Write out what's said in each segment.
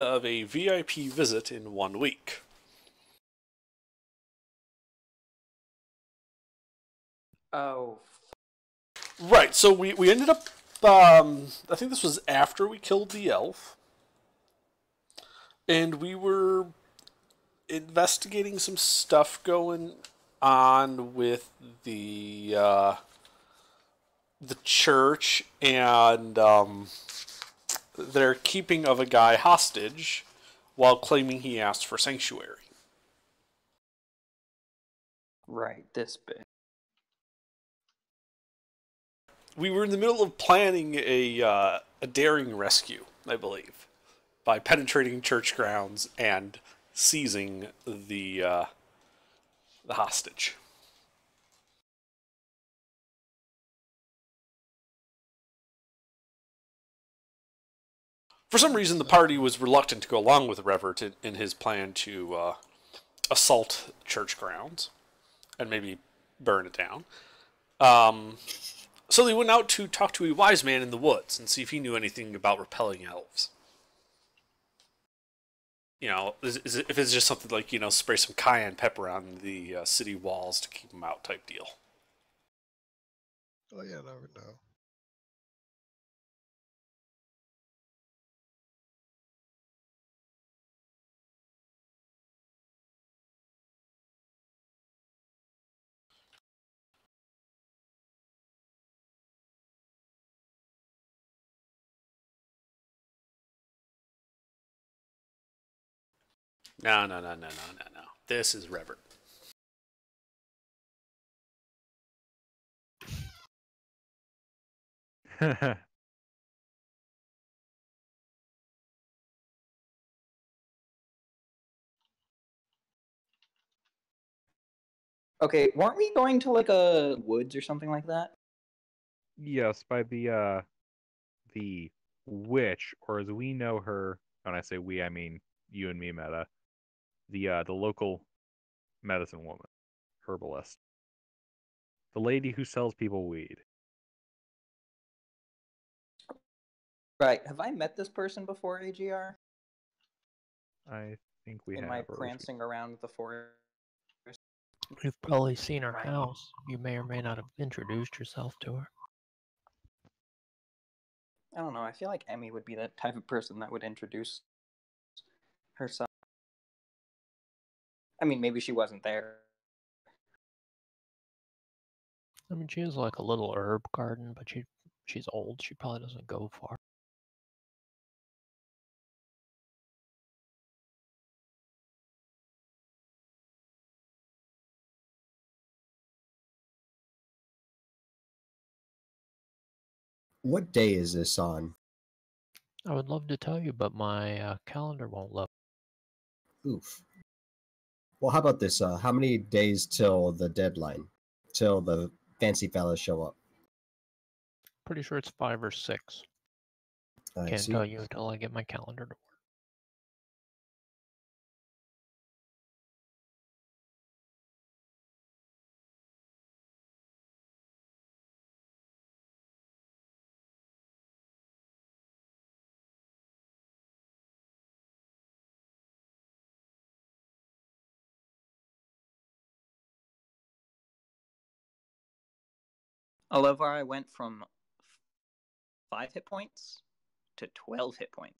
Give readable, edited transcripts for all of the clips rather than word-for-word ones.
of a VIP visit in 1 week. Oh. Right, so we ended up, I think this was after we killed the elf, and we were investigating some stuff going on with the church and their keeping of a guy hostage while claiming he asked for sanctuary. Right, this bit. We were in the middle of planning a daring rescue, I believe, by penetrating church grounds and seizing the hostage. For some reason, the party was reluctant to go along with Revert in his plan to assault church grounds and maybe burn it down. So they went out to talk to a wise man in the woods and see if he knew anything about repelling elves. You know, if it's just something like, spray some cayenne pepper on the city walls to keep them out type deal. Oh yeah, never know. No, no, no, no, no, no, no. This is Revert. Okay, weren't we going to like a woods or something like that? Yes, by the witch, or as we know her. When I say we, I mean you and me, Meta. The local medicine woman, herbalist, the lady who sells people weed. Right, have I met this person before, AGR? I think we In have. my Or prancing around the forest? You've probably seen her house. You may or may not have introduced yourself to her. I don't know, I feel like Emmy would be that type of person that would introduce herself. I mean, maybe she wasn't there. I mean, she has like a little herb garden, but she's old. She probably doesn't go far. What day is this on? I would love to tell you, but my calendar won't load. Oof. Well, how about this? How many days till the deadline? Till the fancy fellas show up? Pretty sure it's 5 or 6. I Can't see. tell you until I get my calendar to work. Oliver, I went from 5 hit points to 12 hit points.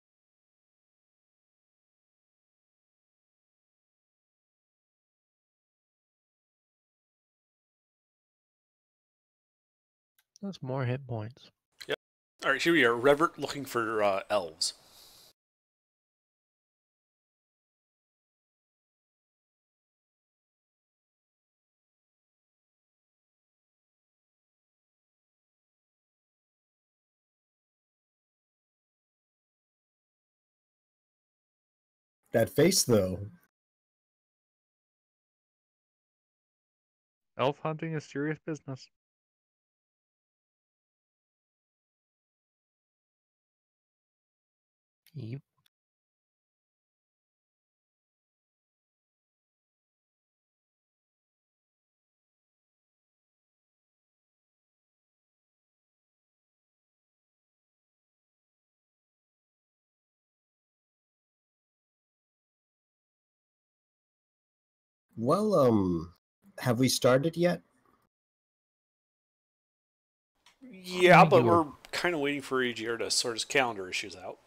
That's more hit points. Yep. All right, here we are. Revert looking for elves. That face, though. elf hunting is serious business. Yep. Well, have we started yet? Yeah, think but you were- we're kind of waiting for AGR to sort his calendar issues out.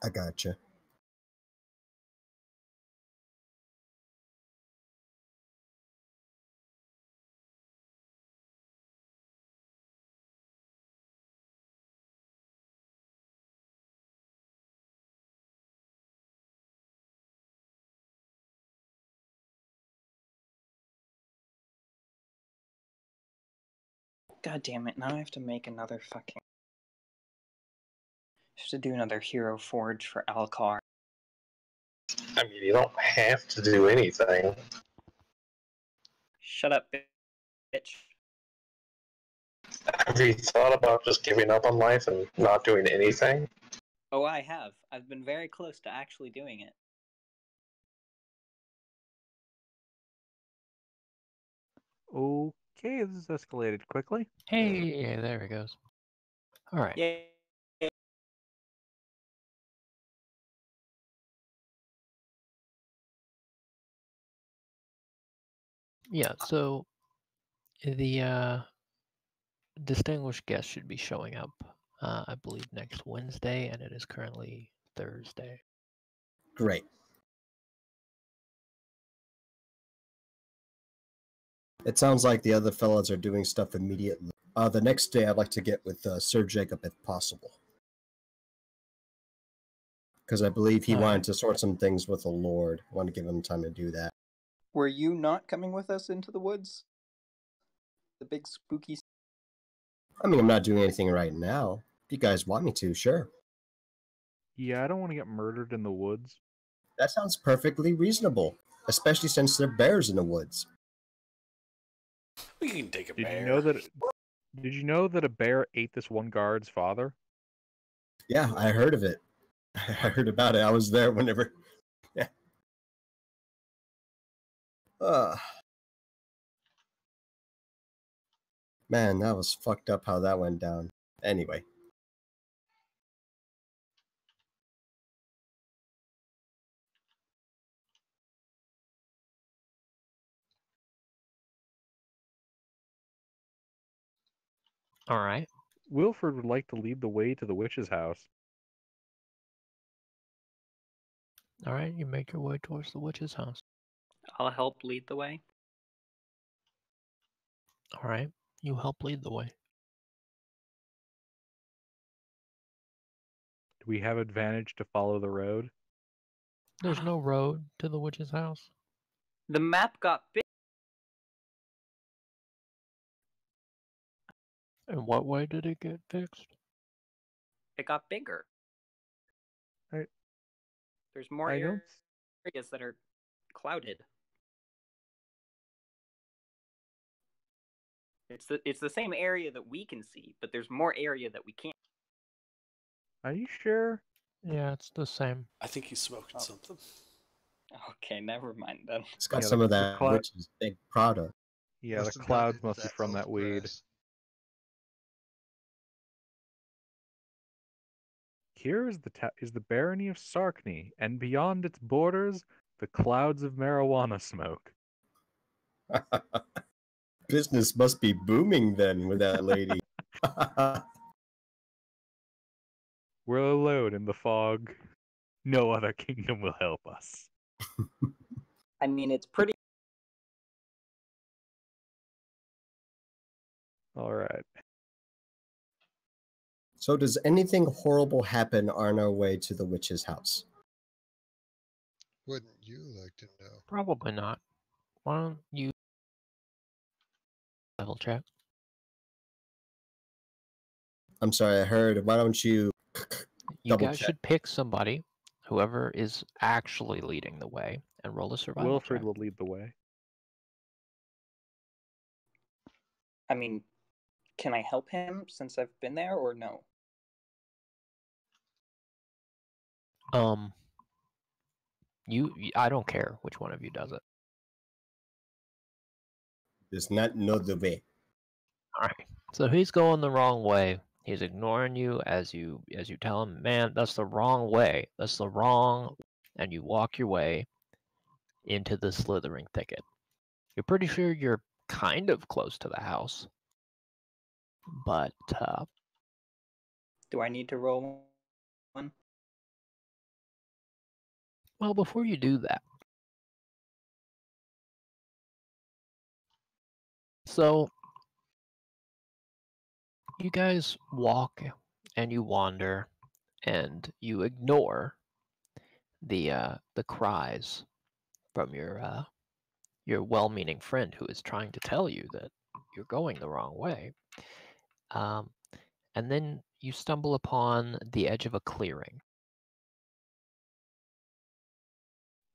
I gotcha. God damn it! Now I have to make another fucking. I have to do another hero forge for Alcar. I mean, you don't have to do anything. Shut up, bitch. Have you thought about just giving up on life and not doing anything? Oh, I have. I've been very close to actually doing it. Okay, this is escalated quickly. Hey, yeah, there it goes. All right. Yay. Yeah, so the distinguished guest should be showing up, I believe, next Wednesday, and it is currently Thursday. Great. It sounds like the other fellows are doing stuff immediately. The next day, I'd like to get with Sir Jacob if possible. Because I believe he wanted to sort some things with the Lord. I want to give him time to do that. Were you not coming with us into the woods? The big spooky. I mean, I'm not doing anything right now. If you guys want me to, sure. Yeah, I don't want to get murdered in the woods. That sounds perfectly reasonable, especially since there are bears in the woods. We can take a Did bear. you know that? Did you know that a bear ate this one guard's father? Yeah, I heard of it. I heard about it. I was there whenever. Yeah. Man, that was fucked up how that went down. Anyway. All right. Wilfred would like to lead the way to the witch's house. All right, you make your way towards the witch's house. I'll help lead the way. All right, you help lead the way. Do we have advantage to follow the road? There's no road to the witch's house. The map got big. In what way did it get fixed? It got bigger. I- There's more I don't. areas that are clouded. It's the same area that we can see, but there's more area that we can't. Are you sure? Yeah, it's the same. I think he's smoking Oh. something. Okay, never mind then. It's got Yeah, some of the that cloud- witch's big product. Yeah, Must the have clouds gotten must be from elf that weed. grass. Here is the barony of Sarkney, and beyond its borders, the clouds of marijuana smoke. Business must be booming then with that lady. We're alone in the fog. No other kingdom will help us. I mean, it's pretty. All right. So does anything horrible happen on our way to the witch's house? Wouldn't you like to know? Probably not. Why don't you level check? I'm sorry, I heard. Why don't you You double guys check? should pick somebody, whoever is actually leading the way, and roll a survival Wilfred check. will lead the way. I mean, can I help him since I've been there or no? I don't care which one of you does it. Does not know the way. All right. So he's going the wrong way. He's ignoring you as you tell him, man, that's the wrong way. That's the wrong, and you walk your way. into the slithering thicket. You're pretty sure you're kind of close to the house, but Do I need to roll one? well, before you do that, so you guys walk and you wander and you ignore the cries from your well-meaning friend who is trying to tell you that you're going the wrong way. And then you stumble upon the edge of a clearing.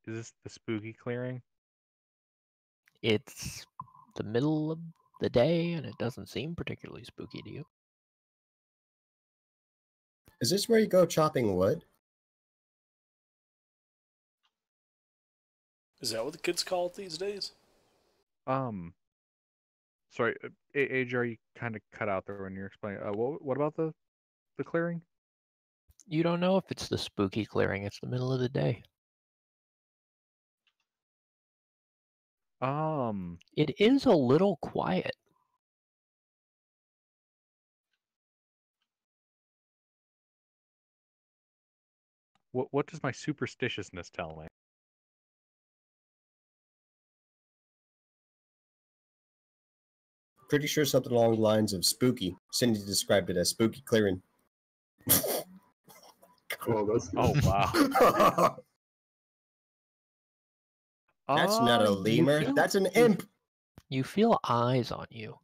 Is this the spooky clearing? It's the middle of the day, and it doesn't seem particularly spooky to you. Is this where you go chopping wood? Is that what the kids call it these days? Sorry, AJ, you kind of cut out there when you're explaining. What about the clearing? You don't know if it's the spooky clearing. It's the middle of the day. It is a little quiet. What does my superstitiousness tell me? Pretty sure something along the lines of spooky. Cindy described it as spooky clearing. Oh, that's Oh wow. That's not a you lemur. feel- That's an imp. You feel eyes on you.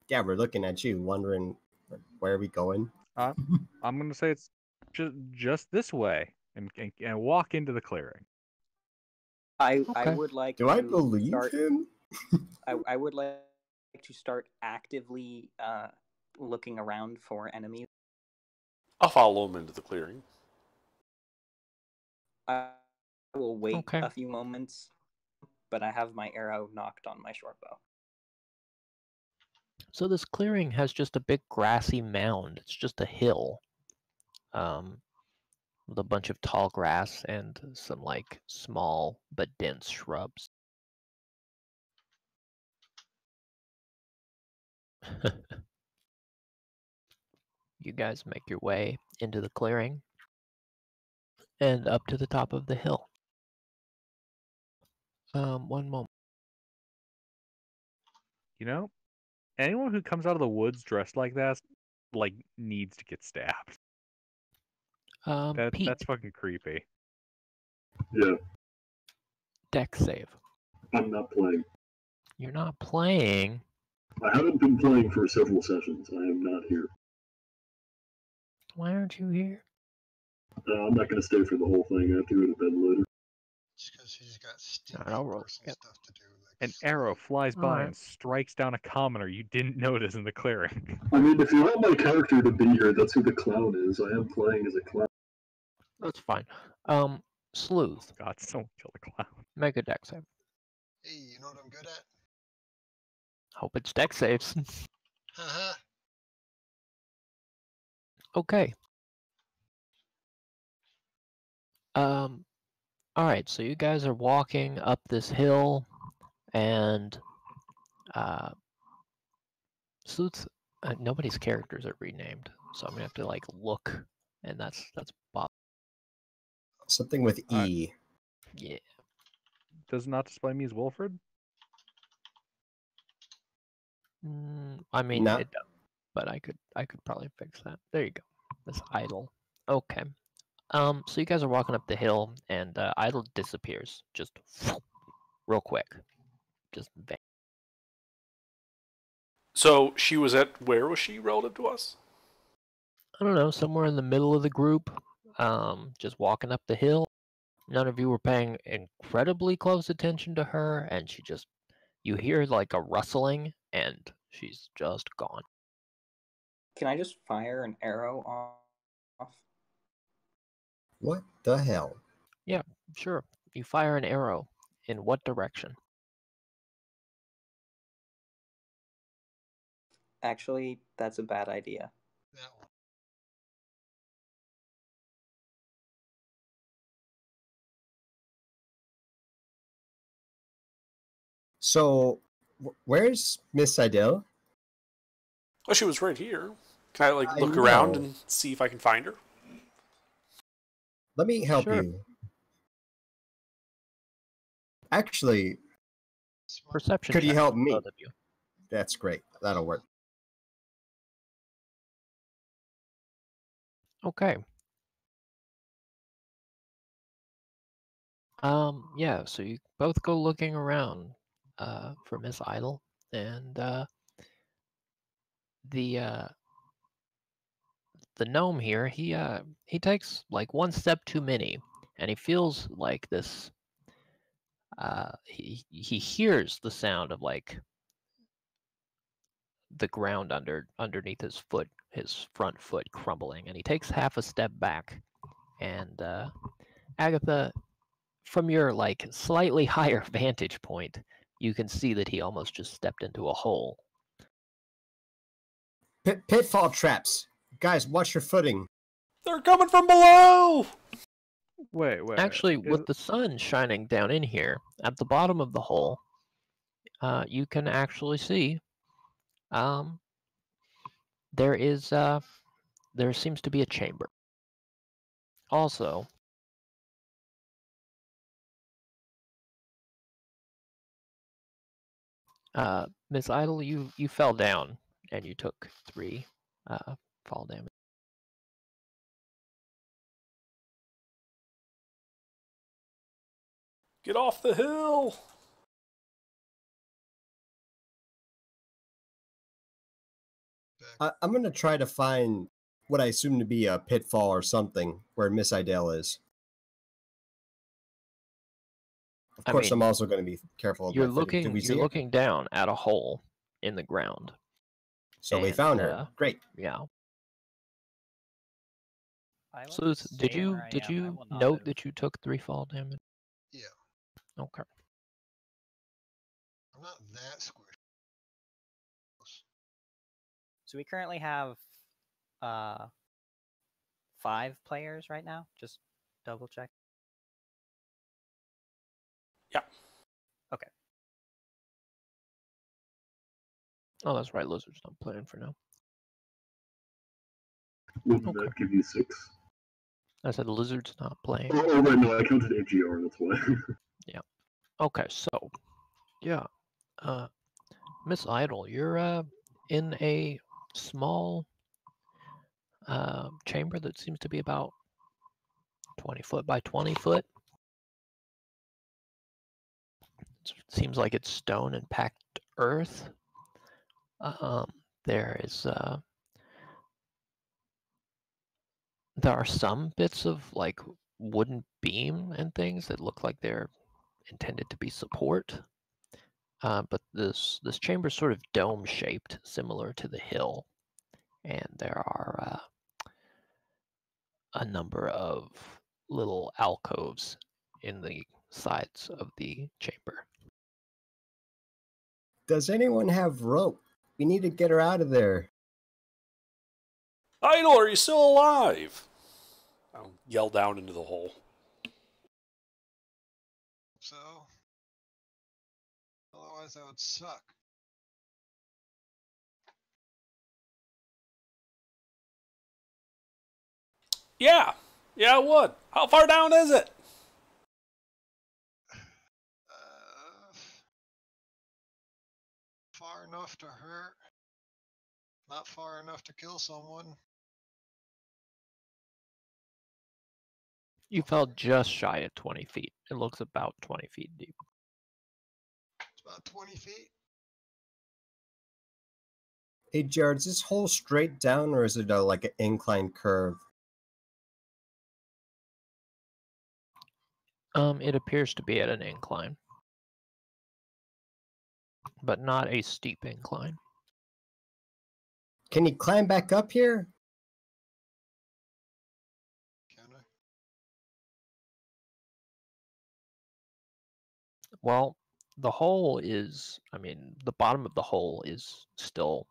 Yeah, we're looking at you, wondering where are we going. I'm gonna say it's just this way, and walk into the clearing. I Okay. would like Do to I believe start. him? I would like to start actively looking around for enemies. I'll follow him into the clearing. I will wait Okay. a few moments, but I have my arrow knocked on my short bow. So this clearing has just a big grassy mound. It's just a hill, with a bunch of tall grass and some like small but dense shrubs. You guys make your way into the clearing and up to the top of the hill. One moment. You know, anyone who comes out of the woods dressed like that, like, needs to get stabbed. Pete, That's fucking creepy. Yeah, deck save. I'm not playing. You're not playing. I haven't been playing for several sessions. I am not here. Why aren't you here? I'm not going to stay for the whole thing. I have to go to bed later. It's because he's got stupid I'll roll. personal Yep. stuff to do. Like An arrow flies by Alright. and strikes down a commoner you didn't notice in the clearing. I mean, if you want my character to be here, that's who the clown is. I am playing as a clown. That's fine. Sleuth, God, someone killed a clown. make a deck save. Hey, you know what I'm good at? Hope it's deck saves. Haha. Okay. Alright, so you guys are walking up this hill and Sleuth, nobody's characters are renamed, so I'm gonna have to like look, and that's Bob. Something with E. Yeah. Does it not display me as Wilfred? I mean, No. it does, but I could probably fix that. There you go. This idol. Okay. So you guys are walking up the hill, and idol disappears just real quick. Just So she was at, where was she relative to us? I don't know, somewhere in the middle of the group, just walking up the hill. None of you were paying incredibly close attention to her, and you hear like a rustling, and she's just gone. Can I just fire an arrow off? What the hell? Sure. You fire an arrow. In what direction? Actually, that's a bad idea. That one. So, where's Miss Idell? Oh, she was right here. Can I like I look around know. and see if I can find her? Let me help Sure. you. Actually, Perception could you check, help me? both of you. That's great. That'll work. Okay. Yeah, so you both go looking around for Miss Idle, and the the gnome here, he takes like one step too many, and he feels like this. He hears the sound of like the ground underneath his foot, his front foot crumbling, and he takes half a step back. And Agatha, from your like slightly higher vantage point, you can see that he almost just stepped into a hole. Pitfall traps. Guys, watch your footing. They're coming from below! Wait. Actually, Is, with the sun shining down in here, at the bottom of the hole, you can actually see there seems to be a chamber. Also, Miss Idle, you fell down and you took 3 fall damage. Get off the hill! I'm gonna try to find what I assume to be a pitfall or something where Miss Idell is. Of I course, mean, I'm also going to be careful of my footing. Did we see you're her? looking down at a hole in the ground. So we and, found her. Great. Yeah. I will So did stay you where I am. I will not note move. that you took 3 fall damage? Yeah, Okay. I'm not that squishy. So we currently have 5 players right now. Just double check. Yeah. Okay. Oh, that's right. Lizard's not playing for now. Wouldn't Okay. that give you 6? I said Lizard's not playing. Oh, right, no, I counted AGR, that's why. Okay, so yeah, Miss Idle, you're in a small chamber that seems to be about 20 foot by 20 foot. It seems like it's stone and packed earth. There is there are some bits of like wooden beam and things that look like they're intended to be support. But this chamber is sort of dome shaped, similar to the hill, and there are a number of little alcoves in the sides of the chamber. Does anyone have rope? We need to get her out of there. Idle, are you still alive? I'll yell down into the hole. So, otherwise that would suck. Yeah, it would. How far down is it? Far enough to hurt, not far enough to kill someone. You fell just shy of 20 feet. It looks about 20 feet deep. It's about 20 feet. Hey, Jared, is this hole straight down or is it like an inclined curve? It appears to be at an incline, but not a steep incline. Can you climb back up here? Can I? Well, the hole is, I mean, the bottom of the hole is still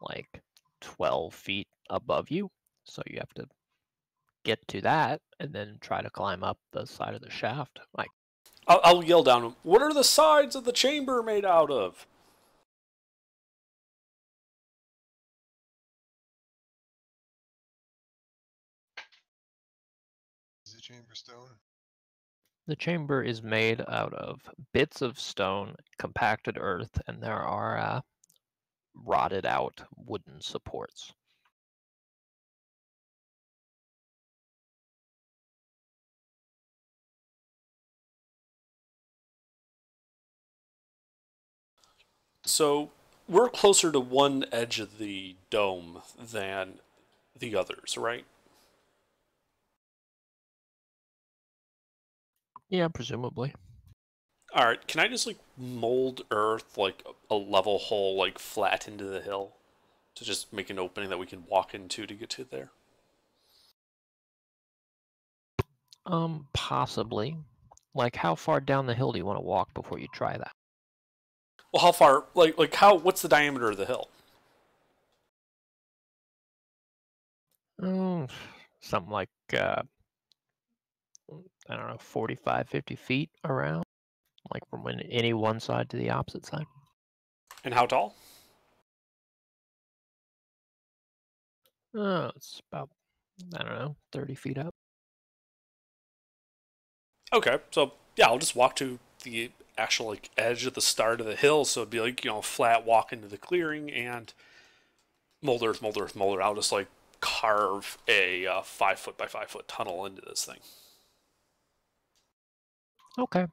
like 12 feet above you. So you have to get to that and then try to climb up the side of the shaft. Like, I'll yell down. What are the sides of the chamber made out of? Is the chamber stone? The chamber is made out of bits of stone, compacted earth, and there are rotted out wooden supports. So we're closer to one edge of the dome than the others, right? Yeah, presumably. All right. Can I just like mold earth like a level hole like flat into the hill to just make an opening that we can walk into to get to there? Possibly. Like, how far down the hill do you want to walk before you try that? Well, how far? Like how? What's the diameter of the hill? Oh, something like, I don't know, 45, 50 feet around, like from any one side to the opposite side. And how tall? Oh, it's about, I don't know, 30 feet up. Okay, so yeah, I'll just walk to the actual like edge of the start of the hill, so it'd be like flat walk into the clearing and mold earth, mold earth, mold earth. I'll just like carve a 5 foot by 5 foot tunnel into this thing. Okay.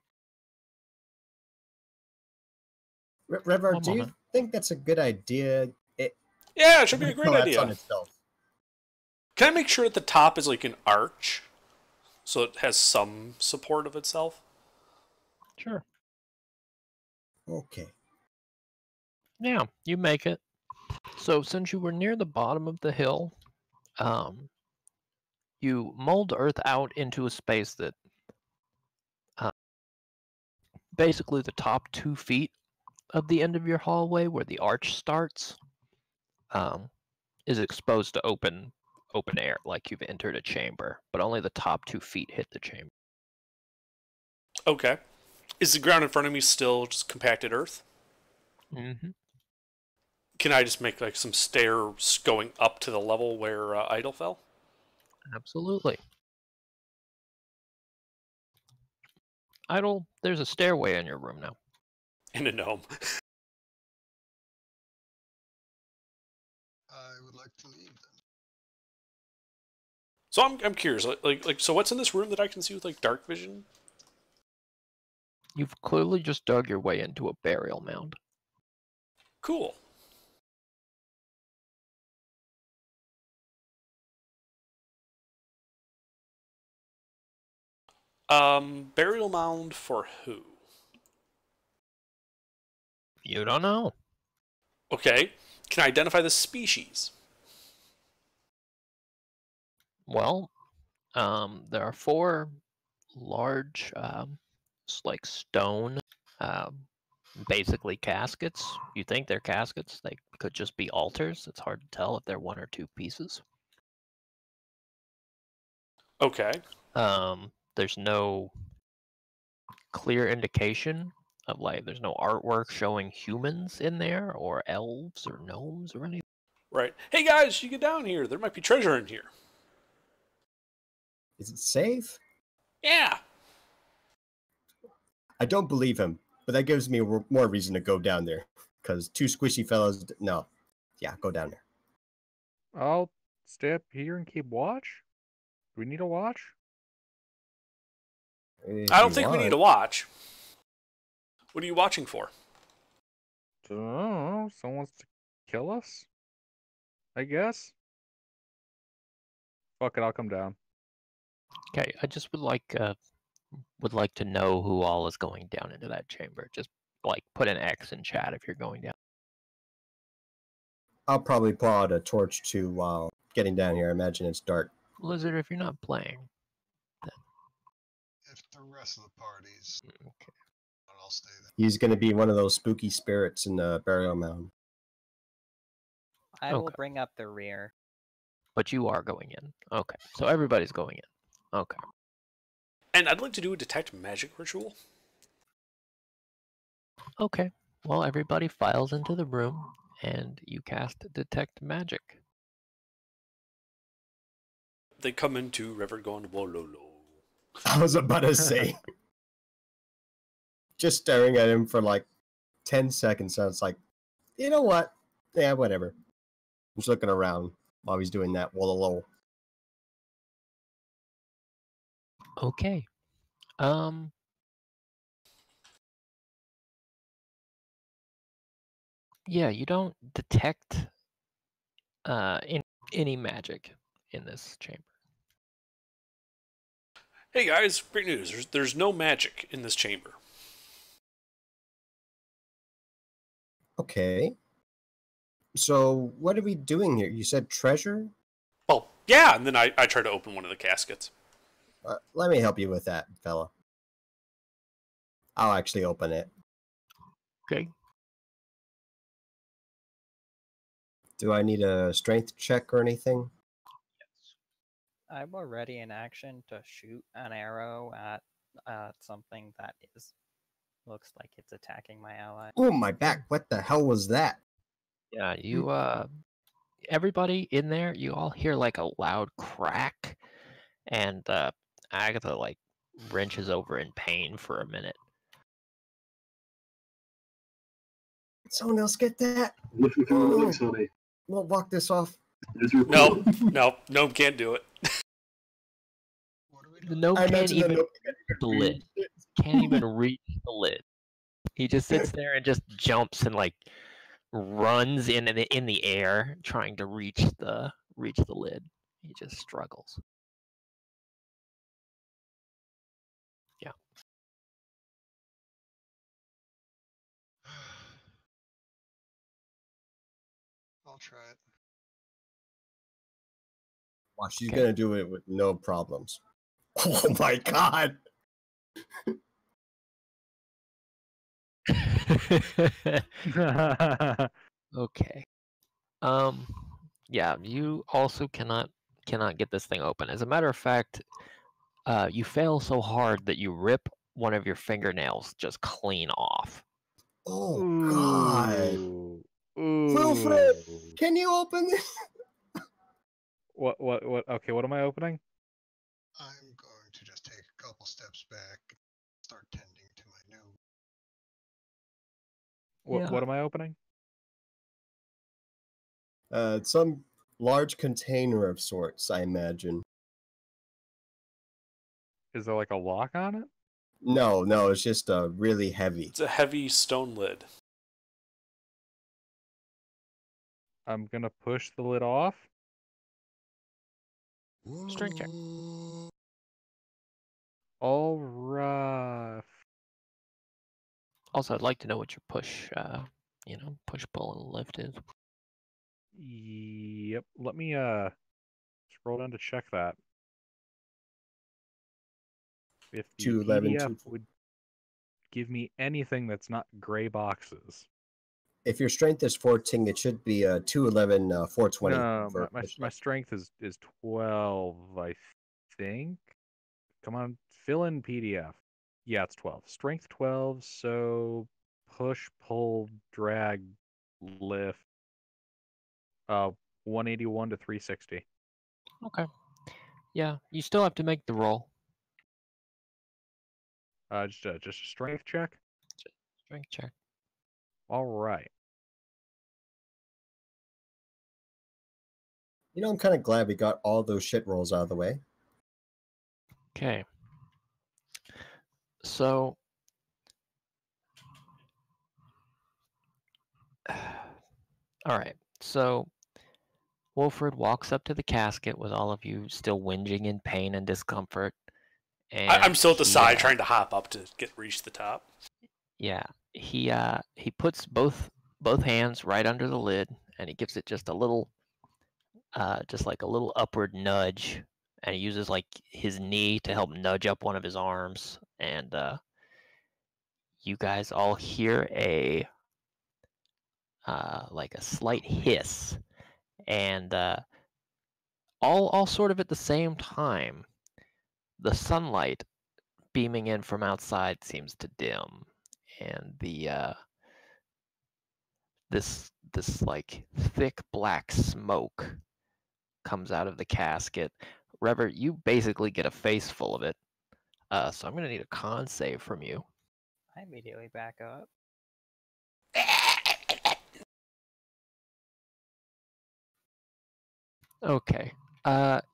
River, One do you moment. think that's a good idea? Yeah, it should be a great collapse on idea. itself. Can I make sure that the top is like an arch, so it has some support of itself? Sure. Okay. Yeah, you make it. So since you were near the bottom of the hill, you mold earth out into a space that basically the top 2 feet of the end of your hallway where the arch starts is exposed to open air, like you've entered a chamber, but only the top 2 feet hit the chamber. Okay. Is the ground in front of me still just compacted earth? Mm-hmm. Can I just make like some stairs going up to the level where Idol fell? Absolutely. Idle, there's a stairway in your room now. And a gnome. I would like to leave then. So I'm curious, like so what's in this room that I can see with like dark vision? You've clearly just dug your way into a burial mound. Cool. Burial mound for who? You don't know. Okay. Can I identify the species? Well, there are 4 large, like stone, basically caskets. You think they're caskets? They could just be altars. It's hard to tell if they're 1 or 2 pieces. Okay. There's no clear indication of there's no artwork showing humans in there or elves or gnomes or anything. Right. Hey guys, you get down here. There might be treasure in here. Is it safe? Yeah. I don't believe him, but that gives me more reason to go down there. Because 2 squishy fellows. No. Yeah, go down there. I'll stay up here and keep watch. Do we need a watch? If I don't you think we want. need to watch. What are you watching for? Oh, someone wants to kill us? I guess. Fuck it, I'll come down. Okay, I just would like to know who all is going down into that chamber. Just put an X in chat if you're going down. I'll probably pull out a torch too while getting down here. I imagine it's dark. Lizard, if you're not playing, If the rest of the party's, okay. I'll stay there. He's going to be one of those spooky spirits in the burial mound. I will Okay. bring up the rear. But you are going in. Okay, so everybody's going in. Okay. And I'd like to do a detect magic ritual. Okay. Well, everybody files into the room, and you cast Detect Magic. They come into River going, whoa, lo, lo. I was about to say. Just staring at him for like 10 seconds. So it's like, you know what? Yeah, whatever. I'm just looking around while he's doing that. Whoa. Okay. Yeah, you don't detect any magic in this chamber. Hey guys, great news. There's no magic in this chamber. Okay. So what are we doing here? You said treasure? Well, yeah, and then I try to open one of the caskets. Let me help you with that, fella. I'll actually open it. Okay. Do I need a strength check or anything? I'm already in action to shoot an arrow at something that looks like it's attacking my ally. Oh, my back. What the hell was that? Yeah, you everybody in there, you all hear like a loud crack, and Agatha like wrenches over in pain for a minute. Someone else get that? Lift with your legs, honey. We'll walk this off. There's your No, no, can't do it. What are we The doing? gnome I can't imagine the even gnome reach the lid. Can't even reach the lid. He just sits there and just jumps and like runs in the air trying to reach the lid. He just struggles. Yeah. I'll try it. Wow, she's Okay. gonna do it with no problems. Oh my god! Okay. Yeah, you also cannot get this thing open. As a matter of fact, you fail so hard that you rip one of your fingernails just clean off. Oh god! Ooh. Wilfred, Ooh. can you open this? What? Okay, what am I opening? I'm going to just take a couple steps back, start tending to my new. What am I opening? Some large container of sorts, I imagine. Is there like a lock on it? No, it's just really heavy. It's a heavy stone lid. I'm gonna push the lid off. Strength check. All right. Also, I'd like to know what your push, push, pull, and lift is. Yep. Let me scroll down to check that. If the 211, PDF would give me anything that's not gray boxes. If your strength is 14, it should be 211, 420. No, for my strength is 12, I think. Come on, fill in PDF. Yeah, it's 12. Strength 12, so push, pull, drag, lift. 181 to 360. Okay. Yeah, you still have to make the roll. Just a strength check. Strength check. All right. You know, I'm kind of glad we got all those shit rolls out of the way. Okay. So, all right. So, Wilfred walks up to the casket with all of you still whinging in pain and discomfort. And I'm still at the side trying to hop up to reach the top. Yeah, he puts both hands right under the lid, and he gives it just a little, just like a little upward nudge, and he uses like his knee to help nudge up one of his arms, and you guys all hear a like a slight hiss, and all sort of at the same time, the sunlight beaming in from outside seems to dim, and the this like thick black smoke comes out of the casket. Revert, you basically get a face full of it. So I'm gonna need a con save from you. I immediately back up. Okay.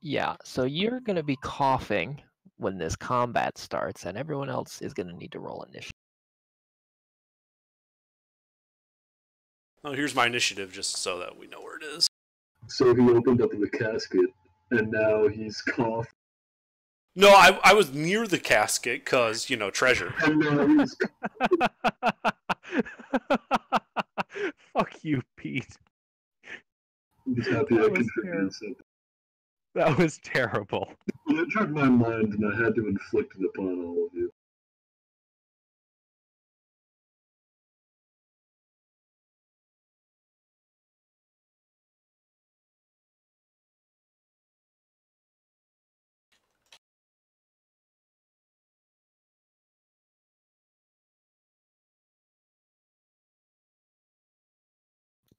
Yeah. So you're gonna be coughing when this combat starts, and everyone else is gonna need to roll initiative. Oh, here's my initiative, just so that we know where it is. So he opened up the casket, and now he's coughing. No, I was near the casket, because, treasure. And now he's Fuck you, Pete. He's happy I That was contributed something. That was terrible. It entered my mind, and I had to inflict it upon all of you.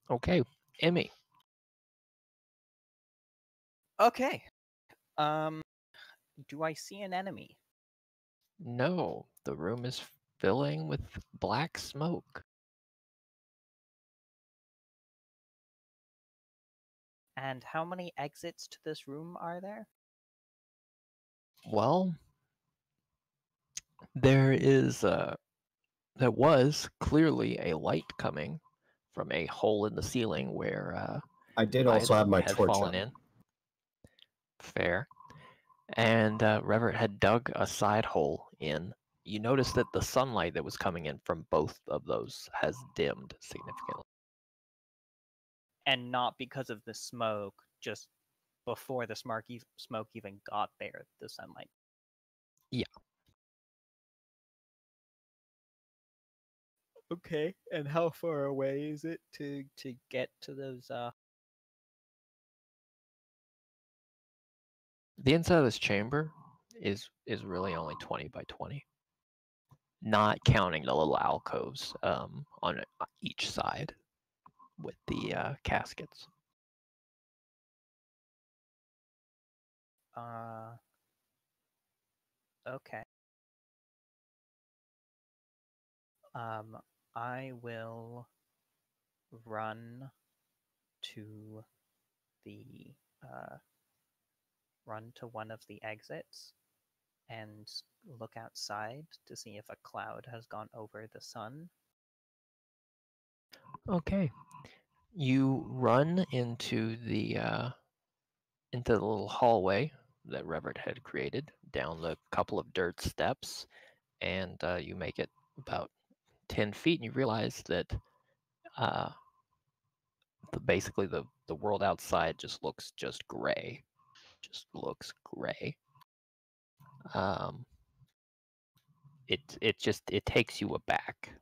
Okay, Emmy. Okay. Do I see an enemy? No, the room is filling with black smoke. And how many exits to this room are there? Well, there was clearly a light coming from a hole in the ceiling where I did also have my had torch fallen on. in. Fair. And Revert had dug a side hole in. You notice that the sunlight that was coming in from both of those has dimmed significantly. And not because of the smoke, just before the smoke even got there, the sunlight. Yeah. Okay, and how far away is it to get to those The inside of this chamber is really only 20 by 20. Not counting the little alcoves on each side with the caskets. Okay. I will run to the run to one of the exits and look outside to see if a cloud has gone over the sun. Okay. You run into the little hallway that Revert had created, down the couple of dirt steps, and you make it about 10 feet, and you realize that basically the world outside just looks just gray. Just looks gray. It takes you aback.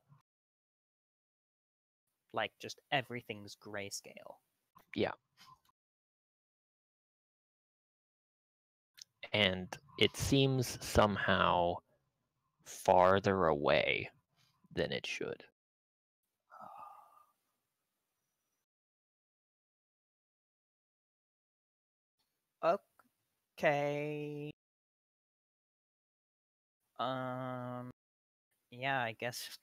Like, just everything's grayscale. Yeah. And it seems somehow farther away than it should. Okay. Yeah, I guess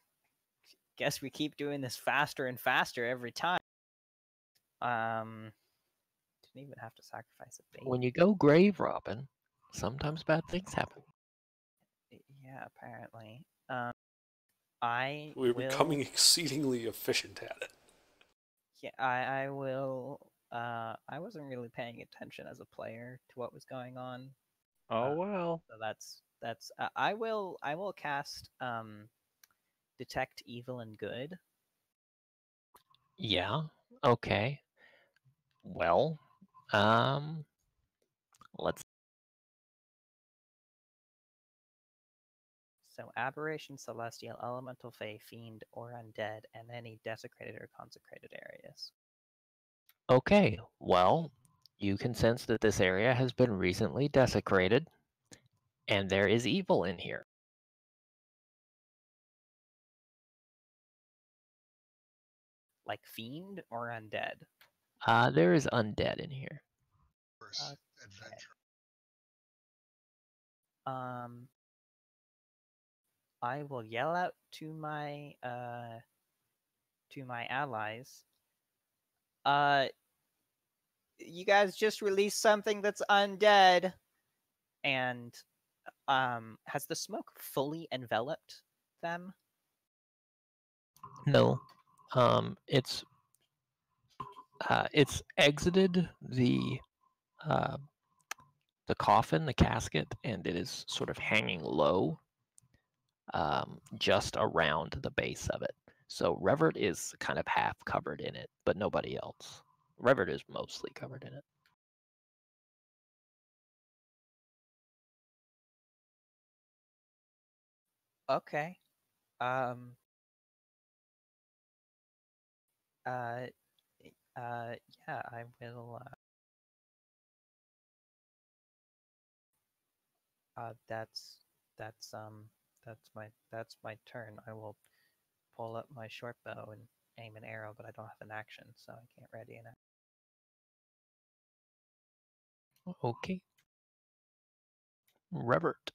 we keep doing this faster and faster every time. Didn't even have to sacrifice a baby. When you go grave robbing, sometimes bad things happen. Yeah, apparently. We're becoming exceedingly efficient at it. Yeah, I will. I wasn't really paying attention as a player to what was going on. Oh well. So that's. I will cast detect evil and good. Yeah. Okay. Well, let's. So aberration, celestial, elemental, fey, fiend, or undead, and any desecrated or consecrated areas. Okay. Well, you can sense that this area has been recently desecrated, and there is evil in here. like fiend or undead? There is undead in here. First Okay. adventure. I will yell out to my allies. You guys just released something that's undead, and has the smoke fully enveloped them? No, it's exited uh, the coffin, the casket, and it is sort of hanging low, just around the base of it. So Revert is kind of half covered in it, but nobody else. Revert is mostly covered in it. Okay. Yeah, I will. That's that's my turn. I will pull up my short bow and aim an arrow, but I don't have an action, so I can't ready an action. Okay. Revert.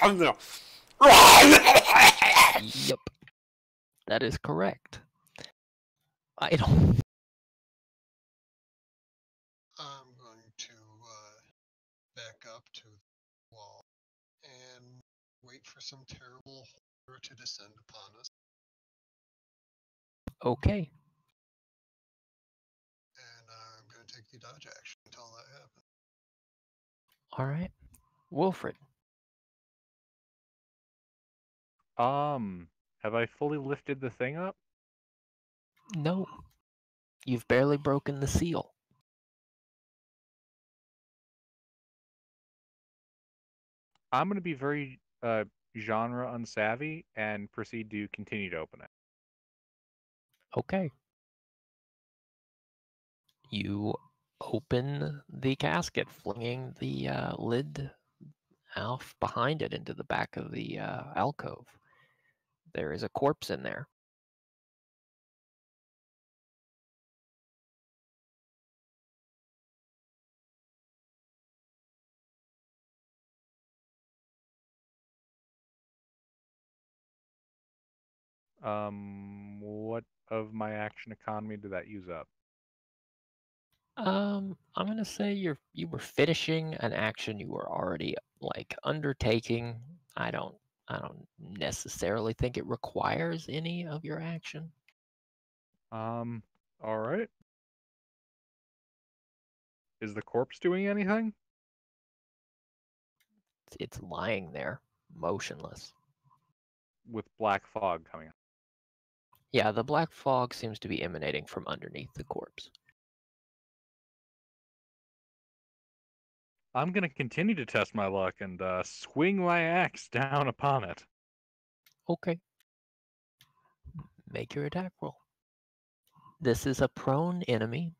No. Yep. That is correct. I don't. I'm going to back up to the wall and wait for some terrible horror to descend upon us. Okay. And I'm going to take the dodge action until that happens. All right. Wilfred. Have I fully lifted the thing up? No. You've barely broken the seal. I'm gonna be very genre unsavvy and proceed to continue to open it. Okay. You open the casket, flinging the lid off behind it into the back of the alcove. There is a corpse in there. What of my action economy did that use up? I'm gonna say you were finishing an action you were already like undertaking. I don't necessarily think it requires any of your action. All right. Is the corpse doing anything? It's lying there, motionless. With black fog coming up. Yeah, the black fog seems to be emanating from underneath the corpse. I'm gonna continue to test my luck and swing my axe down upon it. Okay. Make your attack roll. This is a prone enemy.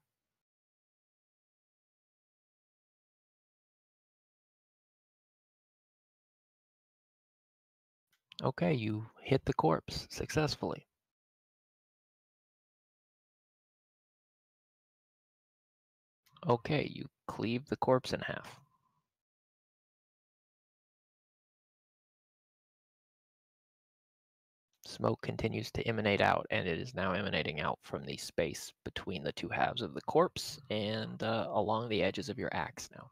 Okay, you hit the corpse successfully. Okay, you cleave the corpse in half. Smoke continues to emanate out, and it is now emanating out from the space between the two halves of the corpse and along the edges of your axe now.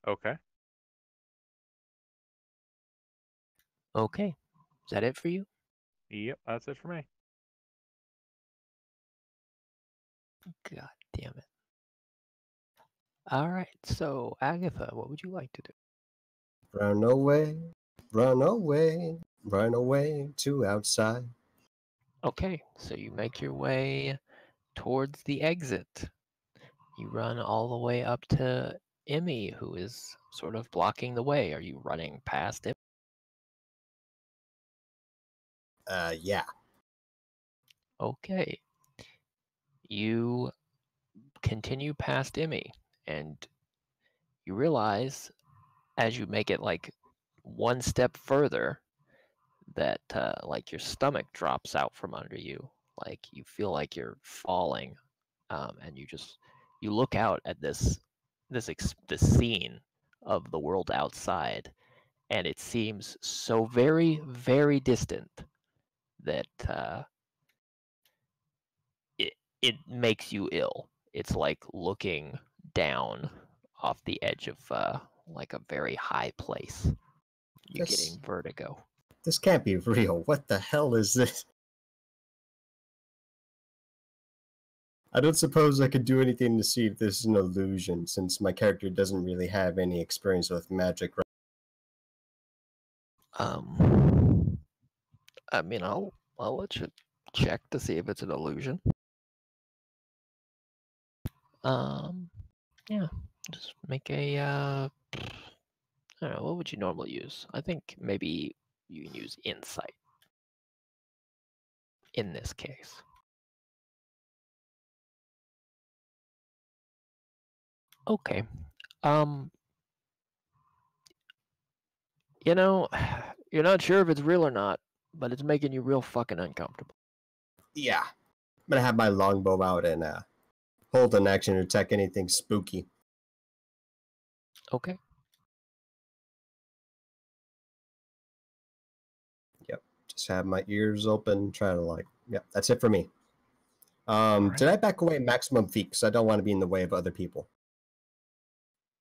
Okay. Okay, is that it for you? Yep, that's it for me. God damn it. All right, so Agatha, what would you like to do? Run away, run away, run away to outside. Okay, so you make your way towards the exit. You run all the way up to Emmy, who is sort of blocking the way. Are you running past it? Yeah. Okay. You continue past Emmy, and you realize as you make it like one step further that like your stomach drops out from under you, like you feel like you're falling, and you look out at this scene of the world outside, and it seems so very, very distant that it makes you ill. It's like looking down off the edge of like a very high place. You're This getting vertigo. this can't be real. What the hell is this? I don't suppose I could do anything to see if this is an illusion, since my character doesn't really have any experience with magic. I mean, I'll let you check to see if it's an illusion. Yeah, just make a I don't know, what would you normally use? I think maybe you can use insight in this case. Okay. You know, you're not sure if it's real or not, but it's making you real fucking uncomfortable. Yeah, I'm gonna have my longbow out and hold an action to attack anything spooky. Okay. Yep, just have my ears open, try to like. Yep, that's it for me. Alright. Did I back away maximum feet? Because I don't want to be in the way of other people.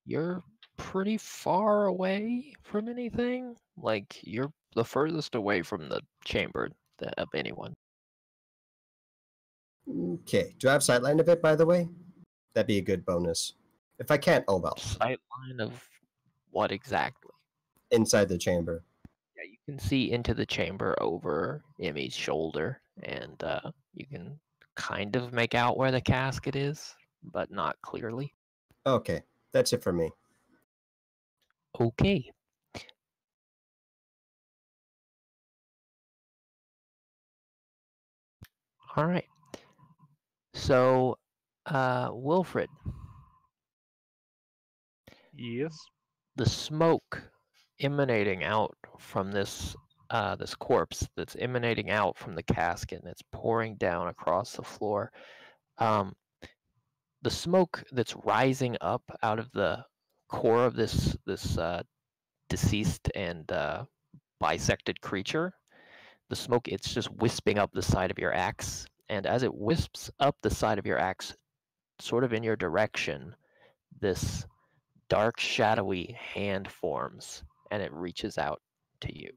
You're pretty far away from anything. Like, you're the furthest away from the chamber of anyone. Okay, do I have sightline of it, by the way? That'd be a good bonus. If I can't, oh well. Sightline of what exactly? Inside the chamber. Yeah, you can see into the chamber over Emmy's shoulder, and you can kind of make out where the casket is, but not clearly. Okay, that's it for me. Okay. All right. So, Wilfred, Yes. the smoke emanating out from this this corpse that's emanating out from the casket and it's pouring down across the floor. The smoke that's rising up out of the core of this deceased and bisected creature, the smoke, it's just wisping up the side of your axe, and as it wisps up the side of your axe, sort of in your direction, this dark, shadowy hand forms, and it reaches out to you.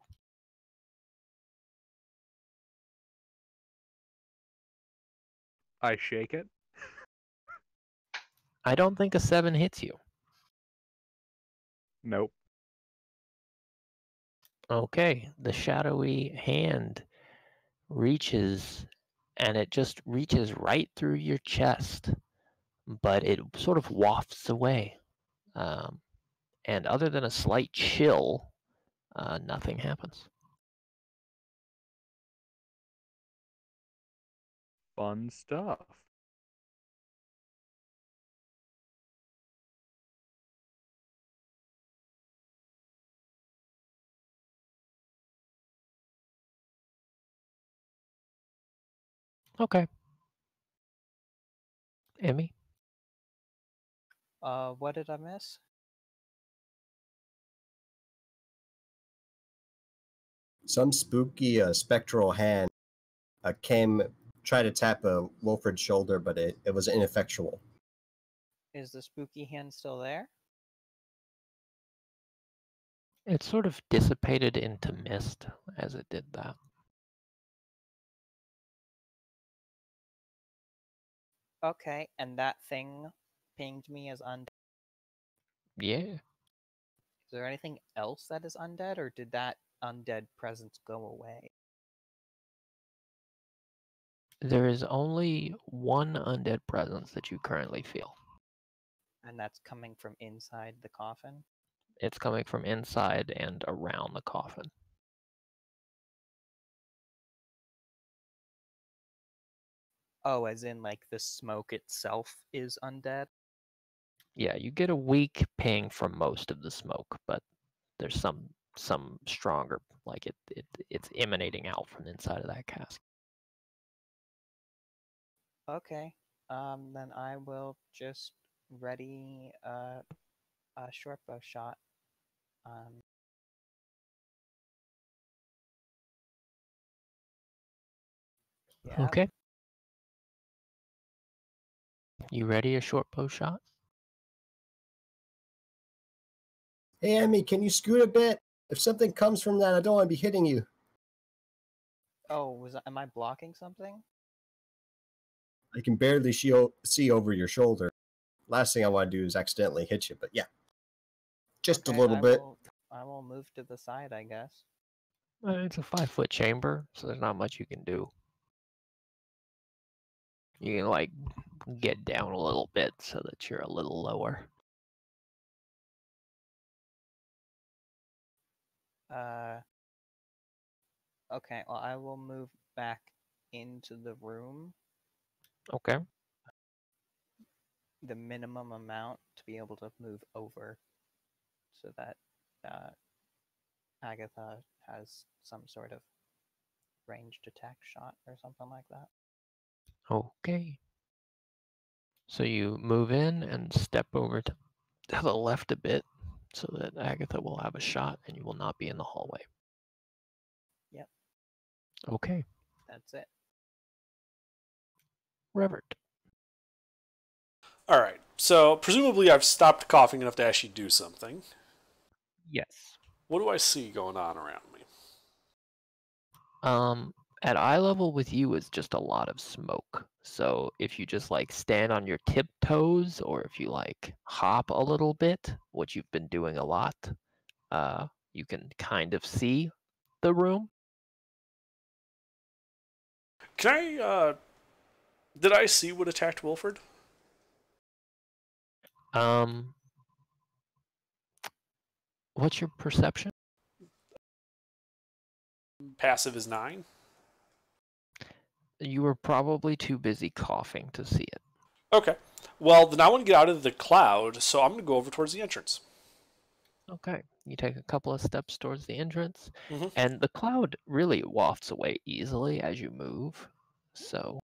I shake it. I don't think a 7 hits you. Nope. Okay, the shadowy hand reaches, and it just reaches right through your chest, but it sort of wafts away. And other than a slight chill, nothing happens. Fun stuff. Okay. Emmy? What did I miss? Some spooky spectral hand tried to tap Wilfred's shoulder, but it was ineffectual. Is the spooky hand still there? It sort of dissipated into mist as it did that. Okay, and that thing pinged me as undead. Yeah. Is there anything else that is undead, or did that undead presence go away? There is only one undead presence that you currently feel. And that's coming from inside the coffin? It's coming from inside and around the coffin. Oh, as in, like, the smoke itself is undead? Yeah, you get a weak ping from most of the smoke, but there's some some stronger, like it's emanating out from the inside of that cask. Okay. Then I will just ready a short bow shot. Yeah. Okay. You ready? A short bow shot? Hey, Emmy, can you scoot a bit? If something comes from that, I don't want to be hitting you. Oh, am I blocking something? I can barely see over your shoulder. Last thing I want to do is accidentally hit you, but yeah. Just Okay, a little bit. I will move to the side, I guess. It's a 5-foot chamber, so there's not much you can do. You can like get down a little bit so that you're a little lower. Okay, well, I will move back into the room Okay. the minimum amount to be able to move over so that Agatha has some sort of ranged attack shot or something like that. Okay. So you move in and step over to the left a bit so that Agatha will have a shot and you will not be in the hallway. Yep. Okay. That's it. Revert. All right. So presumably I've stopped coughing enough to actually do something. Yes. What do I see going on around me? At eye level with you is just a lot of smoke. So if you just like stand on your tiptoes or if you like hop a little bit, which you've been doing a lot, you can kind of see the room. Can I, did I see what attacked Wilford? What's your perception? Passive is 9. You were probably too busy coughing to see it. Okay. Well, then I want to get out of the cloud, so I'm going to go over towards the entrance. Okay. You take a couple of steps towards the entrance, Mhm. and the cloud really wafts away easily as you move. So,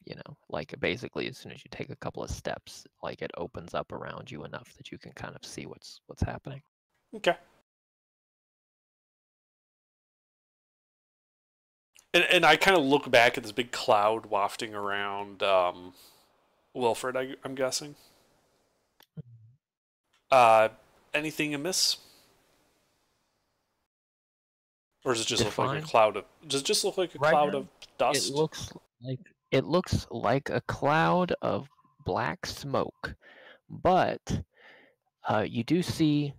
you know, like basically as soon as you take a couple of steps, like it opens up around you enough that you can kind of see what's happening. Okay. And I kind of look back at this big cloud wafting around Wilfred, I'm guessing. Anything amiss? Or does it just look like a Define. cloud of... Does it just look like a Right cloud now, of dust? it looks like a cloud of black smoke, but you do see,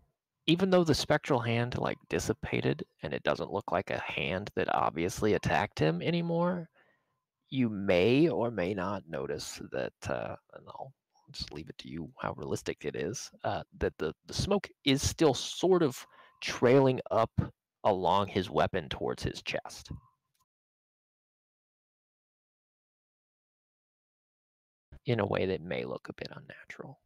even though the spectral hand like dissipated and it doesn't look like a hand that obviously attacked him anymore, you may or may not notice that, and I'll just leave it to you how realistic it is, that the smoke is still sort of trailing up along his weapon towards his chest. In a way that may look a bit unnatural.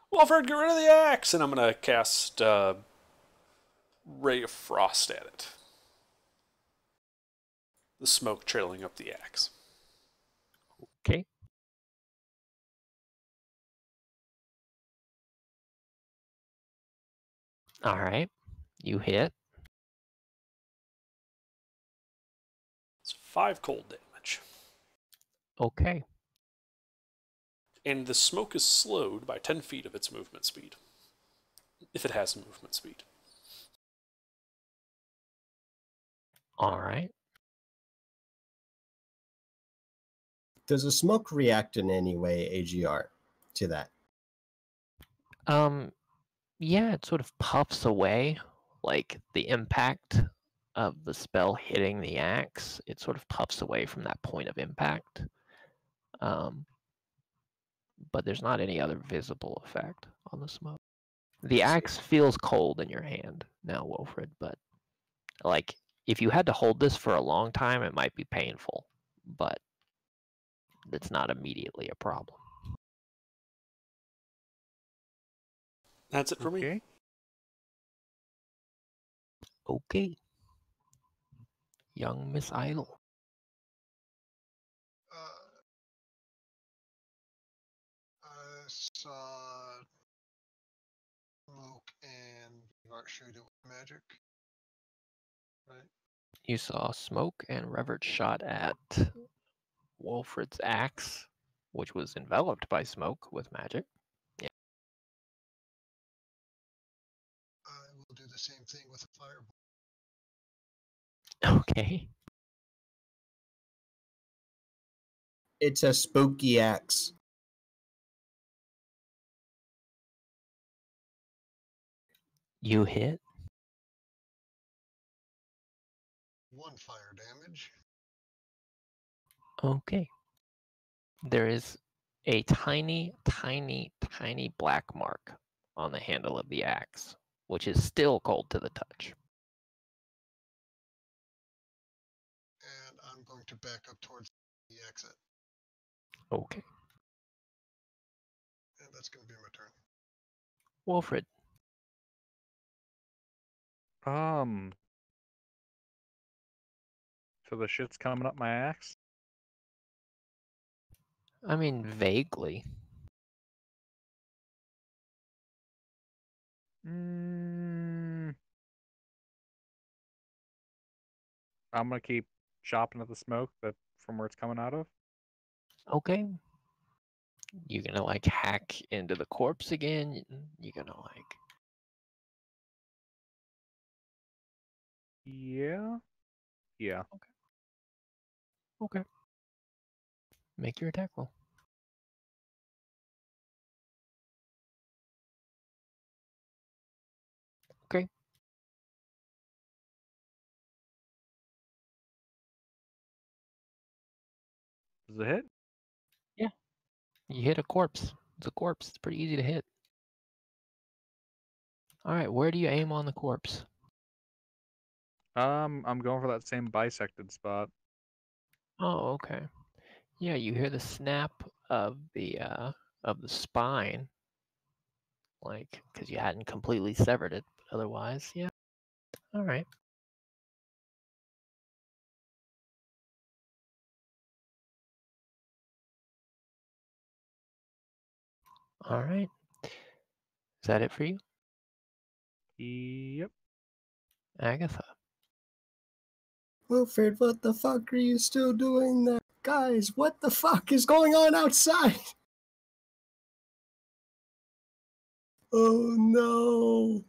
Wilfred, get rid of the axe! And I'm going to cast Ray of Frost at it. The smoke trailing up the axe. Okay. All right. You hit. It's 5 cold damage. Okay. And the smoke is slowed by 10 feet of its movement speed. If it has movement speed. All right. Does the smoke react in any way, AGR, to that? Yeah, it sort of puffs away, like the impact of the spell hitting the axe. It sort of puffs away from that point of impact. But there's not any other visible effect on the smoke. The axe feels cold in your hand now, Wilfred, but like if you had to hold this for a long time, it might be painful, but it's not immediately a problem. That's it for me. Okay. Okay. Young Miss Idle. I saw smoke and not shoot it with magic. Right? You saw Smoke and Revert shot at Wolfred's axe, which was enveloped by smoke with magic. I will do the same thing with a fireball. Okay. It's a spooky axe. You hit. 1 fire damage. Okay. There is a tiny, tiny, tiny black mark on the handle of the axe, which is still cold to the touch. And I'm going to back up towards the exit. Okay. And that's going to be my turn. Wolfred. So the shit's coming up my axe? I mean, vaguely. I'm gonna keep chopping at the smoke that from where it's coming out of. Okay. You're gonna like hack into the corpse again. You're gonna like. Yeah. Yeah. Okay. Make your attack roll. Okay. Does it hit? Yeah. You hit a corpse. It's a corpse. It's pretty easy to hit. All right. Where do you aim on the corpse? I'm going for that same bisected spot. Oh, okay. Yeah, you hear the snap of the spine, like because you hadn't completely severed it, but otherwise, yeah. All right. All right. Is that it for you, Yep. Agatha? Wilfred, what the fuck are you still doing there? Guys, what the fuck is going on outside? Oh no.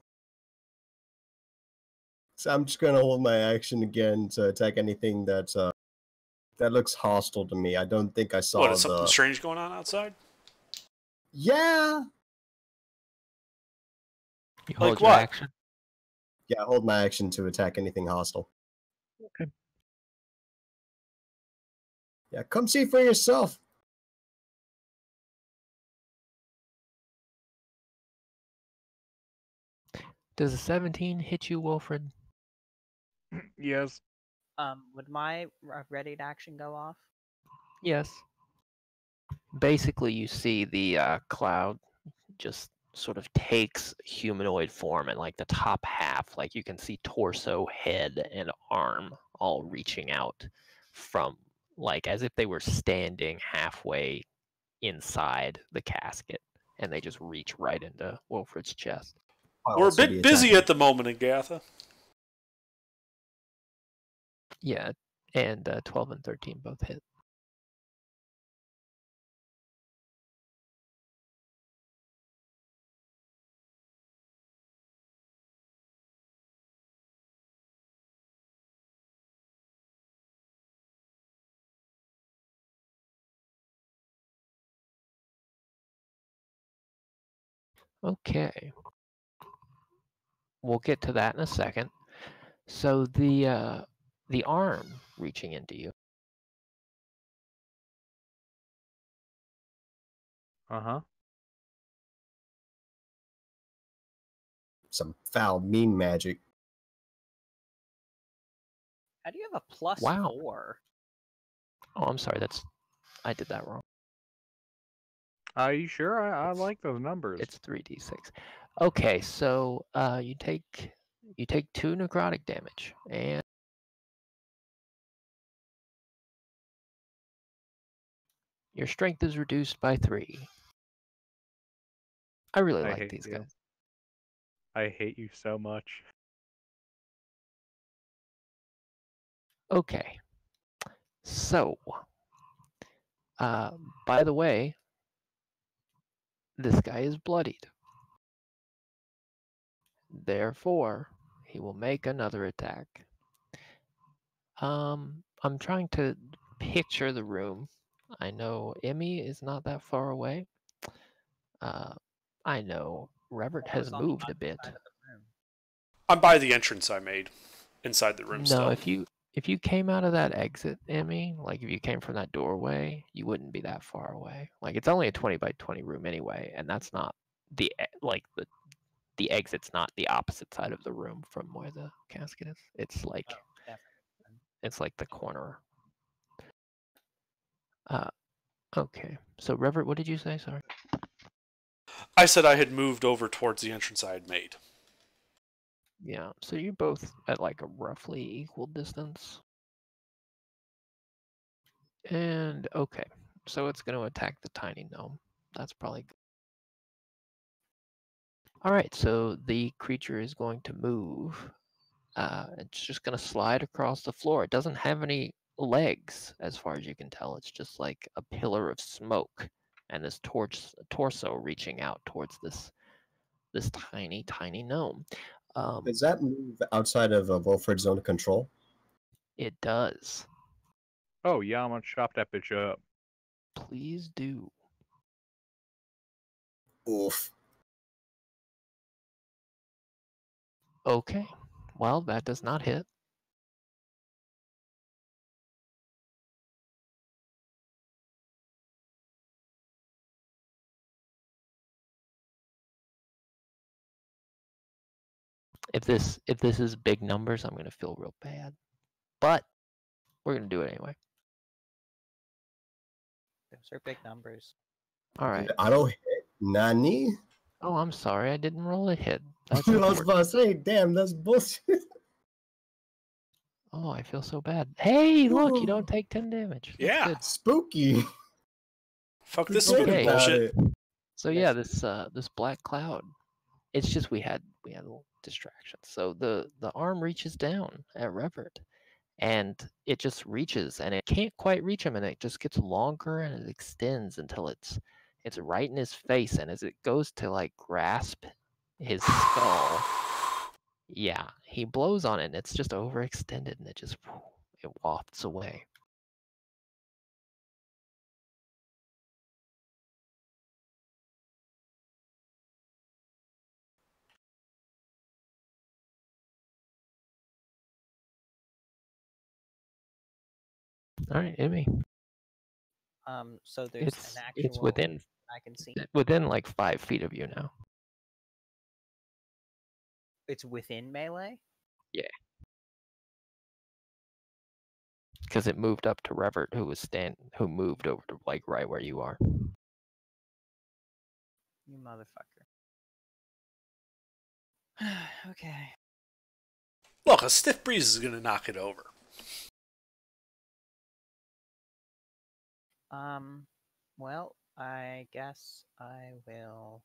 So I'm just gonna hold my action again to attack anything that's that looks hostile to me. I don't think I saw What, is the something strange going on outside? Yeah. You Like hold your what? action. Yeah, I hold my action to attack anything hostile. Okay. Yeah, come see for yourself. Does a 17 hit you, Wilfred? Yes. Would my ready to action go off? Yes. Basically, you see the cloud just sort of takes humanoid form, and like the top half, like you can see torso, head, and arm all reaching out from, like, as if they were standing halfway inside the casket, and they just reach right into Wilfred's chest. I'll We're a also bit be busy attacking. at the moment, Agatha. Yeah, and 12 and 13 both hit. Okay. We'll get to that in a second. So the arm reaching into you. Uh-huh. Some foul, mean magic. How do you have a plus Wow. 4? Oh, I'm sorry. I did that wrong. Are you sure? I like those numbers. It's 3d6. Okay, so you take 2 necrotic damage, and your strength is reduced by 3. I really I like hate these you. guys. I hate you so much. Okay. So, by the way, this guy is bloodied. Therefore, he will make another attack. I'm trying to picture the room. I know Emmy is not that far away. I know Revert has Who's on the moved a other bit. side of the room? I'm by the entrance I made inside the room No, still. if you came out of that exit, Emmy, like if you came from that doorway, you wouldn't be that far away. Like it's only a 20 by 20 room anyway, and that's not the exit's not the opposite side of the room from where the casket is. It's like Oh, definitely. it's like the corner. Okay. So Revert, what did you say? Sorry. I said I had moved over towards the entrance I had made. Yeah. So you're both at like a roughly equal distance. And okay. So it's going to attack the tiny gnome. That's probably good. All right. So the creature is going to move. It's just going to slide across the floor. It doesn't have any legs, as far as you can tell. It's just like a pillar of smoke, and this torso reaching out towards this tiny gnome. Does that move outside of Wilfred's zone of control? It does. Oh yeah, I'm gonna chop that bitch up. Please do. Oof. Okay. Well, that does not hit. If this is big numbers, I'm gonna feel real bad. But we're gonna do it anyway. Those are big numbers. All right. Auto hit? Nani? Oh, I'm sorry. I didn't roll a hit. That's I was important. about to say, damn, that's bullshit. Oh, I feel so bad. Hey, look, you don't take 10 damage. That's Yeah. good. Spooky. Fuck this Think spooky Okay. about bullshit. it. So yeah, this black cloud. It's just we had a little distraction. So the arm reaches down at Revert, and it just reaches, and it can't quite reach him, and it just gets longer and it extends until it's right in his face, and as it goes to like grasp his skull, yeah, he blows on it, and it's just overextended, and it wafts away. All right, Emmy. So there's an actual. It's within I can see. like 5 feet of you now. It's within melee. Yeah. Because it moved up to Revert, who moved over to like right where you are. You motherfucker. Okay. Look, a stiff breeze is gonna knock it over. Well, I guess I will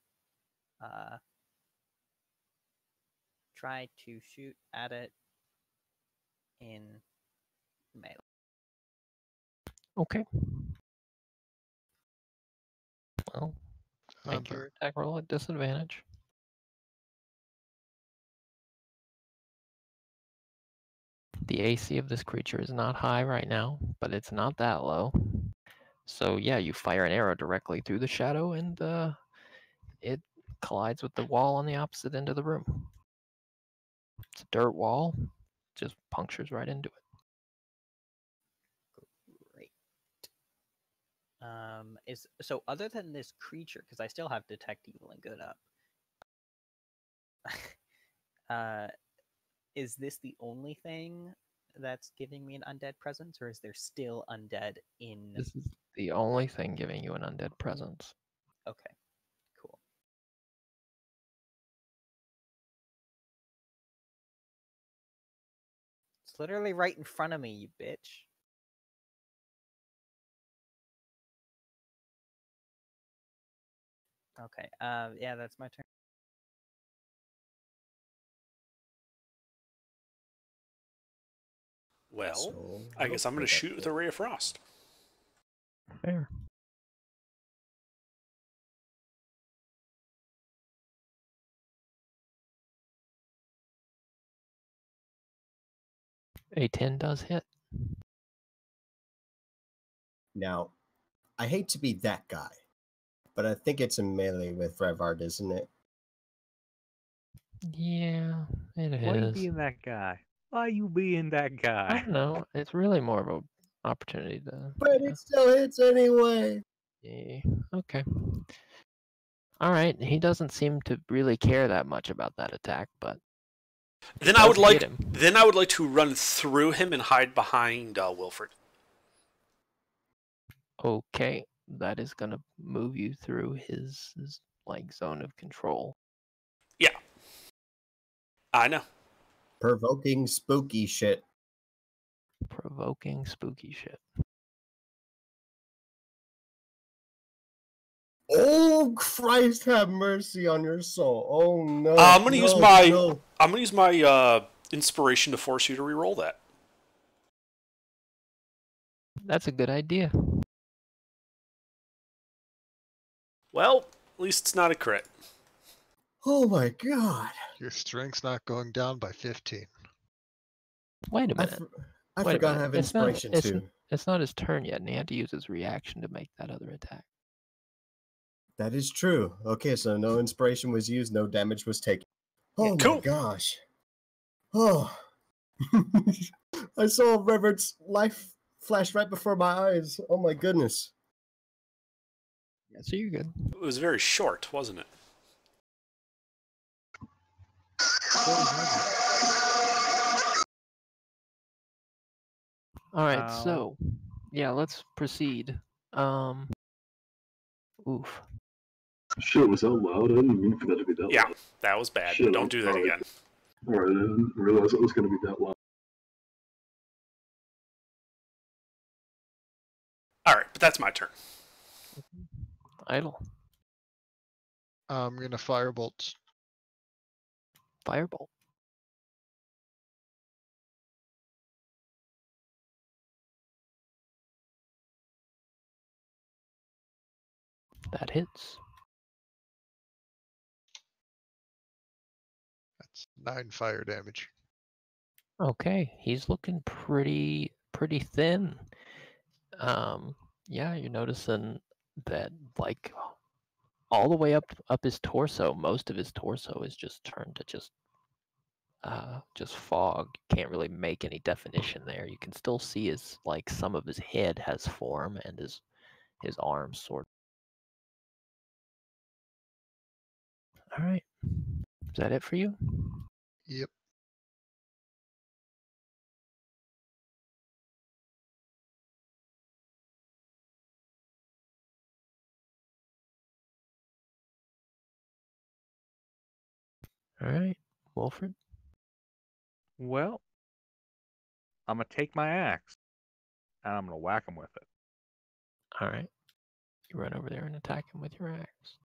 try to shoot at it in melee. Okay. Well, make your attack roll at disadvantage. The AC of this creature is not high right now, but it's not that low. So yeah, you fire an arrow directly through the shadow, and it collides with the wall on the opposite end of the room. It's a dirt wall, just punctures right into it. Great. Is so other than this creature, because I still have detect evil and good up. Is this the only thing that's giving me an undead presence, or is there still undead in? This is the only thing giving you an undead presence. It's literally right in front of me, you bitch. Okay, yeah, that's my turn. Well, So, I guess I'm going to okay, shoot with a Ray of Frost. Fair. A 10 does hit. Now, I hate to be that guy, but I think it's a melee with Revard, isn't it? Yeah, it Why you is. being that guy? Why you being that I guy? don't know. It's really more of an opportunity to. But Yeah. it still hits anyway. Yeah. Okay. All right. He doesn't seem to really care that much about that attack, but it Then I would does hit like. him. Then I would like to run through him and hide behind Wilfred. Okay, that is gonna move you through his like zone of control. Yeah, I know. Provoking spooky shit. Provoking spooky shit. Oh, Christ, have mercy on your soul. Oh, no. I'm gonna no, use my. No. I'm gonna use my inspiration to force you to re-roll that. That's a good idea. Well, at least it's not a crit. Oh, my God. Your strength's not going down by 15. Wait a I, minute. I Wait a forgot I minute. have It's not. inspiration, too. It's not his turn yet, and he had to use his reaction to make that other attack. That is true. Okay, so no inspiration was used, no damage was taken. Oh, Cool. my gosh. Oh. I saw Reverend's life flash right before my eyes. Oh, my goodness. Yeah, so you're good. It was very short, wasn't it? All right, Ow. so yeah, let's proceed. Oof. Shit, was that loud? I didn't mean for that to be that Yeah, loud. that was bad. Shit, Don't do that alright. again. Alright, I didn't realize it was going to be that loud. All right, but that's my turn. Idle. I'm gonna firebolt. Firebolt. That hits. That's 9 fire damage. Okay, he's looking pretty thin. Yeah, you're noticing that like all the way up his torso, most of his torso is just turned to just fog. You can't really make any definition there. You can still see his like some of his head has form and his arms sort. All right, is that it for you? Yep. All right, Wilfred. Well, I'm gonna take my axe and I'm gonna whack him with it. All right, you run over there and attack him with your axe.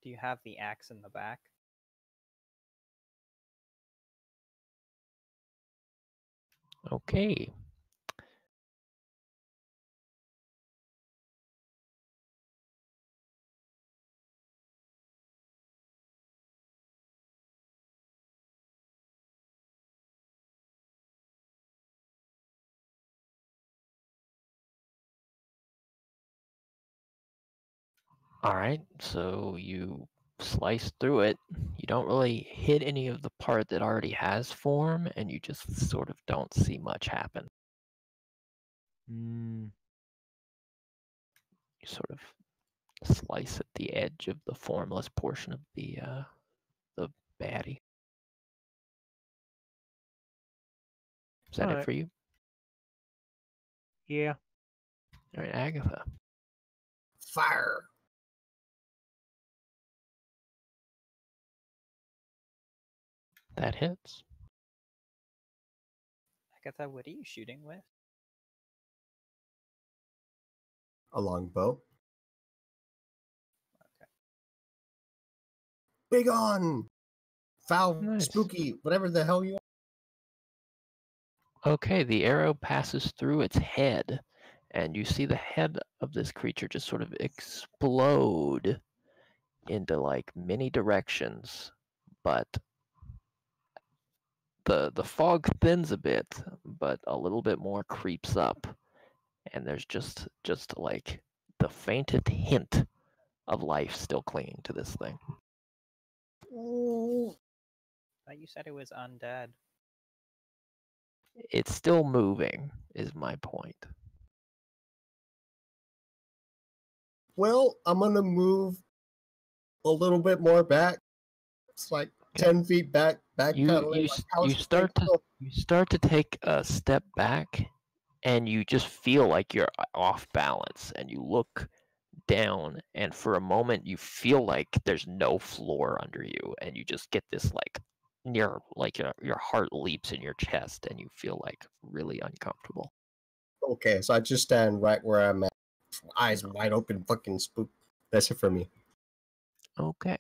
Do you have the axe in the back? Okay. All right, so you slice through it. You don't really hit any of the part that already has form, and you just sort of don't see much happen. Hmm. You sort of slice at the edge of the formless portion of the baddie. Is that it Alright. for you? Yeah. All right, Agatha. Fire. That hits. Agatha, what are you shooting with? A longbow. Okay. Big on! Foul, Nice. spooky, whatever the hell you are. Okay, the arrow passes through its head, and you see the head of this creature just sort of explode into like many directions, but the fog thins a bit, but a little bit more creeps up, and there's just like the faintest hint of life still clinging to this thing. Thought you said it was undead. It's still moving, is my point. Well, I'm gonna move a little bit more back. It's like Okay. 10 feet back, You backpedaling. you start to take a step back, and you just feel like you're off balance, and you look down, and for a moment you feel like there's no floor under you, and you just get this like your heart leaps in your chest, and you feel like really uncomfortable. Okay, so I just stand right where I'm at. Eyes wide open, fucking spook. That's it for me. Okay.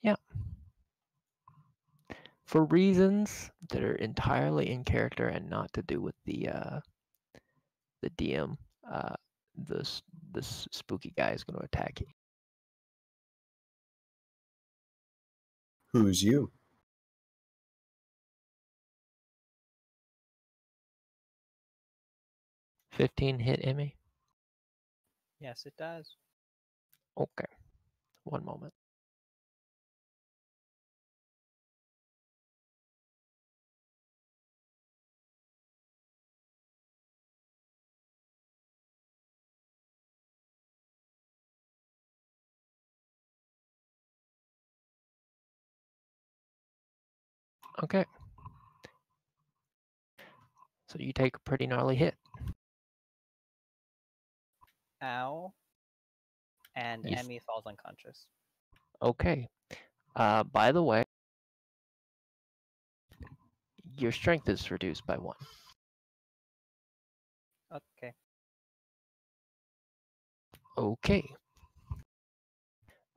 Yeah. For reasons that are entirely in character and not to do with the DM, this spooky guy is going to attack you. Who's you? $15 hit, Emmy? Yes, it does. Okay. One moment. Okay. So you take a pretty gnarly hit. Ow. And You- Emmy falls unconscious. Okay. By the way, your strength is reduced by 1. Okay. Okay.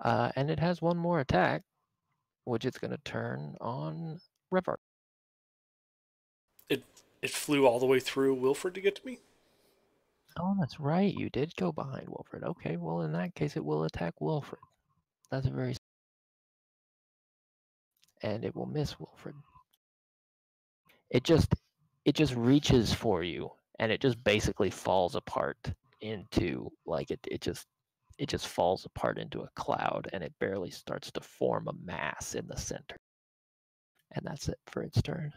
And it has one more attack, which it's going to turn on River. It flew all the way through Wilfred to get to me? Oh, that's right. You did go behind Wilfred. Okay, well, in that case, it will attack Wilfred. That's a very... And it will miss Wilfred. It just reaches for you, and it just basically falls apart into, like, it just falls apart into a cloud, and it barely starts to form a mass in the center. And that's it for its turn.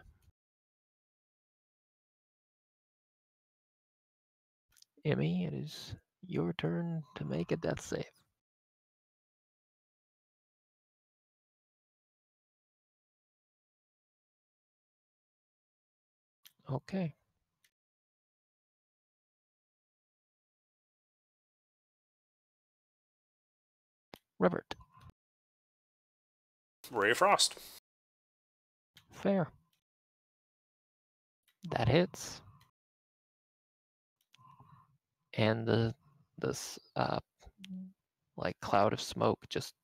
Emmy, it is your turn to make a death save. Okay. Robert. Ray of Frost. Fair. That hits. And this like cloud of smoke just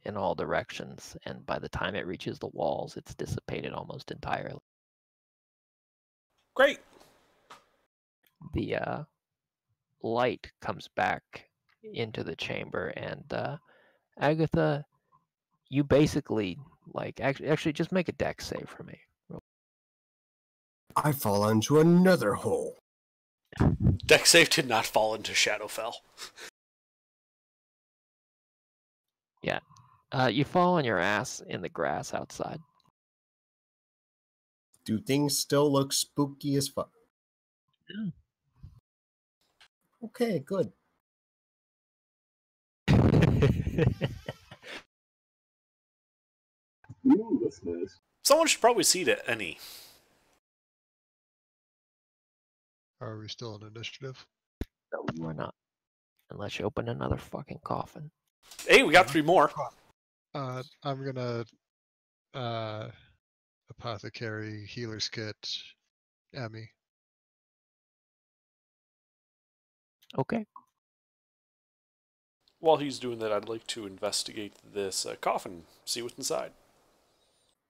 in all directions, and by the time it reaches the walls, it's dissipated almost entirely. Great. The light comes back into the chamber, and Agatha, you basically like actually just make a dex save for me. I fall into another hole. Dex save did not fall into Shadowfell. Yeah. You fall on your ass in the grass outside. Do things still look spooky as fuck? Yeah. Okay, good. Ooh, that's nice. Someone should probably see to any. Are we still in initiative? No, you are not. Unless you open another fucking coffin. Hey, we got 3 more. I'm gonna apothecary healer's kit, Emmy. Okay. While he's doing that, I'd like to investigate this coffin, see what's inside.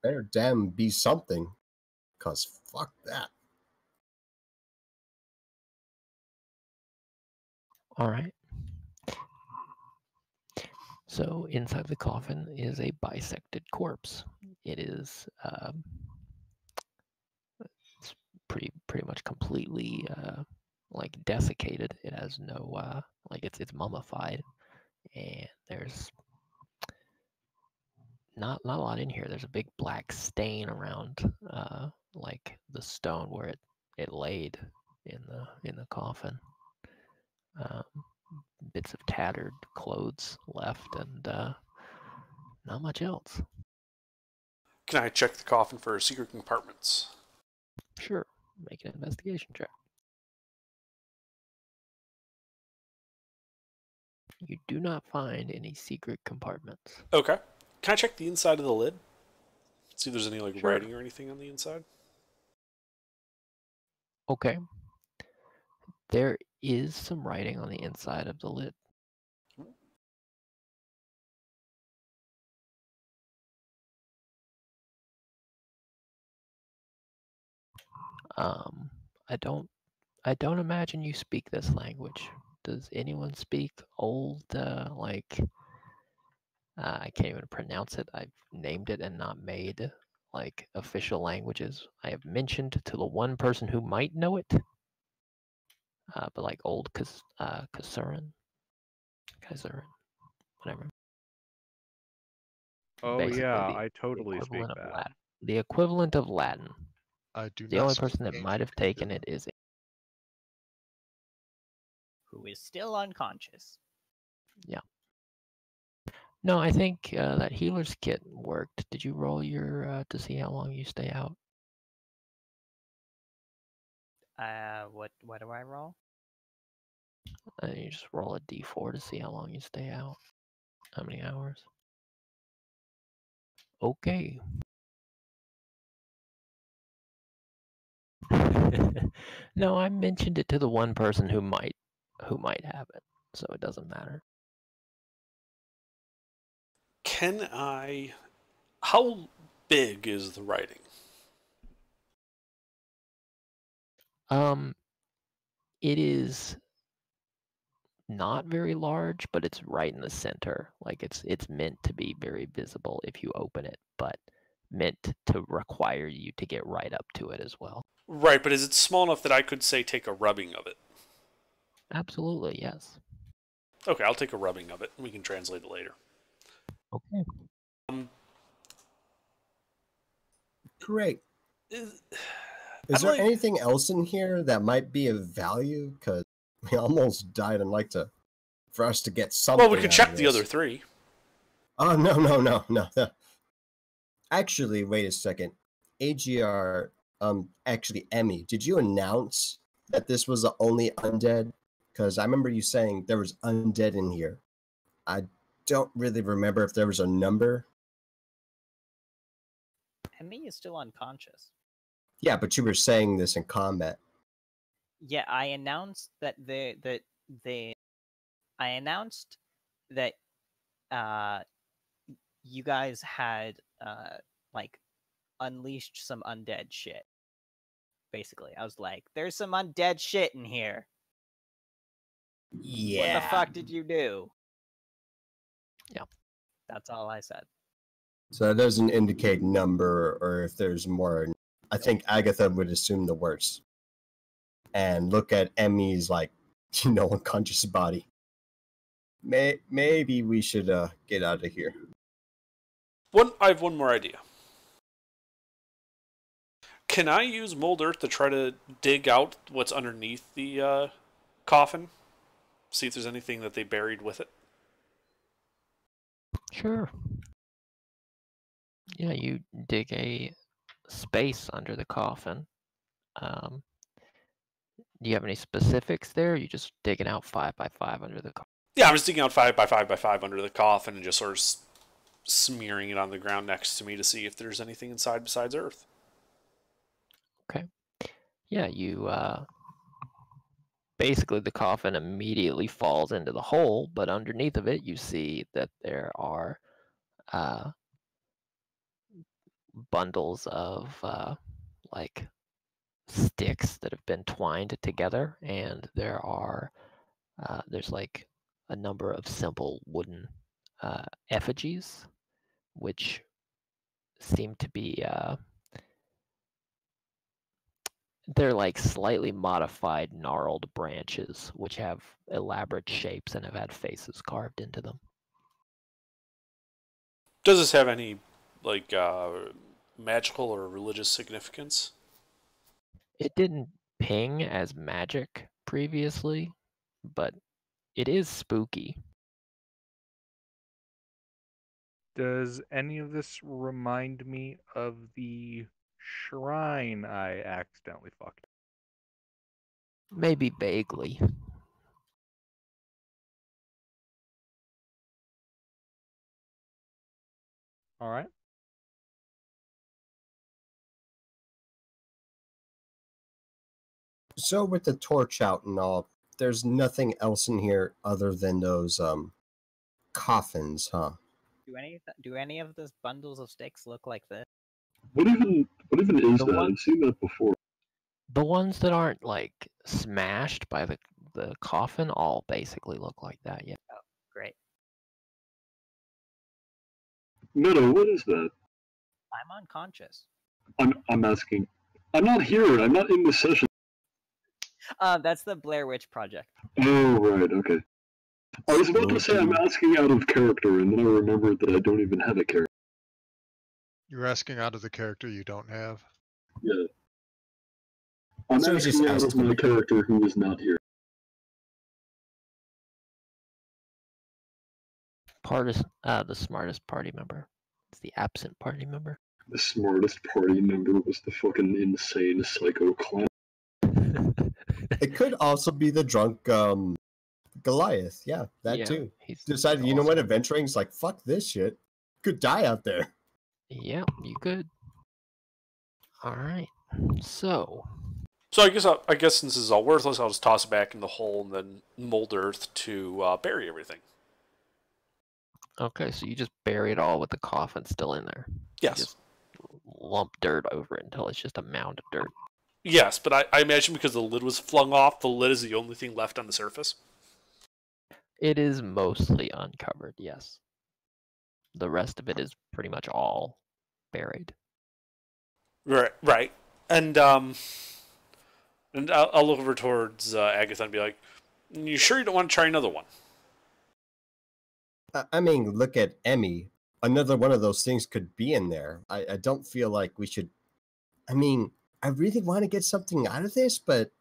Better damn be something, cause fuck that. All right. So inside the coffin is a bisected corpse. It is it's pretty much completely like desiccated. It has no like it's mummified, and there's not a lot in here. There's a big black stain around like the stone where it laid in the coffin. Bits of tattered clothes left, and not much else. Can I check the coffin for secret compartments? Sure, make an investigation check. You do not find any secret compartments. Okay. Can I check the inside of the lid? See if there's any Sure. writing or anything on the inside? Okay. There is some writing on the inside of the lid. I don't imagine you speak this language. Does anyone speak old like I can't even pronounce it. I've named it and not made like official languages. I have mentioned to the one person who might know it, but like old Kasuran, whatever. Oh Basically, yeah, the I totally speak equivalent of that. Latin. The equivalent of Latin. I do The not only speak person that might have ancient taken Egypt. it is Who is still unconscious. no. I think that healer's kit worked. Did you roll your to see how long you stay out? What do I roll? You just roll a d4 to see how long you stay out. How many hours? Okay. No, I mentioned it to the one person who might have it, so it doesn't matter. Can I... How big is the writing? It is not very large, but it's right in the center. Like it's meant to be very visible if you open it, but meant to require you to get right up to it as well. Right, but is it small enough that I could, say, take a rubbing of it? Absolutely, yes. Okay, I'll take a rubbing of it. We can translate it later. Okay. Great. Is Is there like- anything else in here that might be of value? Because we almost died and like to, for us to get something. Well, we could out check of the this. other three. Oh, no. Actually, wait a second. AGR, actually, Emmy, did you announce that this was the only undead? Because I remember you saying there was undead in here. I don't really remember if there was a number. Emmy is still unconscious. Yeah, but you were saying this in combat. Yeah, I announced that I announced that you guys had like unleashed some undead shit. Basically, I was like, "There's some undead shit in here. Yeah. What the fuck did you do?" Yeah. That's all I said. So that doesn't indicate number or if there's more. I think Agatha would assume the worst. And look at Emmy's, like, unconscious body. Maybe we should get out of here. I have one more idea. Can I use mold earth to try to dig out what's underneath the coffin? See if there's anything that they buried with it? Sure. Yeah, you dig a space under the coffin. Do you have any specifics there? Or you just digging out 5 by 5 under the coffin? Yeah, I'm just digging out 5 by 5 by 5 under the coffin and just sort of smearing it on the ground next to me to see if there's anything inside besides earth. Okay. Yeah, you basically the coffin immediately falls into the hole, but underneath of it you see that there are bundles of like sticks that have been twined together, and there's like a number of simple wooden effigies, which seem to be they're like slightly modified gnarled branches, which have elaborate shapes and have had faces carved into them. Does this have any like magical or religious significance? It didn't ping as magic previously, but it is spooky. Does any of this remind me of the shrine I accidentally fucked? Maybe vaguely. All right. So with the torch out and all, there's nothing else in here other than those coffins, huh? Do any of those bundles of sticks look like this? What even is The that? one- I've seen that before. The ones that aren't like smashed by the coffin all basically look like that, yeah. Great. Meadow, what is that? I'm unconscious. I'm asking. I'm not here. I'm not in the session. That's the Blair Witch Project. Oh, right. Okay. I was about to say I'm asking out of character, and then I remembered that I don't even have a character. You're asking out of the character you don't have. Yeah. I'm So he's just asking out of asking. my character who is not here. The smartest party member. It's the absent party member. The smartest party member was the fucking insane psycho clown. It could also be the drunk Goliath. Yeah, that Yeah, too. he's Decided, you know also- what, adventuring's like, fuck this shit. Could die out there. Yeah, you could. All right. So, So I guess since this is all worthless, I'll just toss it back in the hole and then mold earth to bury everything. okay, so you just bury it all with the coffin still in there. Yes. Just lump dirt over it until it's just a mound of dirt. Yes, but I imagine because the lid was flung off, the lid is the only thing left on the surface. It is mostly uncovered, yes. The rest of it is pretty much all buried. Right. And I'll look over towards Agatha and be like, "You sure you don't want to try another one?" I mean, look at Emmy. Another one of those things could be in there. I don't feel like we should. I mean, I really want to get something out of this, but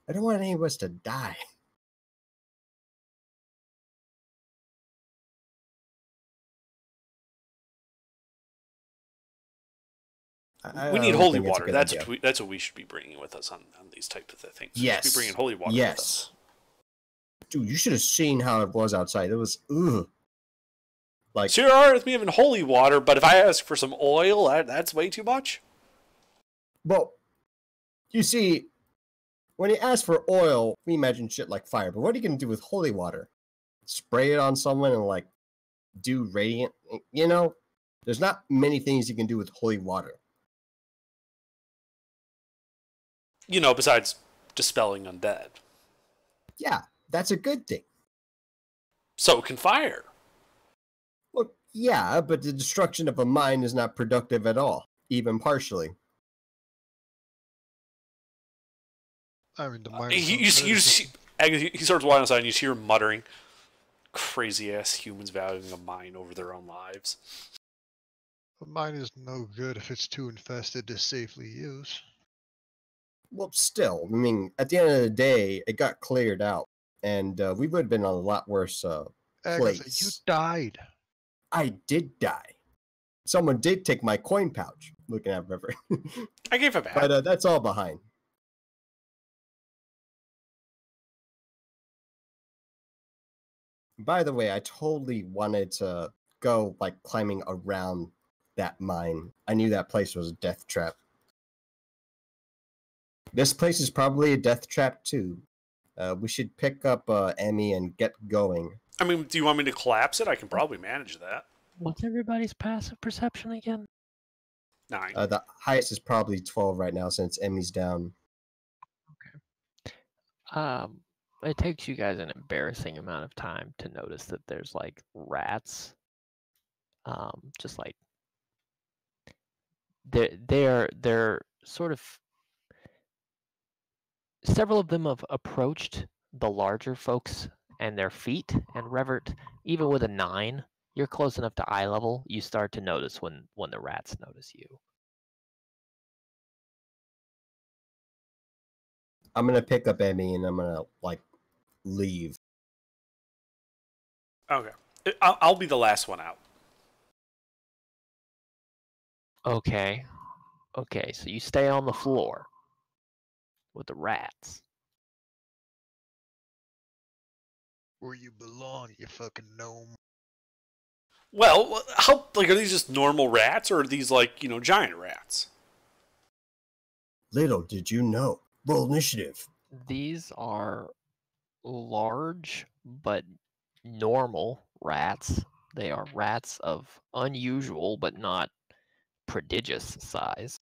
I don't want any of us to die. We need don't holy think it's a water. good That's idea. that's what we should be bringing with us on these types of things. We Yes. should be bringing holy water with Yes. us. Dude, you should have seen how it was outside. It was ugh. Like, So you're alright with me having holy water, but if I ask for some oil, that's way too much? well, you see, when you ask for oil, we imagine shit like fire. But what are you gonna do with holy water? Spray it on someone and like do radiant? You know, there's not many things you can do with holy water. You know, besides dispelling undead. Yeah, that's a good thing. So can fire. Well, yeah, but the destruction of a mine is not productive at all, even partially. I mean, the mine. He starts walking outside and you hear him muttering, "Crazy ass humans valuing a mine over their own lives." A mine is no good if it's too infested to safely use. Well, still, I mean, at the end of the day, it got cleared out, and we would have been on a lot worse Agatha, place. you died. I did die. Someone did take my coin pouch. Looking at River, I gave it back. but that's all behind. By the way, I totally wanted to go like climbing around that mine. I knew that place was a death trap. This place is probably a death trap too. We should pick up Emmy and get going. I mean, do you want me to collapse it? I can probably manage that. What's everybody's passive perception again? 9. The highest is probably 12 right now since Emmy's down. It takes you guys an embarrassing amount of time to notice that there's like rats. Just like they're sort of, several of them have approached the larger folks and their feet, and Revert, even with a 9, you're close enough to eye level, you start to notice when the rats notice you. I'm gonna pick up Emmy and I'm gonna like leave. Okay. I'll be the last one out. Okay, so you stay on the floor with the rats. Where you belong, you fucking gnome. Well, how, like, are these just normal rats, or are these, like, you know, giant rats? Little did you know. Roll initiative. These are large but normal rats. They are rats of unusual but not prodigious size.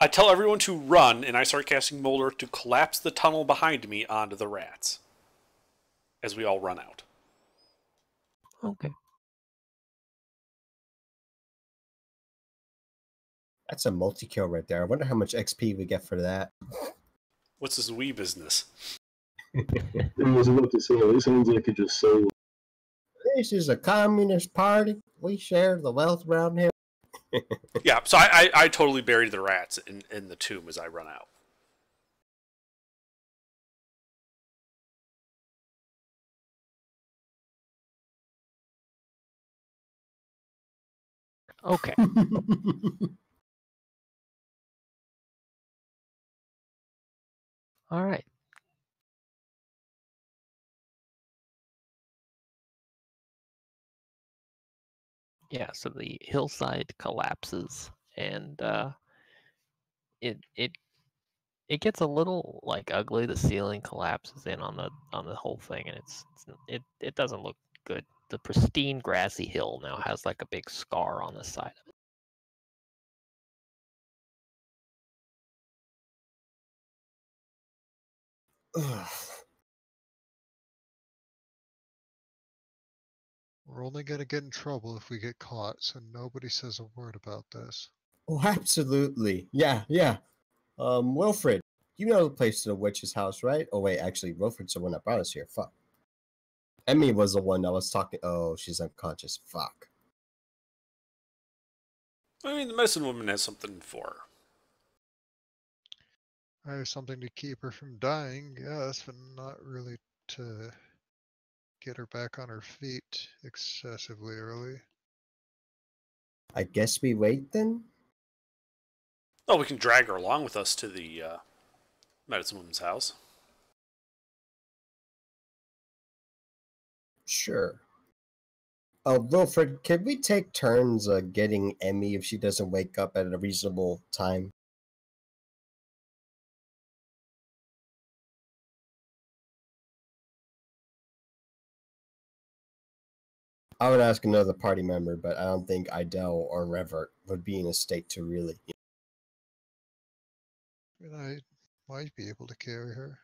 I tell everyone to run, and I start casting Molder to collapse the tunnel behind me onto the rats. As we all run out. Okay. That's a multi-kill right there. I wonder how much XP we get for that. What's this wee business? I was about to say, it sounds like it just so. This is a communist party. We share the wealth around here. Yeah, so I totally buried the rats in the tomb as I run out. Okay. All right. Yeah, so the hillside collapses, and it gets a little like ugly. The ceiling collapses in on the whole thing, and it doesn't look good. The pristine grassy hill now has like a big scar on the side of it. We're only gonna get in trouble if we get caught, so nobody says a word about this. Oh, absolutely. Yeah. Wilfred, you know the place to the witch's house, right? Oh, wait, actually, Wilfred's the one that brought us here. Fuck. Emmy was the one that was talking. Oh, she's unconscious. Fuck. I mean, the medicine woman has something for her. I have something to keep her from dying, yes, but not really to get her back on her feet excessively early. I guess we wait then? Oh, we can drag her along with us to the medicine woman's house. Sure. Wilfred, can we take turns getting Emmy if she doesn't wake up at a reasonable time? I would ask another party member, but I don't think Idel or Revert would be in a state to really. And I might be able to carry her.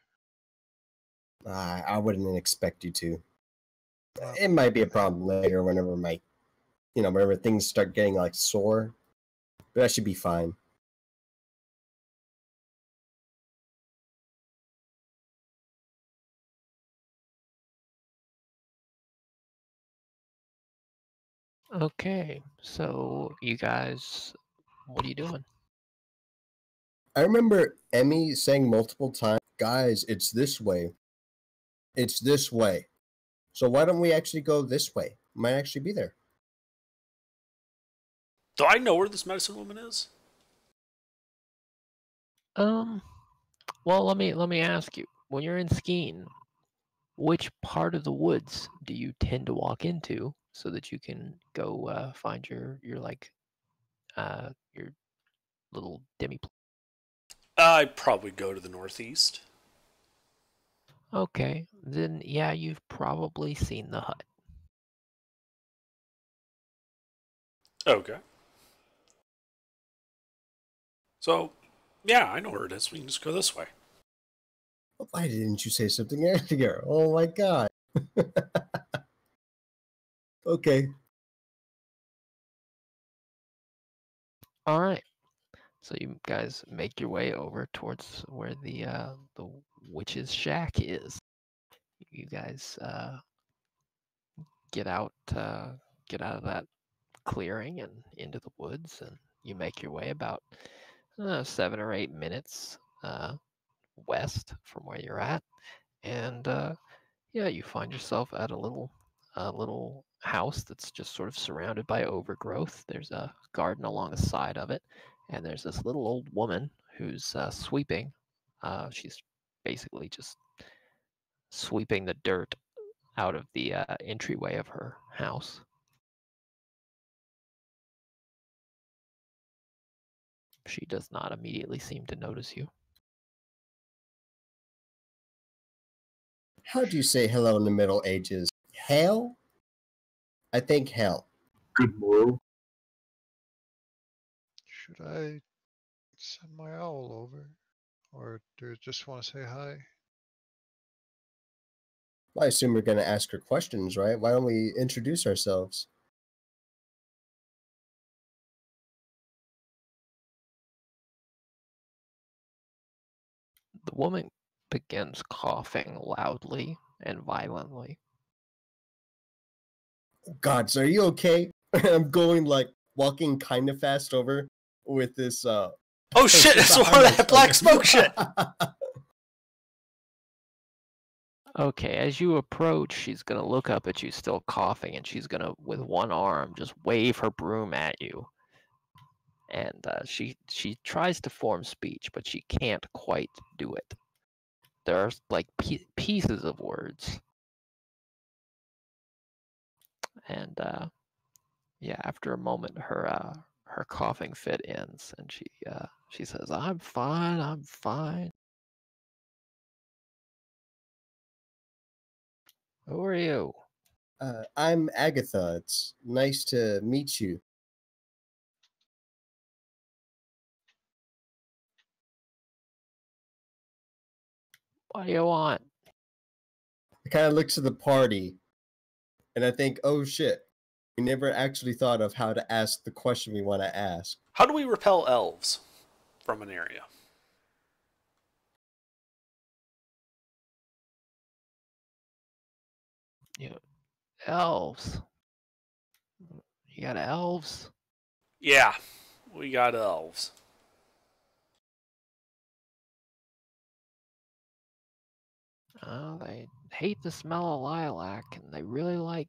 I wouldn't expect you to. Not It might be a problem later whenever whenever things start getting like sore. But that should be fine. Okay, so you guys, what are you doing? I remember Emmy saying multiple times, guys, it's this way. It's this way. So why don't we actually go this way? Might actually be there. Do I know where this medicine woman is? Well, let me ask you. When you're in Skeen, which part of the woods do you tend to walk into so that you can go find your like your little demi. I'd probably go to the northeast. Okay, then yeah, you've probably seen the hut. Okay. So, yeah, I know where it is. We can just go this way. Why didn't you say something earlier? Oh my god. Okay. All right. So you guys make your way over towards where the witch's shack is. You guys get out of that clearing and into the woods, and you make your way about 7 or 8 minutes west from where you're at, and yeah, you find yourself at a little house that's just sort of surrounded by overgrowth. There's a garden along the side of it, and there's this little old woman who's sweeping. She's basically just sweeping the dirt out of the entryway of her house. She does not immediately seem to notice you. How do you say hello in the Middle Ages? Hell? I think hell. Good morrow. Should I send my owl over? Or do you just want to say hi? Well, I assume we're going to ask her questions, right? Why don't we introduce ourselves? The woman begins coughing loudly and violently. Gods, are you okay? I'm going like walking kind of fast over with this Oh shit, it's more of that black smoke shit! Okay, as you approach, she's gonna look up at you still coughing, and she's gonna, with one arm, just wave her broom at you. And she tries to form speech, but she can't quite do it. There are like pieces of words. And yeah, after a moment, her coughing fit ends, and she says, "I'm fine. I'm fine." Who are you? I'm Agatha. It's nice to meet you. What do you want? I kind of look to the party and I think, oh shit, we never actually thought of how to ask the question we want to ask. How do we repel elves from an area? You know, elves. You got elves? Yeah, we got elves. They hate the smell of lilac, and they really like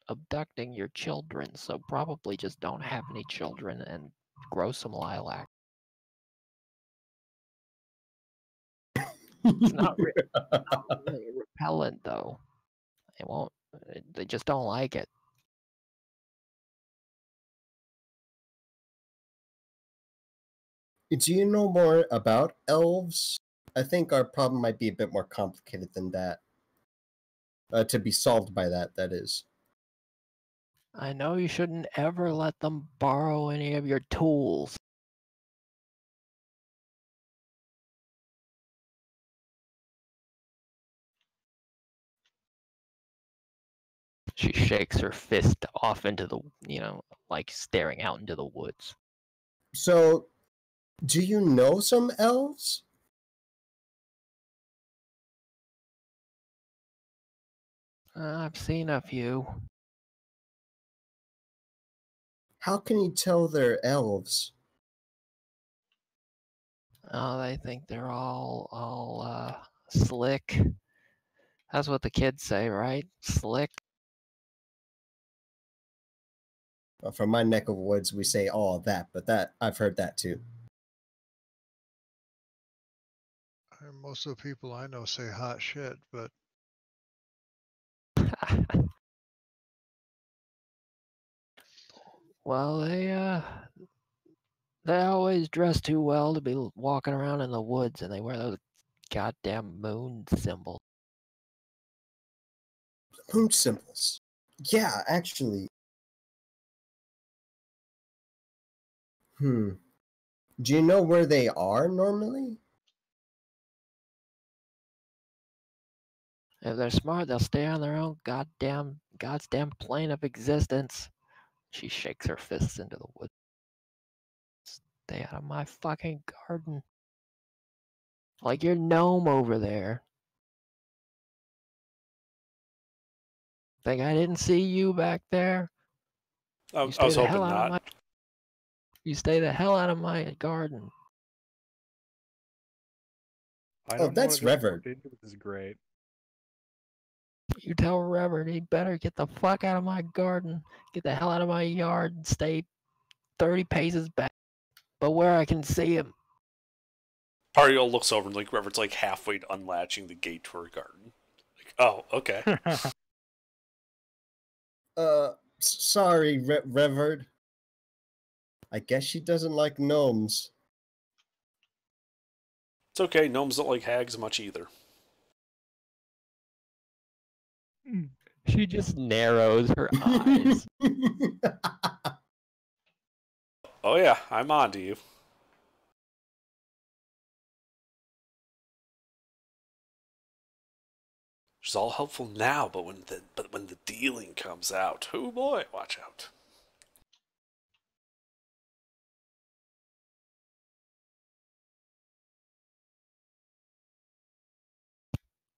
abducting your children, so probably just don't have any children and grow some lilac. It's not really repellent, though. They won't. They just don't like it. Do you know more about elves? I think our problem might be a bit more complicated than that. To be solved by that, that is. I know you shouldn't ever let them borrow any of your tools. She shakes her fist off into the, like staring out into the woods. So, do you know some elves? I've seen a few. How can you tell they're elves? Oh, they think they're all slick. That's what the kids say, right? Slick. Well, from my neck of woods, we say all of that, but that I've heard that too. Most of the people I know say hot shit, but Well, they always dress too well to be walking around in the woods, and they wear those goddamn moon symbols. Moon symbols. Yeah, actually. Do you know where they are normally? If they're smart, they'll stay on their own goddamn plane of existence. She shakes her fists into the woods. Stay out of my fucking garden. Like your gnome over there. Think I didn't see you back there? I You stay was the hell hoping out of not. You stay the hell out of my garden. I Oh, don't know that's what I just Revered. walked into. This is great. You tell Reverend he better get the fuck out of my garden. Get the hell out of my yard and stay 30 paces back. But where I can see him. Pariel looks over and like Reverend's like halfway to unlatching the gate to her garden. Like, oh, okay. Sorry, Revered. I guess she doesn't like gnomes. It's okay. Gnomes don't like hags much either. She just narrows her eyes. Oh yeah, I'm on to you. She's all helpful now, but when the dealing comes out, oh boy, watch out.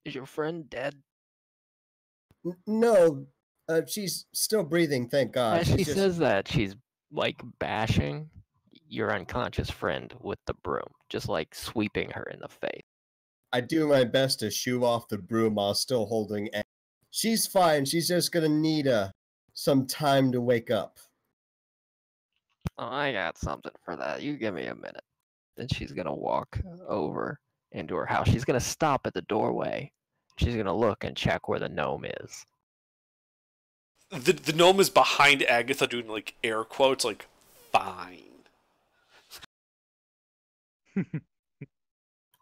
Is your friend dead? No, she's still breathing, thank God. As she She's just... says that, she's like bashing your unconscious friend with the broom, just like sweeping her in the face. I do my best to shoo off the broom while still holding Anne. She's fine. She's just gonna need some time to wake up. Oh, I got something for that. You give me a minute. Then she's gonna walk over into her house. She's gonna stop at the doorway. She's gonna look and check where the gnome is. The gnome is behind Agatha doing like air quotes, like fine.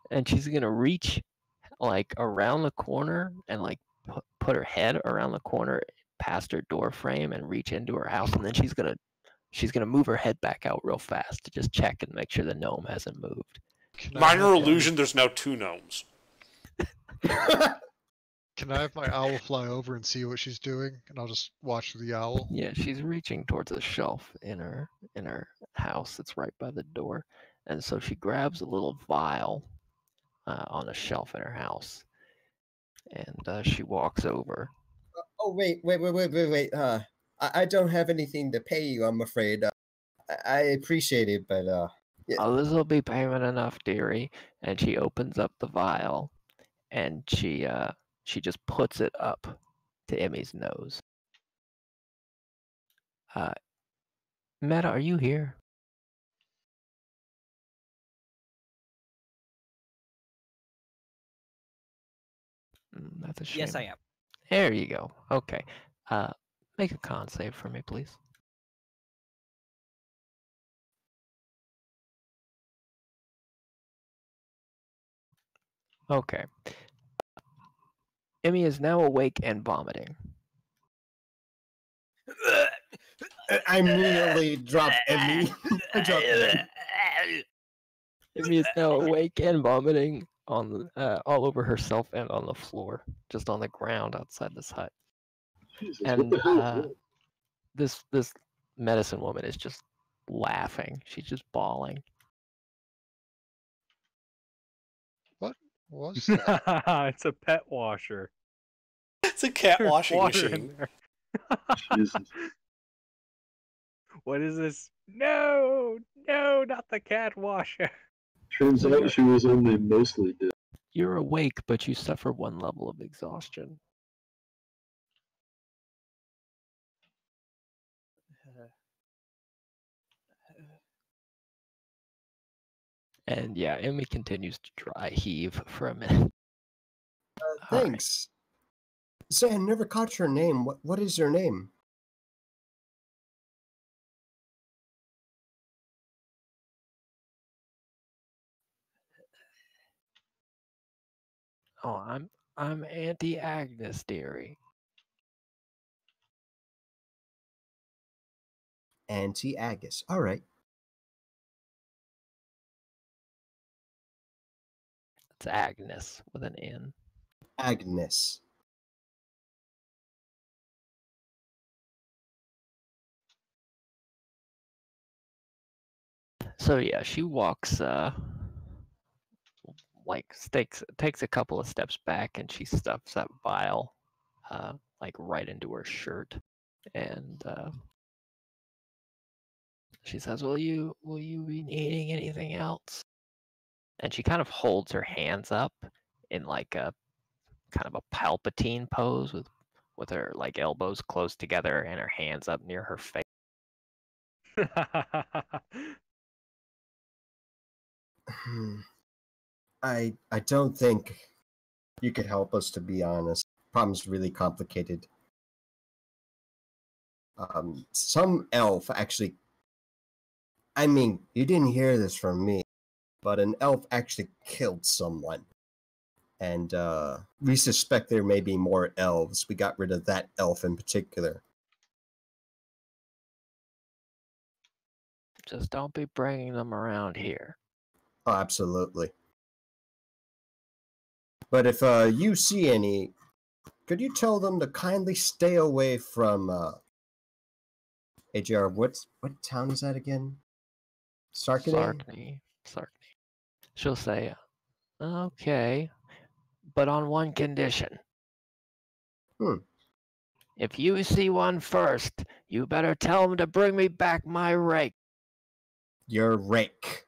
And she's gonna reach like around the corner and like put her head around the corner past her door frame and reach into her house, and then she's gonna move her head back out real fast to just check and make sure the gnome hasn't moved. Minor illusion. There's now two gnomes. Can I have my owl fly over and see what she's doing, and I'll just watch the owl? Yeah, she's reaching towards a shelf in her house that's right by the door, and so she grabs a little vial on a shelf in her house, and she walks over. Oh wait. I don't have anything to pay you, I'm afraid. I appreciate it, but yeah. Oh, this will be payment enough, dearie. And she opens up the vial, and she just puts it up to Emmy's nose. Meta, are you here? That's a shame. Yes, I am. There you go. Okay. Make a con save for me, please. Okay. Emmy is now awake and vomiting. I immediately dropped Emmy. I dropped Emmy. Emmy is now awake and vomiting on all over herself and on the floor, just on the ground outside this hut. Jesus, And what the hell? this medicine woman is just laughing. She's just bawling. What was that? It's a pet washer. It's a cat There's washing water machine. in there. Jesus. What is this? No, not the cat washer. Turns out she was only mostly dead. You're awake, but you suffer one level of exhaustion. And yeah, Emmy continues to dry heave for a minute. Thanks. Say, I never caught your name. What is your name? Oh, I'm anti-Agnes, dearie. Anti-Agus. All right. It's Agnes with an N. Agnes. So yeah, she walks like takes a couple of steps back and she stuffs that vial like right into her shirt and she says, will you be needing anything else? And she kind of holds her hands up in like a kind of a Palpatine pose with her like elbows close together and her hands up near her face. I don't think you could help us, to be honest. Problem's really complicated. Some elf actually. I mean, you didn't hear this from me, but an elf actually killed someone. And we suspect there may be more elves. We got rid of that elf in particular. Just don't be bringing them around here. Oh, absolutely. But if you see any, could you tell them to kindly stay away from AJR? What town is that again? Sarkany? Sarkany. She'll say, okay, but on one condition. If you see one first, you better tell him to bring me back my rake. Your rake.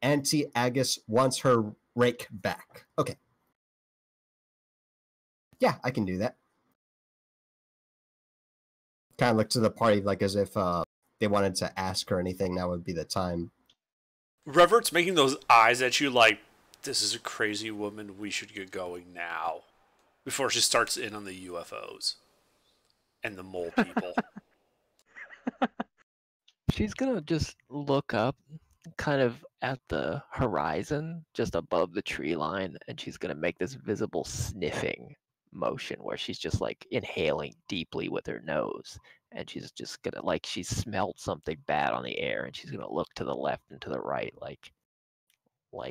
Auntie Agus wants her rake back. Okay. Yeah, I can do that. Kind of look to the party like as if they wanted to ask her anything. Now would be the time. Revert's making those eyes at you like, this is a crazy woman, we should get going now. Before she starts in on the UFOs. And the mole people. She's gonna just look up kind of at the horizon just above the tree line and she's gonna make this visible sniffing motion where she's just like inhaling deeply with her nose and she's just gonna like she smelled something bad on the air and she's gonna look to the left and to the right like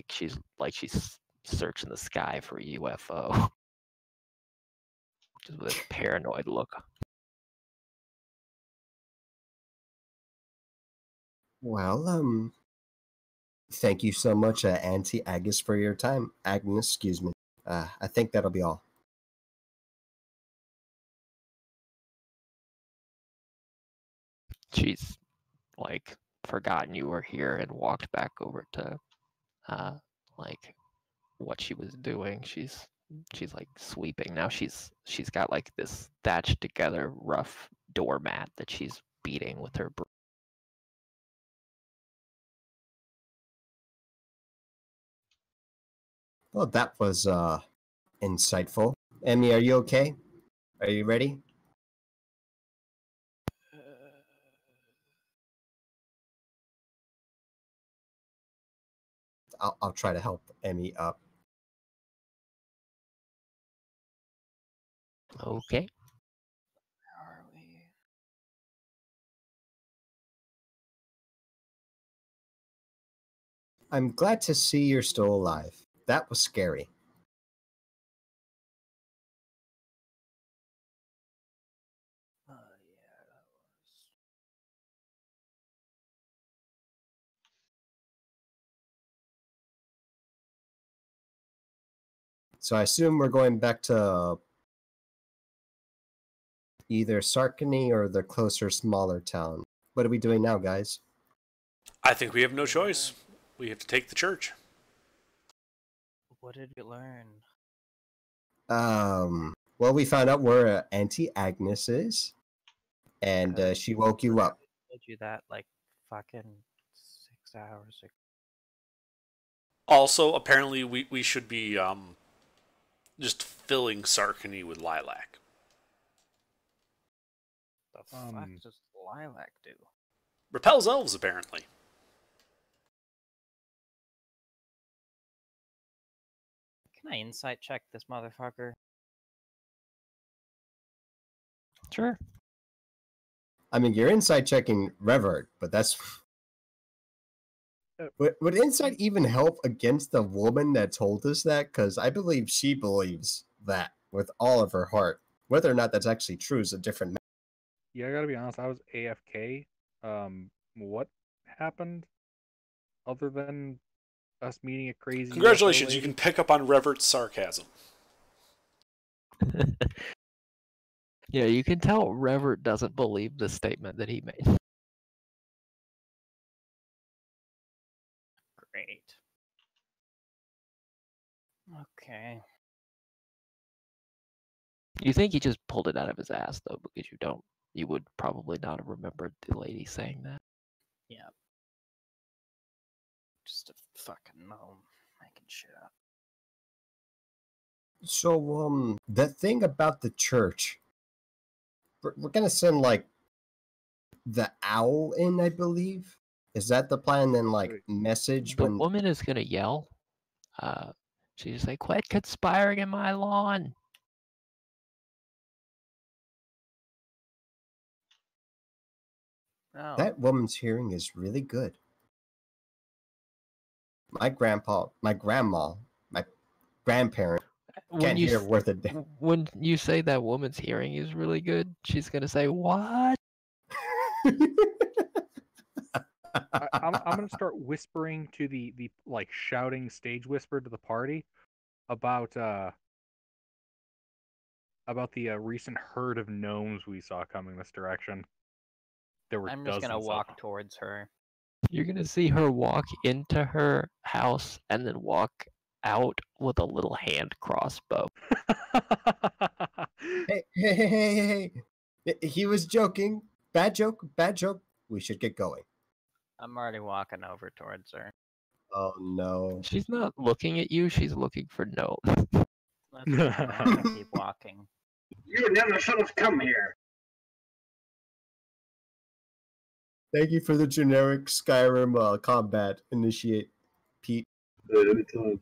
she's searching the sky for a UFO just with a paranoid look. Well, thank you so much, Auntie Agus, for your time. Agnes, excuse me. I think that'll be all. She's like forgotten you were here and walked back over to like what she was doing. She's like sweeping now. She's got like this thatched together rough doormat that she's beating with her broom. Well, that was insightful. Emmy, are you okay? Are you ready? I'll try to help Emmy up. Okay. Where are we? I'm glad to see you're still alive. That was scary. Yeah, that was. So I assume we're going back to either Sarkany or the closer, smaller town. What are we doing now, guys? I think we have no choice. We have to take the church. What did we learn? Well, we found out where Auntie Agnes is, and Good. she woke you up. I told you that like fucking 6 hours ago. Also, apparently, we should be just filling Sarkany with lilac. The fuck does lilac do? Repels elves, apparently. Can I insight check this motherfucker? Sure. I mean, you're inside checking Revert, but that's. Would insight even help against the woman that told us that? Because I believe she believes that with all of her heart. Whether or not that's actually true is a different matter. Yeah, I gotta be honest. I was AFK. What happened other than us meeting a crazy Congratulations, UFO you can lady? pick up on Revert's sarcasm. Yeah, you can tell Revert doesn't believe the statement that he made. Great. Okay. You think he just pulled it out of his ass though, because you would probably not have remembered the lady saying that. Yeah. Just a fucking gnome making shit up. So, the thing about the church, we're gonna send like the owl in, I believe. Is that the plan? Then like Wait. message The when woman is gonna yell. She's like, "Quit conspiring in my lawn!" Oh. that woman's hearing is really good. My grandma, my grandparent When can't you hear s- worth a damn. when you say that woman's hearing is really good, she's gonna say, "What?" I'm gonna start whispering to the like shouting stage whisper to the party about the recent herd of gnomes we saw coming this direction. There were I'm just dozens gonna of walk towards her. You're gonna see her walk into her house and then walk out with a little hand crossbow. them. Hey. He was joking. Bad joke, bad joke. We should get going. I'm already walking over towards her. Oh no. She's not looking at you, she's looking for no. That's fine. I'm gonna keep walking. You never should have come here. Thank you for the generic Skyrim combat initiate, Pete. Anytime.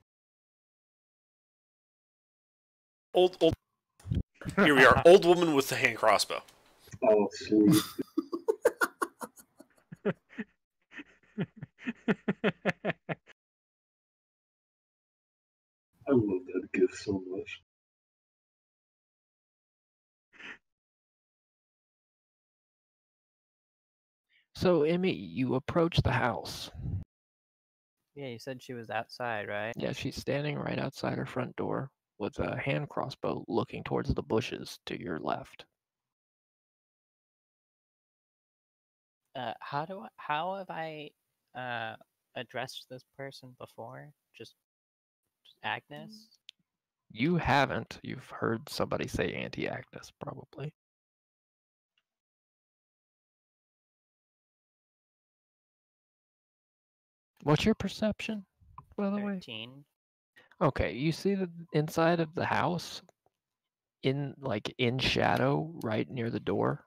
Old. Here we are, old woman with the hand crossbow. Oh, sweet. I love that gift so much. So, Emmy, you approach the house. Yeah, you said she was outside, right? Yeah, she's standing right outside her front door with a hand crossbow looking towards the bushes to your left. How have I addressed this person before? Just Agnes? You haven't. You've heard somebody say Auntie Agnes, probably. What's your perception, by the way? 13. Okay, you see the inside of the house, in shadow, right near the door.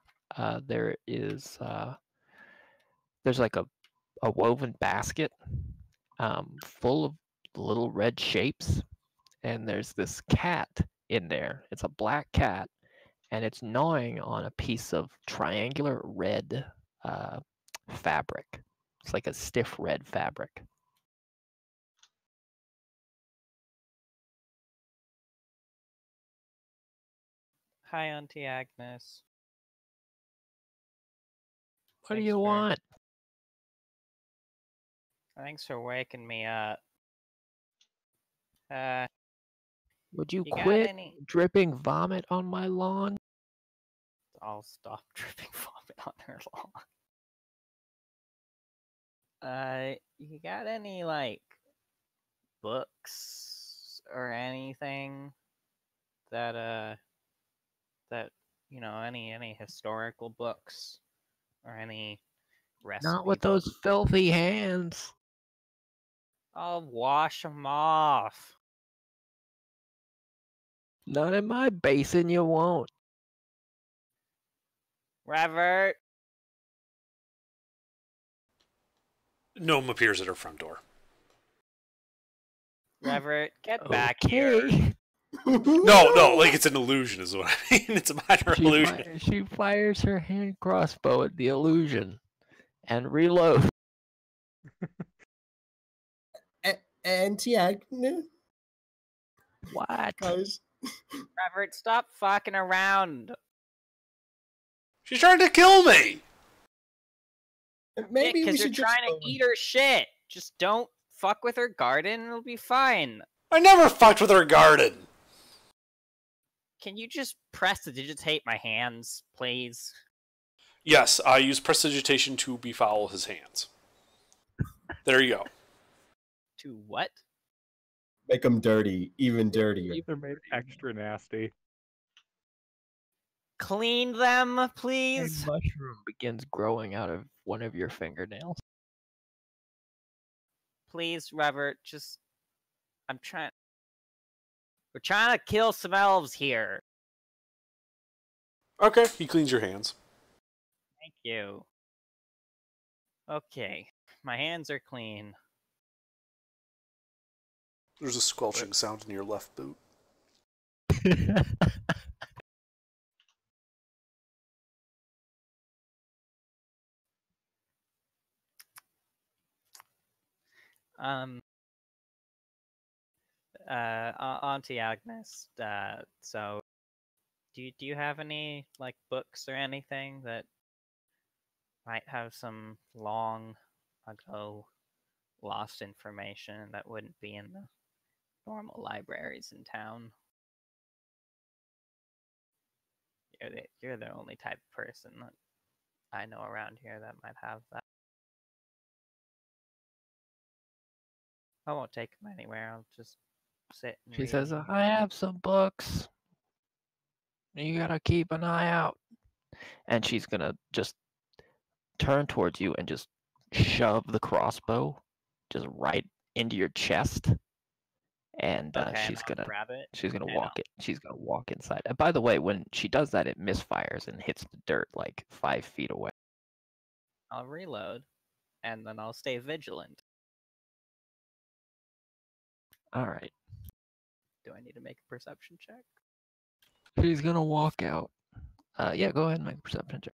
There is there's like a woven basket full of little red shapes, and there's this cat in there. It's a black cat, and it's gnawing on a piece of triangular red fabric. It's like a stiff red fabric. Hi, Auntie Agnes. What do Thanks you for- want? Thanks for waking me up. Would you You got quit any? dripping vomit on my lawn? I'll stop dripping vomit on her lawn. You got any like books or anything that any historical books or any recipe Not with books? those filthy hands. I'll wash them off. Not in my basin, you won't. Revert. Gnome appears at her front door. Revert, get back here. Okay. No, like it's an illusion is what I mean. It's a minor illusion. She fires her hand crossbow at the illusion and reloads. Anti-Agnes? What? Guys, Revert, stop fucking around. She's trying to kill me. maybe we Because you're should just trying to eat her shit. Just don't fuck with her garden, it'll be fine. I never fucked with her garden. Can you just prestidigitate my hands, please? Yes, I use prestidigitation to befoul his hands. There you go. To what? make them dirty, even dirtier. They're made extra nasty. Clean them, A please? mushroom begins growing out of one of your fingernails. Please, Revert, just... We're trying to kill some elves here. Okay, he cleans your hands. Thank you. Okay, my hands are clean. There's a squelching sound in your left boot. Auntie Agnes, so do you have any like books or anything that might have some long ago lost information that wouldn't be in the normal libraries in town? You're the only type of person that I know around here that might have that. I won't take them anywhere. I'll just sit and She read says, 'em. I have some books. You gotta keep an eye out. And she's gonna just turn towards you and just shove the crossbow just right into your chest. And Okay, and she's I'll gonna grab it. she's gonna and walk it. She's gonna walk inside. And by the way, when she does that, it misfires and hits the dirt like 5 feet away. I'll reload, and then I'll stay vigilant. All right. Do I need to make a perception check? She's gonna walk out. Yeah, go ahead and make a perception check.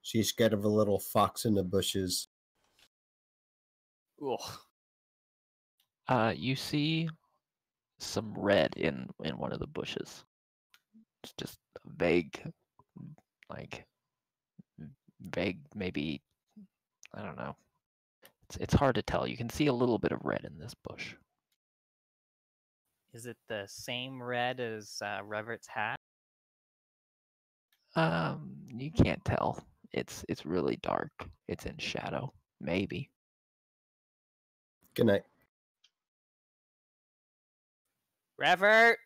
She's scared of a little fox in the bushes. Ugh. You see some red in one of the bushes. It's just vague, like vague, maybe, I don't know. It's hard to tell. You can see a little bit of red in this bush. Is it the same red as Revert's hat? You can't tell. It's really dark. It's in shadow. Maybe. Good night. Revert!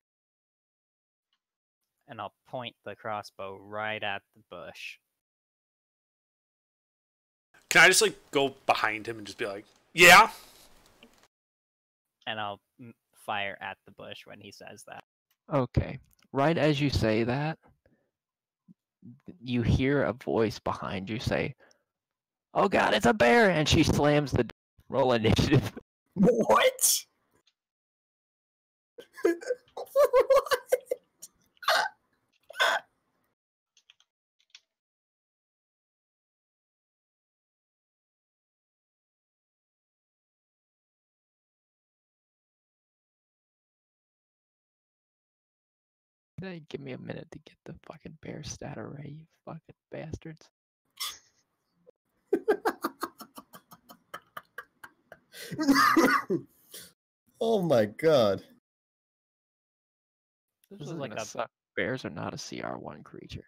And I'll point the crossbow right at the bush. Can I just like go behind him and just be like, yeah? And I'll fire at the bush when he says that. Okay. Right as you say that, you hear a voice behind you say, "Oh God, it's a bear!" And she slams the roll initiative. What? What? Hey, give me a minute to get the fucking bear stat array, you fucking bastards. Oh my god. This This was is like gonna a suck. Bears are not a CR1 creature.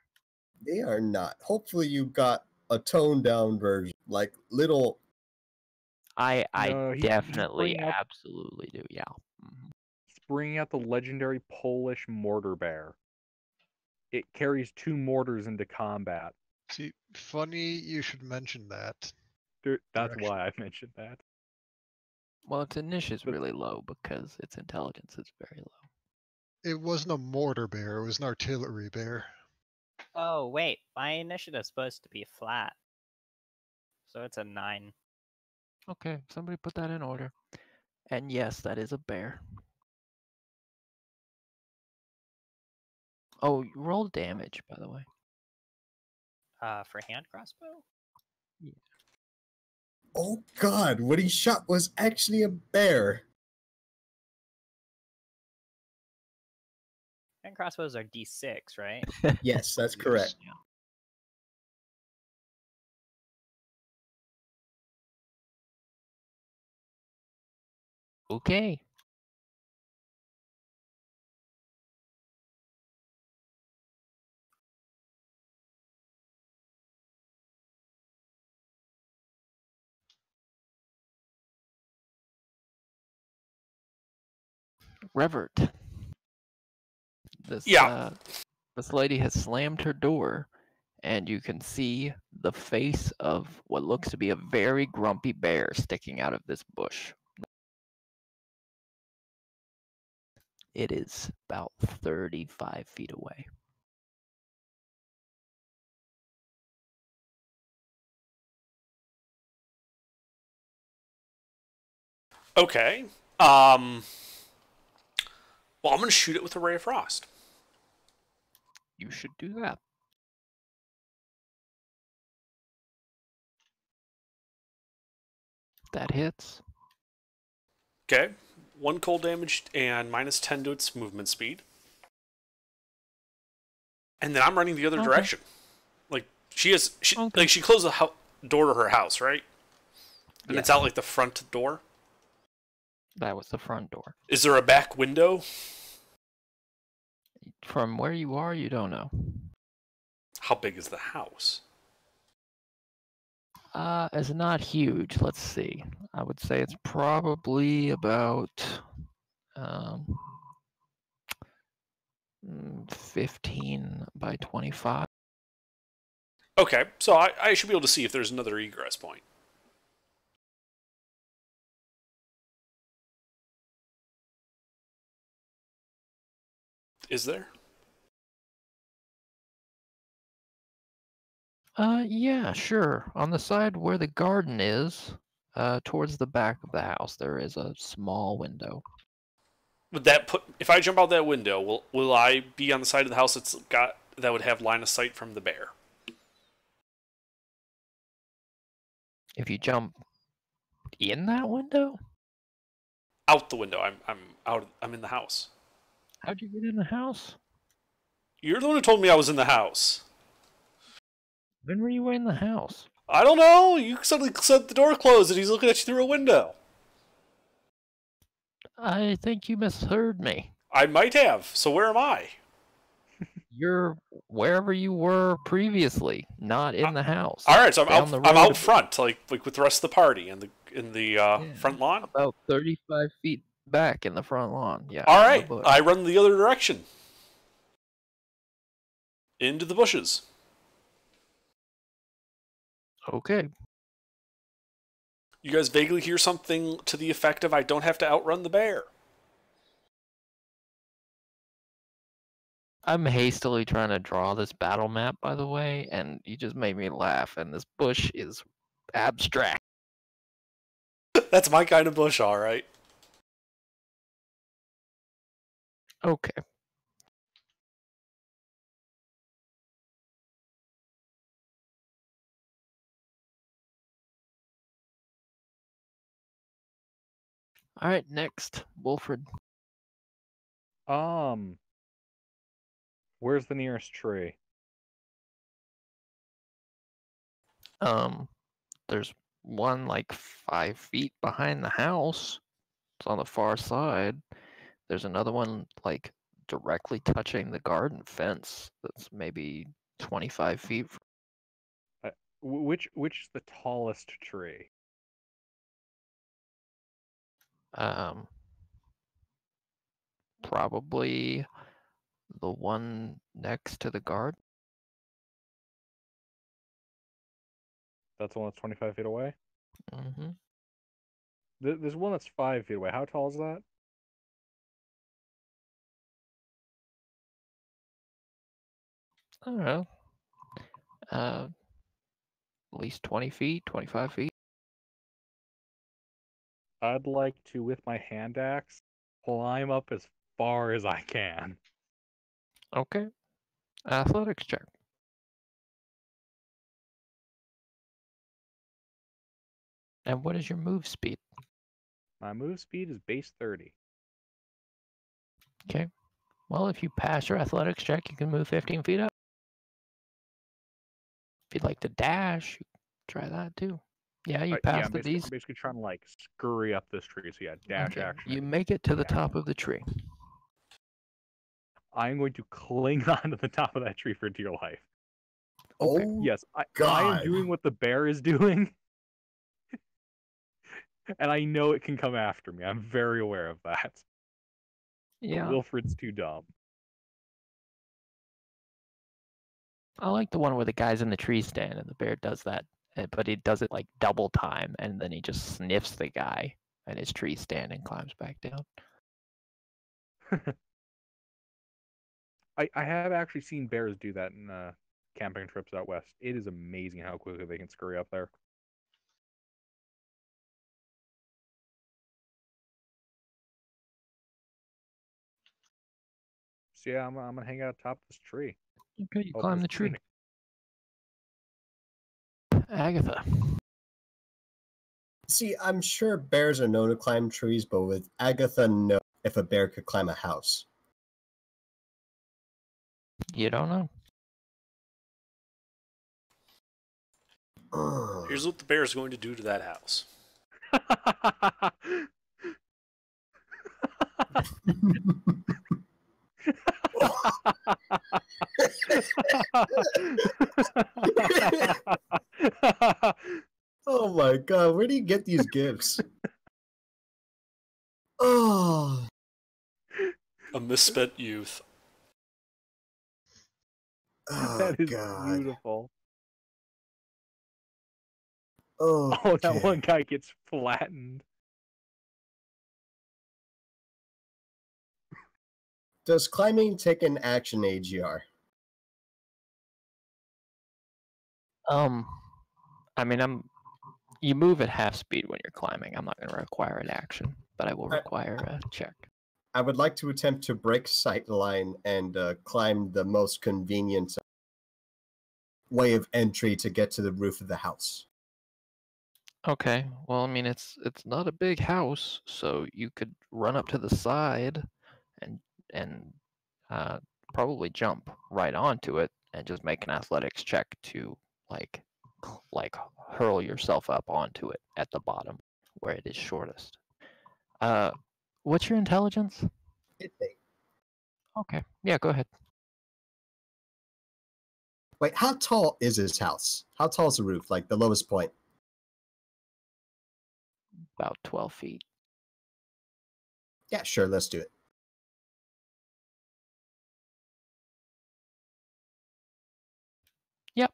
They are not. Hopefully you got a toned down version. Like little I No, he's definitely, bringing out- absolutely do, yeah. Mhm. He's bringing out the legendary Polish mortar bear. It carries 2 mortars into combat. See, funny you should mention that. That's Direction. why I mentioned that. Well, its initiative is But- really low because its intelligence is very low. It wasn't a mortar bear, it was an artillery bear. Oh, wait. My initiative's supposed to be flat. So it's a 9. Okay, somebody put that in order. And yes, that is a bear. Oh, you roll damage, by the way. For hand crossbow? Oh God, what he shot was actually a bear. Hand crossbows are D6, right? Yes, that's correct. Yeah. Okay. Revert. This Yeah. this lady has slammed her door, and you can see the face of what looks to be a very grumpy bear sticking out of this bush. It is about 35 feet away. Okay. Well, I'm going to shoot it with a ray of frost. You should do that. That hits. Okay. 1 cold damage and -10 to its movement speed. And then I'm running the other Okay. direction. Like she Okay. she closed the door to her house, right? And it's Yes. out like the front door. That was the front door. Is there a back window? From where you are, you don't know. How big is the house? It's not huge. Let's see. I would say it's probably about 15 by 25. Okay, so I should be able to see if there's another egress point. Is there? Yeah, sure. On the side where the garden is, towards the back of the house, there is a small window. Would that put if I jump out that window, will I be on the side of the house that would have line of sight from the bear? If you jump in that window, Out the window. I'm in the house. how'd you get in the house? You're the one who told me I was in the house. When were you in the house? I don't know. You suddenly said the door closed and he's looking at you through a window. I think you misheard me. I might have. So where am I? You're wherever you were previously, not in the house. All right, so Down the I'm road out front, like with the rest of the party in the Yeah. front lawn. about 35 feet back in the front lawn. Yeah. All in the right, bush. I run the other direction. Into the bushes. Okay. You guys vaguely hear something to the effect of I don't have to outrun the bear. I'm hastily trying to draw this battle map, by the way, and you just made me laugh, and this bush is abstract. That's my kind of bush, all right. Okay. All right, next, Wolfred. Where's the nearest tree? There's one like 5 feet behind the house. It's on the far side. There's another one like directly touching the garden fence. That's maybe 25 feet. Which is the tallest tree? Probably the one next to the garden. That's the one that's 25 feet away? Mm-hmm. There's one that's 5 feet away. How tall is that? I don't know. At least 20 feet, 25 feet. I'd like to, with my hand axe, climb up as far as I can. Okay. Athletics check. And what is your move speed? My move speed is base 30. Okay. Well, if you pass your athletics check, you can move 15 feet up. If you'd like to dash, you can try that too. Yeah, you Yeah, passed I'm the basically, these. I'm basically trying to like scurry up this tree. So yeah, dash Okay. action. You make it to the action. top of the tree. I'm going to cling onto the top of that tree for dear life. Okay. Oh, Yes, I am God. doing what the bear is doing. And I know it can come after me. I'm very aware of that. But Yeah. Wilfred's too dumb. I like the one where the guy's in the tree stand and the bear does that, but he does it like double time, and then he just sniffs the guy at his tree stand and climbs back down. I have actually seen bears do that in camping trips out west. It is amazing how quickly they can scurry up there. So yeah, I'm gonna hang out atop this tree. Okay, you Hope climb this the tree. scenic. Agatha. See, I'm sure bears are known to climb trees, but with Agatha, no. If a bear could climb a house. You don't know. Ugh. Here's what the bear's going to do to that house. Oh my God, where do you get these gifts? Oh, A misspent youth. oh That is God. beautiful. Oh, Oh, that one guy gets flattened. Does climbing take an action, AGR? I mean, you move at half speed when you're climbing. I'm not going to require an action, but I will require a check. I would like to attempt to break sight line and climb the most convenient way of entry to get to the roof of the house. Okay. Well, I mean, it's not a big house, so you could run up to the side and probably jump right onto it and just make an athletics check to like hurl yourself up onto it at the bottom where it is shortest. What's your intelligence? Okay. Yeah, go ahead. Wait, how tall is his house? How tall is the roof? Like the lowest point? About 12 feet. Yeah, sure, let's do it. Yep.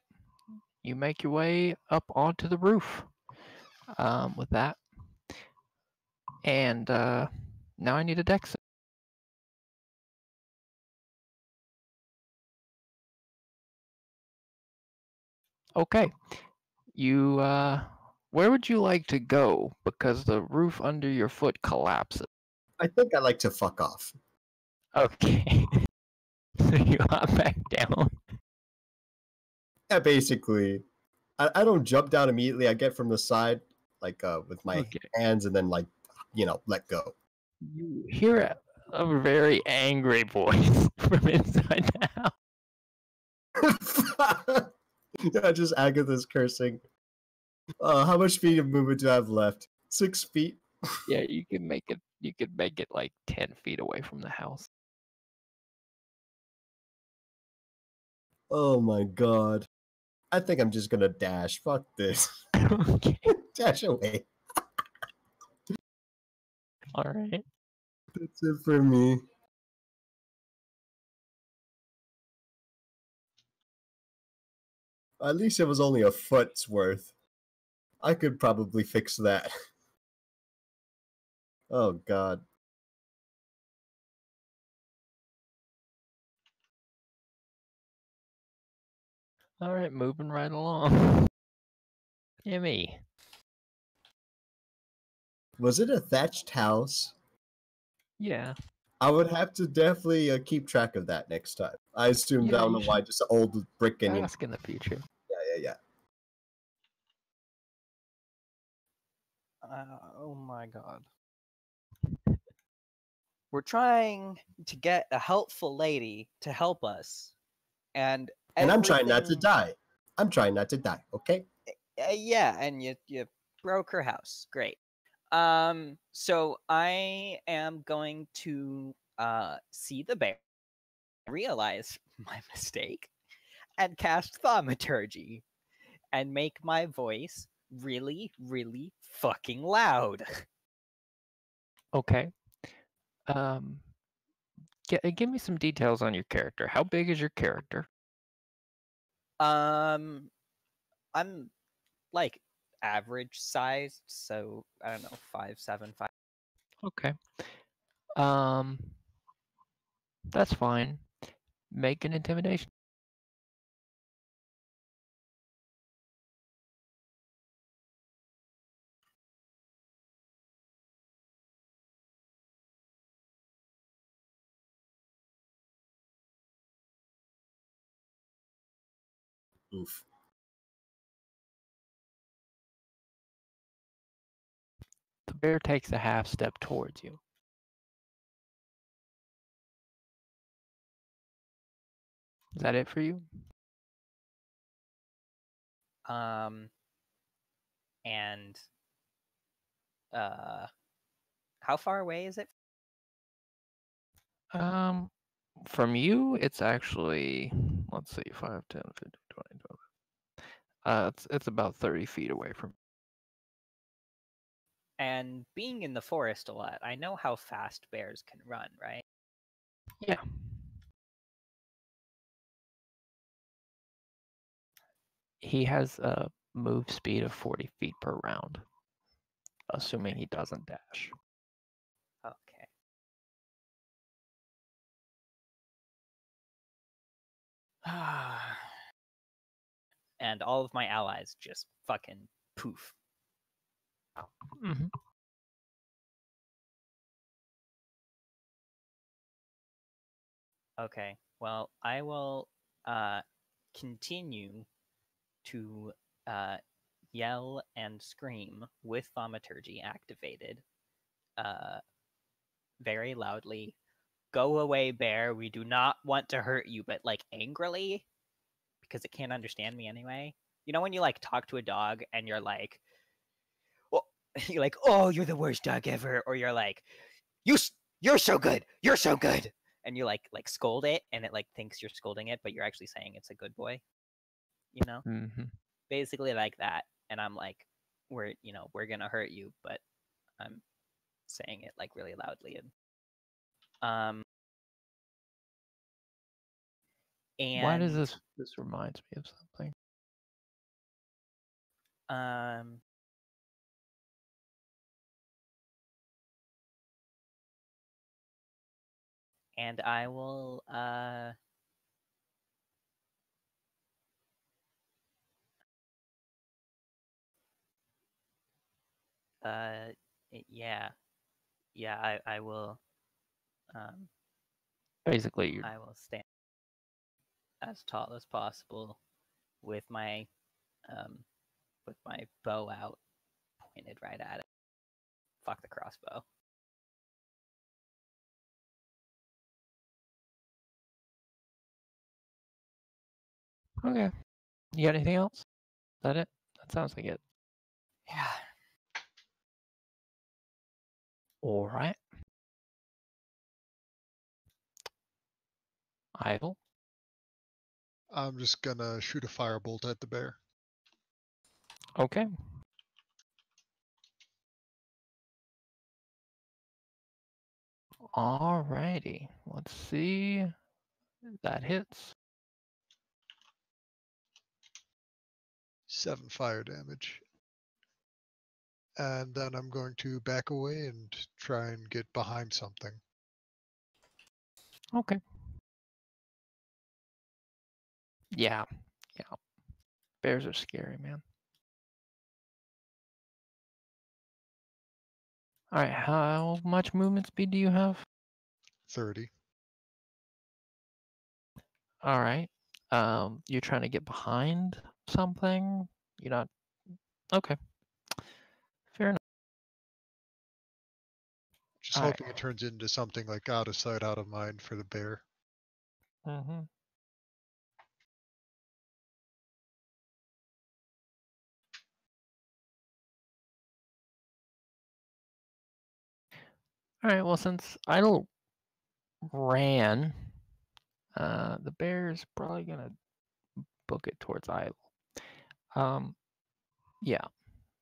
You make your way up onto the roof with that. And now I need a dex. Okay. You, where would you like to go? Because the roof under your foot collapses. I think I like to fuck off. Okay. So you hop back down. Yeah, basically. I don't jump down immediately. I get from the side, like with my Okay. hands, and then like, let go. You hear a very angry voice from inside the house. Yeah, just Agatha's cursing. How much speed of movement do I have left? 6 feet. Yeah, you can make it. You could make it like 10 feet away from the house. Oh my God. I think I'm just gonna dash. Fuck this. Okay. Dash away. All right. That's it for me. At least it was only a foot's worth. I could probably fix that. Oh God. All right, moving right along. Emmy. Was it a thatched house? Yeah. I would have to definitely keep track of that next time. I assumed Yeah, down you the why just an old brick and ask in the future. yeah. Oh my god. We're trying to get a helpful lady to help us, and I'm trying not to everything- die. I'm trying not to die. Okay. yeah, and you broke her house. Great. So I am going to see the bear, realize my mistake, and cast thaumaturgy, and make my voice really, really fucking loud. Okay. Give me some details on your character. How big is your character? I'm like average sized, so I don't know, 5'7", 5. Okay. That's fine. Make an intimidation. Oof. The bear takes a half step towards you. Is that it for you? And how far away is it? From you, it's actually, let's see, 5, 10, 15, 20, 12. It's about 30 feet away from. And being in the forest a lot, I know how fast bears can run, right? Yeah. He has a move speed of 40 feet per round, assuming he doesn't dash. Okay. And all of my allies just fucking poof. Mm-hmm. Okay. Well, I will continue to yell and scream with thaumaturgy activated very loudly. Go away, bear. We do not want to hurt you, but like angrily, because it can't understand me anyway. You know when you like talk to a dog and you're like, oh, you're like, oh, you're the worst dog ever, or you're like, you're so good, you're so good, and you like scold it, and it like thinks you're scolding it, but you're actually saying it's a good boy. You know, Mm-hmm. basically like that. And I'm like, we're gonna hurt you, but I'm saying it like really loudly and Why does and this reminds me of something? um and I will yeah, I will Basically, you're I will stand as tall as possible with my bow out, pointed right at it. Fuck the crossbow. okay. You got anything else? Is that it? That sounds like it. Yeah. All right. Idle. I'm just gonna shoot a firebolt at the bear. Okay. Alrighty. Let's see. That hits. 7 fire damage. And then I'm going to back away and try and get behind something. Okay. Yeah. Yeah. Bears are scary, man. All right, how much movement speed do you have? 30. All right. You're trying to get behind something? You're not. Okay. Fair enough. Just All right. hoping it turns into something like out of sight, out of mind for the bear. Mm-hmm. All right. Well, since Idle ran, the bear's probably gonna book it towards Idle. Yeah.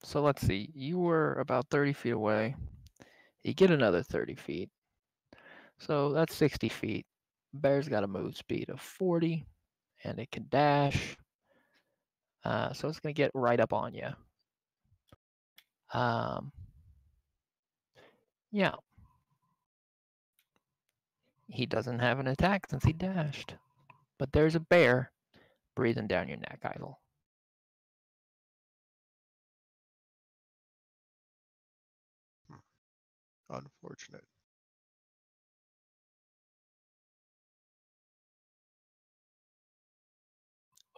So let's see. You were about 30 feet away. You get another 30 feet. So that's 60 feet. Bear's got a move speed of 40, and it can dash. So it's gonna get right up on you. Yeah. He doesn't have an attack since he dashed. But there's a bear breathing down your neck, Idle. Unfortunate.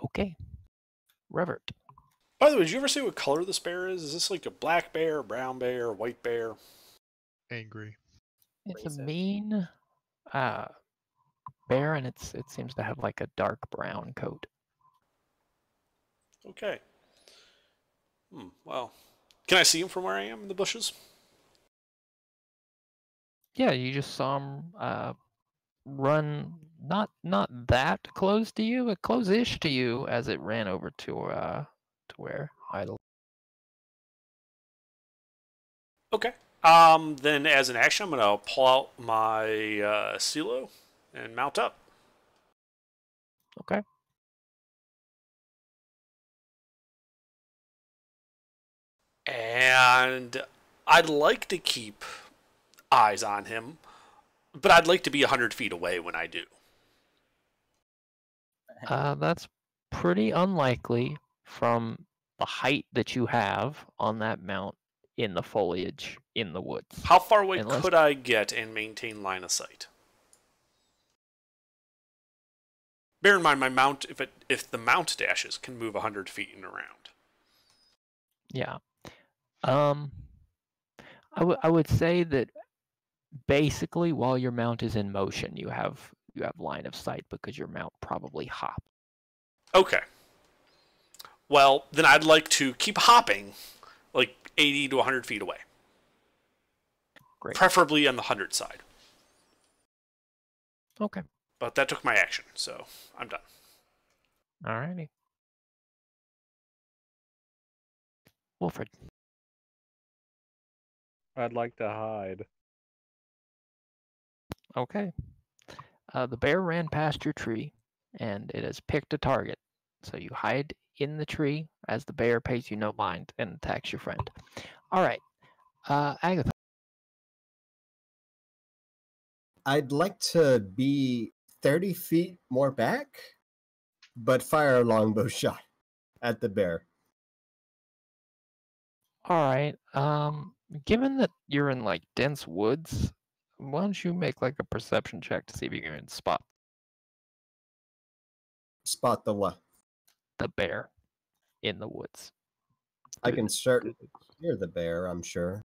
Okay. Revert. By the way, did you ever see what color this bear is? Is this like a black bear, brown bear, white bear? Angry. It's Abrasive. a mean bear, and it seems to have like a dark brown coat. Okay. Well, can I see him from where I am in the bushes? Yeah, you just saw him run not that close to you, but close-ish to you as it ran over to where Idle. Okay. Then as an action, I'm gonna pull out my Silo and mount up. Okay. And I'd like to keep eyes on him, but I'd like to be 100 feet away when I do. That's pretty unlikely from the height that you have on that mount in the foliage in the woods. How far away Unless- could I get and maintain line of sight? Bear in mind, my mount, if the mount dashes, can move 100 feet and around. Yeah. I would say that basically while your mount is in motion, you have line of sight because your mount probably hops. Okay. Well, then I'd like to keep hopping, like 80 to 100 feet away. Great. Preferably on the 100 side. Okay. But that took my action, so I'm done. Alrighty. Wilfred. I'd like to hide. Okay. The bear ran past your tree, and it has picked a target. So you hide in the tree as the bear pays you no mind and attacks your friend. All right. Agatha. I'd like to be 30 feet more back, but fire a longbow shot at the bear. All right. Given that you're in like dense woods, why don't you make like a perception check to see if you can spot Spot the what? the bear in the woods? I can certainly hear the bear, I'm sure.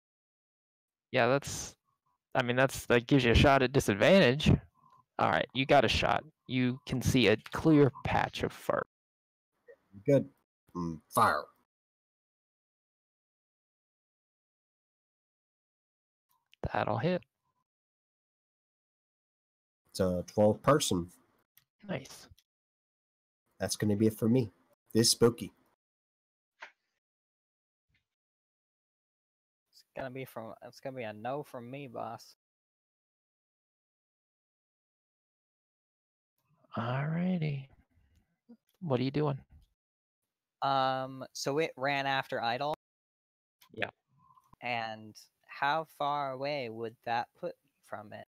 Yeah, that gives you a shot at disadvantage. All right, you got a shot. You can see a clear patch of fur. Good. Fire. That'll hit. It's a 12 person. Nice. That's going to be it for me. This spooky. It's gonna be a no from me, boss. Alrighty. What are you doing? So it ran after Idol. Yeah. And how far away would that put me from it?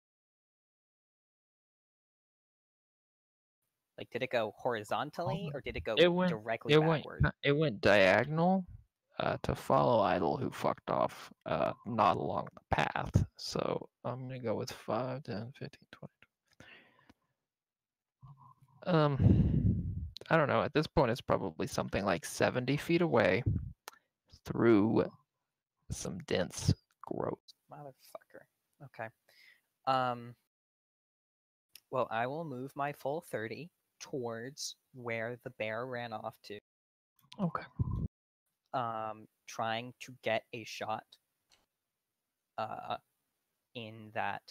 Like, did it go horizontally or did it go directly backwards? It went diagonal. to follow Idle, who fucked off not along the path. So I'm going to go with 5, 10, 15, 20. I don't know. At this point, it's probably something like 70 feet away through some dense growth. Motherfucker. Okay. Well, I will move my full 30 towards where the bear ran off to. Okay. Trying to get a shot in that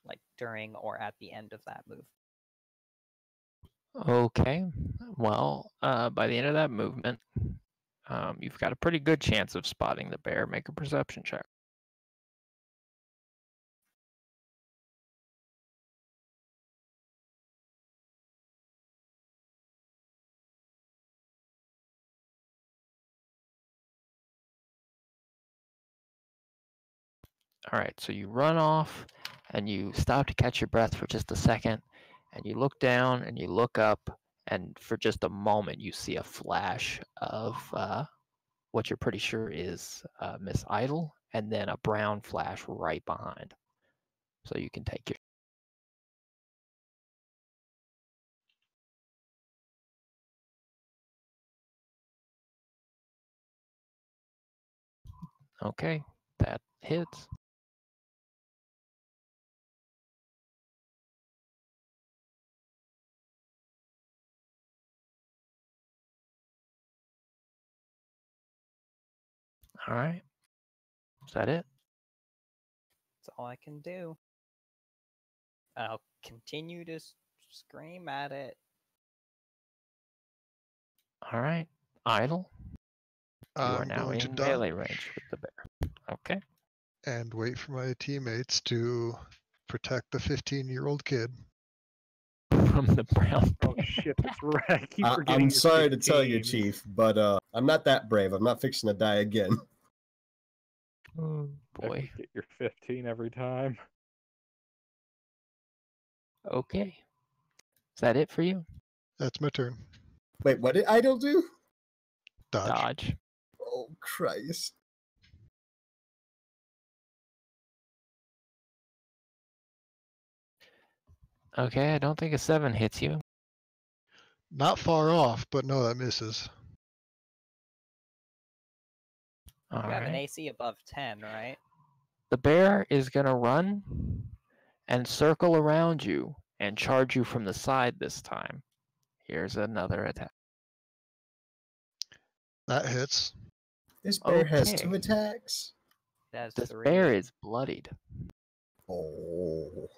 like during or at the end of that move. Okay. Well, by the end of that movement, you've got a pretty good chance of spotting the bear. Make a perception check. All right, so you run off and you stop to catch your breath for just a second, and you look down and you look up, and for just a moment you see a flash of what you're pretty sure is Miss Idle, and then a brown flash right behind. So you can take your... Okay, that hits. All right. Is that it? That's all I can do. I'll continue to scream at it. All right. Idle. You are I'm now going to in melee dodge range with the bear. Okay. and wait for my teammates to protect the 15-year-old kid. From the brown Oh bear. shit, that's right. I keep forgetting I'm you're sorry to tell you, 15. Chief, but I'm not that brave. I'm not fixing to die again. Oh I boy. forget you're 15 every time. Okay. Is that it for you? That's my turn. Wait, what did Idle do? Dodge. Dodge. Oh, Christ. Okay, I don't think a 7 hits you. Not far off, but no, that misses. All You have an right. AC above 10, right? The bear is going to run and circle around you and charge you from the side this time. Here's another attack. That hits. This bear has Okay. 2 attacks. It has This 3. bear is bloodied. Oh.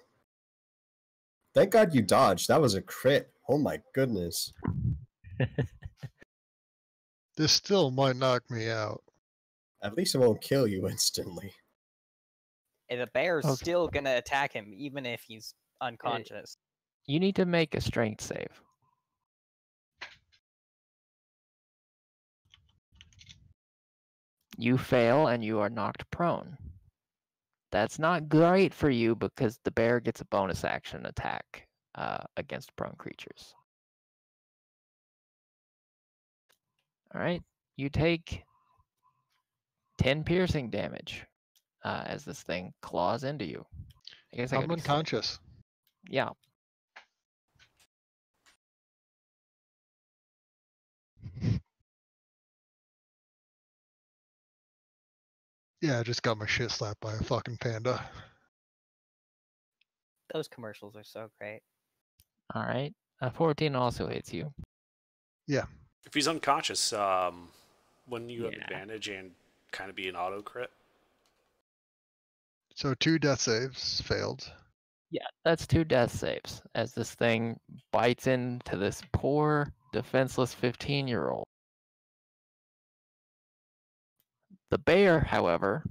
Thank God you dodged. That was a crit. Oh my goodness. This still might knock me out. At least it won't kill you instantly. And the bear's Okay. still gonna attack him, even if he's unconscious. You need to make a strength save. You fail and you are knocked prone. That's not great for you because the bear gets a bonus action attack against prone creatures. All right, you take 10 piercing damage as this thing claws into you. I guess I I'm gotta be slick. unconscious. Yeah. Yeah, I just got my shit slapped by a fucking panda. Those commercials are so great. All right. 14 also hits you. If he's unconscious, wouldn't you have Yeah. advantage and kind of be an auto crit? So 2 death saves failed. Yeah, that's 2 death saves as this thing bites into this poor, defenseless 15-year-old. The bear, however,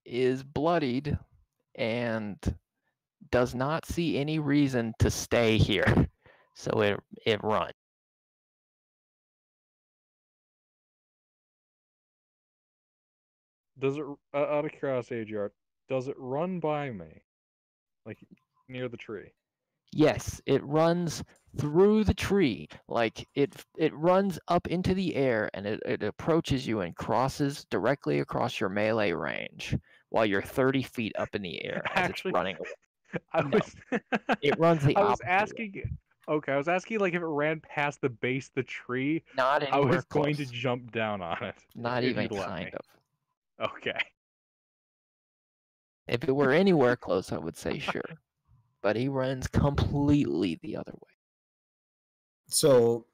is bloodied and does not see any reason to stay here. So it runs. Does it, out of curiosity, AGR, does it run by me? Like, near the tree? Yes, it runs through the tree. Like it runs up into the air and it approaches you and crosses directly across your melee range while you're 30 feet up in the air as Actually, it's running away. I No. was It runs the I was opposite way. asking. Okay, I was asking like if it ran past the base of the tree, Not I anywhere was close. going to jump down on it. Not if even you'd let kind me. of. Okay. If it were anywhere close, I would say sure. But he runs completely the other way. So,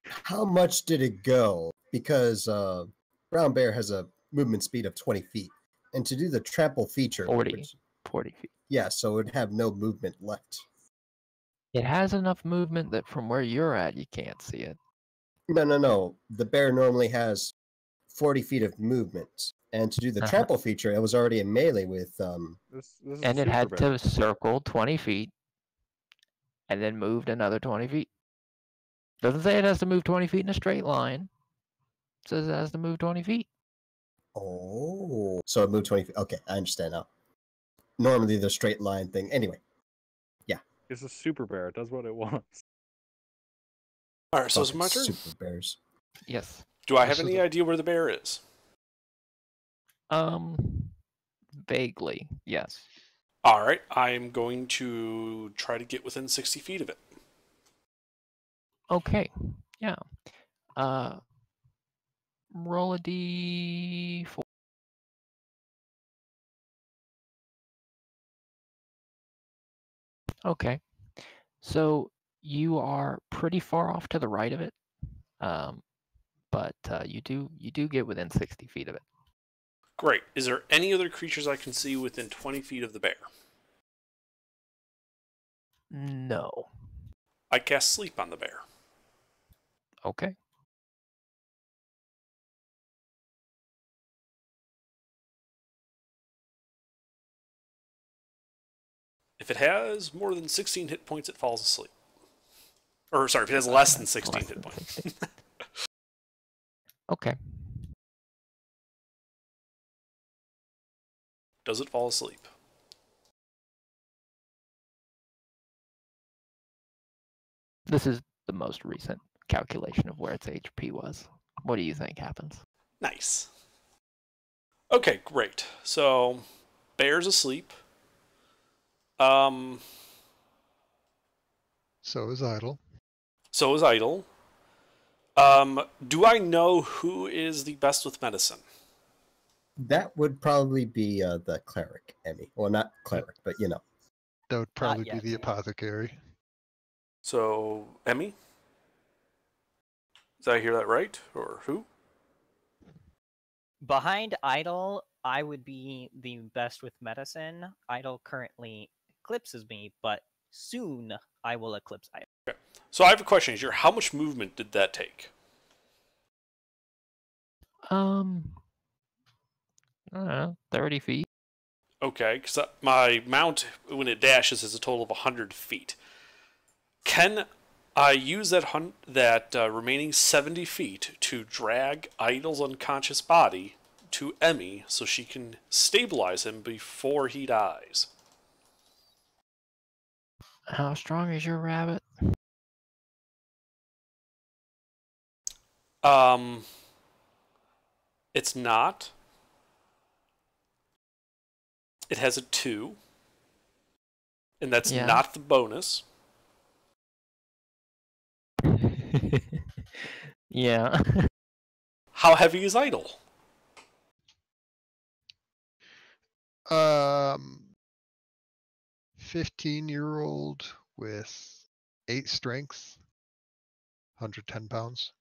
how much did it go? Because Brown Bear has a movement speed of 20 feet. And to do the trample feature, 40 feet. yeah, so it would have no movement left. It has enough movement that from where you're at, you can't see it. No. The bear normally has 40 feet of movement. And to do the trample feature, it was already in melee with. This is And it super had bear. to circle 20 feet and then moved another 20 feet. Doesn't say it has to move 20 feet in a straight line. It says it has to move 20 feet. Oh. So it moved 20 feet. Okay, I understand now. Normally the straight line thing. Anyway. It's a super bear. It does what it wants. All right, so it's Fucking my turn. Super bears. Yes. Do I have So any the- idea where the bear is? Vaguely, yes. All right, I am going to try to get within 60 feet of it. Okay, yeah. Roll a d4. Okay, so you are pretty far off to the right of it, but you do get within 60 feet of it. Great. Is there any other creatures I can see within 20 feet of the bear? No. I cast sleep on the bear. Okay. If it has more than 16 hit points, it falls asleep. Or, sorry, if it has less than 16 Less hit than points. 16. Okay. Does it fall asleep? This is the most recent calculation of where its HP was. What do you think happens? Nice. Okay, great. So, bear's asleep. So is Idle. So is Idle. Do I know who is the best with medicine? That would probably be the cleric, Emmy. Well, not cleric, but you know. That would probably be yet. the apothecary. So, Emmy? Did I hear that right? Or who? Behind Idle, I would be the best with medicine. Idle currently eclipses me, but soon I will eclipse Idle. So I have a question here. How much movement did that take? I don't know, 30 feet. Okay, because my mount, when it dashes, is a total of 100 feet. Can I use that remaining 70 feet to drag Idle's unconscious body to Emmy so she can stabilize him before he dies? How strong is your rabbit? It's not. It has a 2. And that's Yeah. not the bonus. Yeah. How heavy is Idle? 15-year-old with 8 strength, 110 pounds.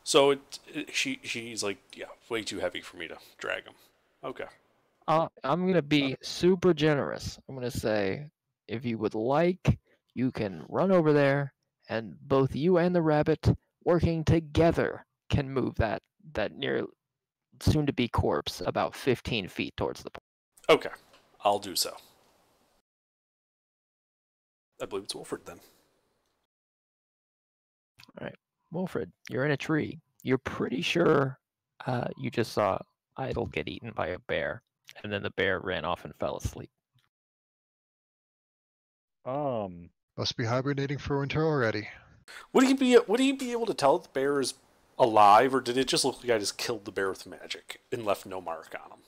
So she's like, yeah, way too heavy for me to drag him. Okay. I'm going to be super generous. I'm going to say, if you would like, you can run over there, and both you and the rabbit, working together, can move that near soon-to-be corpse about 15 feet towards the point. Okay. I'll do so. I believe it's Wilfred then. All right. Wilfred, you're in a tree. You're pretty sure you just saw Idle get eaten by a bear, and then the bear ran off and fell asleep. Must be hibernating for winter already. Would he be able to tell if the bear is alive, or did it just look like I just killed the bear with magic and left no mark on him?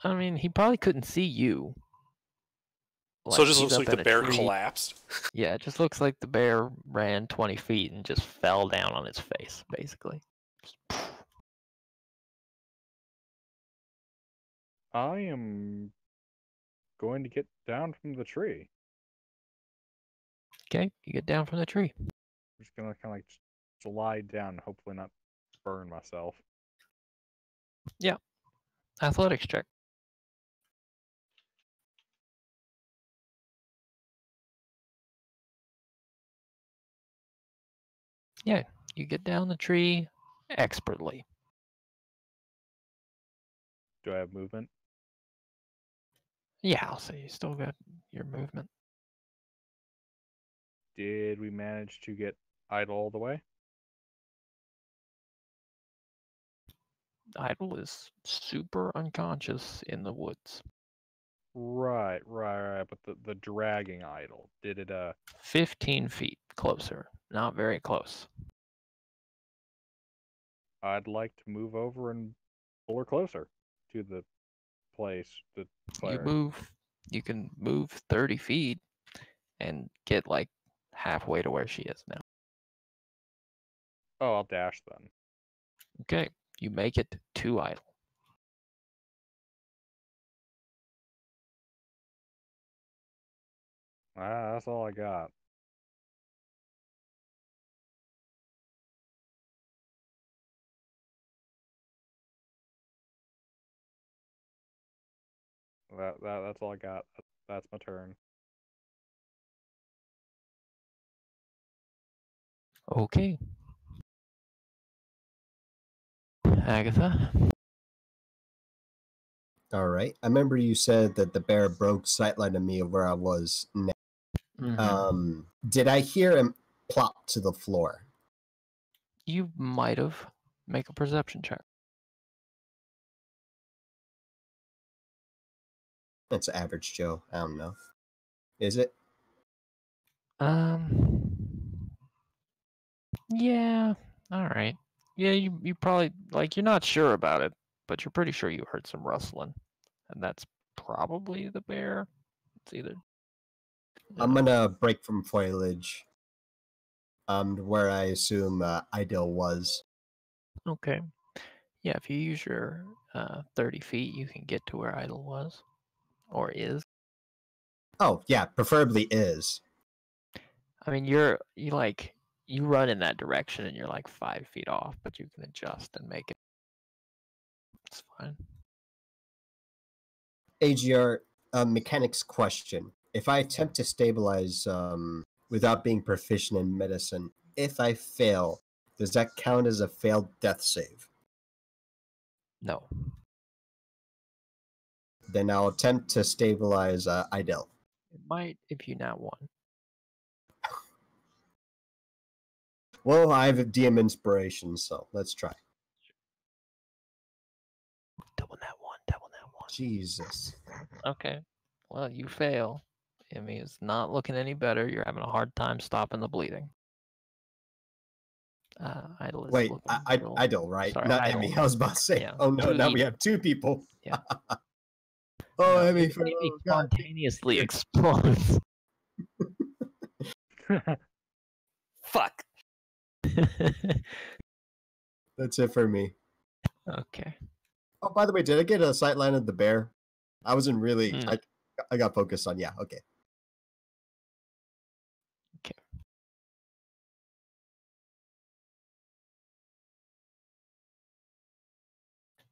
I mean, he probably couldn't see you. So it just he's looks up like in the a bear tree. collapsed. Yeah, it just looks like the bear ran 20 feet and just fell down on its face, basically. I am going to get down from the tree. Okay, you get down from the tree. I'm just gonna kind of like slide down, hopefully not burn myself. Athletics check. Yeah, you get down the tree expertly. Do I have movement? Yeah, I'll say you still got your movement. Did we manage to get idle all the way? Idle is super unconscious in the woods. Right. But the dragging idle, did it 15 feet closer. Not very close. I'd like to move over and pull her closer to the place, the cleric. You can move 30 feet and get like halfway to where she is now. Oh, I'll dash then. Okay, you make it to idle. That's all I got. That's all I got. That's my turn. Okay. Agatha? All right. I remember you said that the bear broke sightline of me of where I was now. Did I hear him plop to the floor? You might have. Make a perception check. That's average Joe. I don't know. Is it? Yeah. All right. Yeah, you probably like you're not sure about it, but you're pretty sure you heard some rustling, and that's probably the bear. It's either. I'm gonna break from foliage. Where I assume Idil was. Okay. Yeah, if you use your 30 feet, you can get to where Idle was, or is. Oh yeah, preferably is. I mean, you run in that direction and you're like 5 feet off, but you can adjust and make it. It's fine. AGR mechanics question. If I attempt to stabilize without being proficient in medicine, if I fail, does that count as a failed death save? No. Then I'll attempt to stabilize Idel. It might if you not one. Well, I have a DM inspiration, so let's try. Double that one. Double that one. Jesus. Okay. Well, you fail. I mean, it's not looking any better. You're having a hard time stopping the bleeding. Idle is Wait, looking Idle, right? Sorry, not Idle. Emmy. I was about to say. Yeah. Oh no, Two now E. we have two people. Yeah. Oh, No, Emmy, Maybe God. spontaneously explodes. Fuck. That's it for me. Okay. Oh, by the way, did I get a sight line of the bear? I wasn't really. No. I got focused on. Yeah. Okay.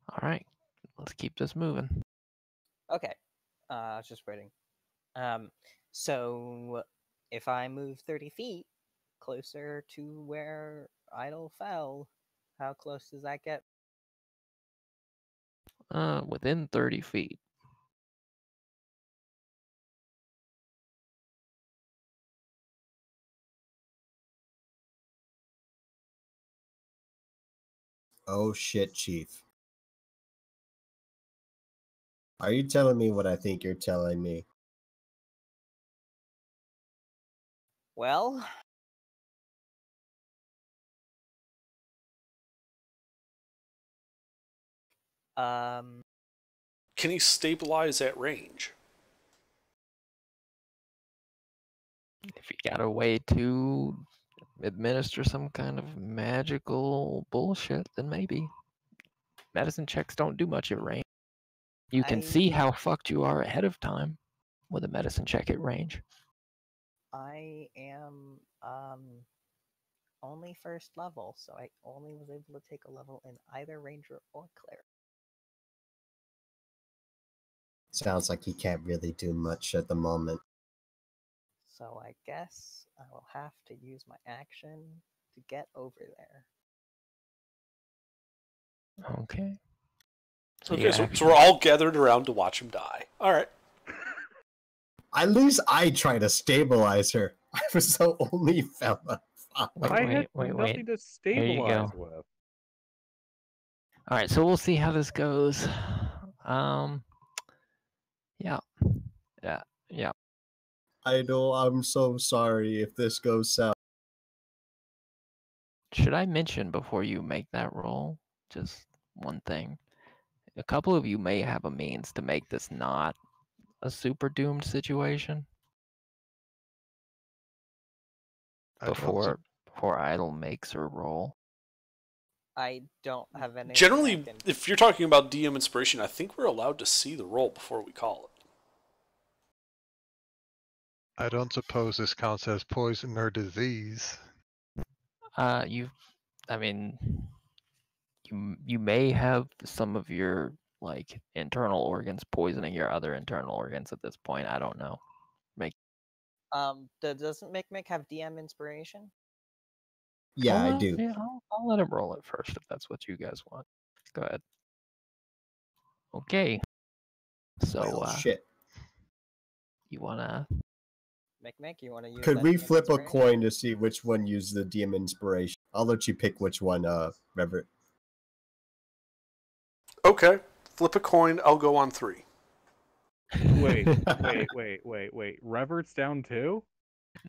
All right. Let's keep this moving. Okay. I was just waiting. So if I move 30 feet closer to where Idol fell, how close does that get? Within 30 feet. Oh shit, Chief. Are you telling me what I think you're telling me? Well, Can he stabilize at range? If you got a way to administer some kind of magical bullshit, then maybe. Medicine checks don't do much at range. You can see how fucked you are ahead of time with a medicine check at range. I am only first level, so I only was able to take a level in either ranger or cleric. Sounds like he can't really do much at the moment. So I guess I will have to use my action to get over there. Okay. Okay, so we're all gathered around to watch him die. All right. At least I try to stabilize her. I was the only fella. I had nothing to stabilize with. All right, so we'll see how this goes. Yeah. I know. I'm so sorry if this goes south. Should I mention before you make that roll just one thing? A couple of you may have a means to make this not a super doomed situation before Idle makes her roll. I don't have any. Generally, if you're talking about DM inspiration, I think we're allowed to see the roll before we call it. I don't suppose this counts as poison or disease. You may have some of your like internal organs poisoning your other internal organs at this point. I don't know. Doesn't Mick have DM inspiration? Yeah, I do. Yeah, I'll let him roll it first if that's what you guys want. Go ahead. Okay. So, Well, shit. You wanna? Mick, you wanna use? Could we flip a coin to see which one used the DM inspiration? I'll let you pick which one, Reverend. Okay, flip a coin. I'll go on 3. Wait. Revert's down too?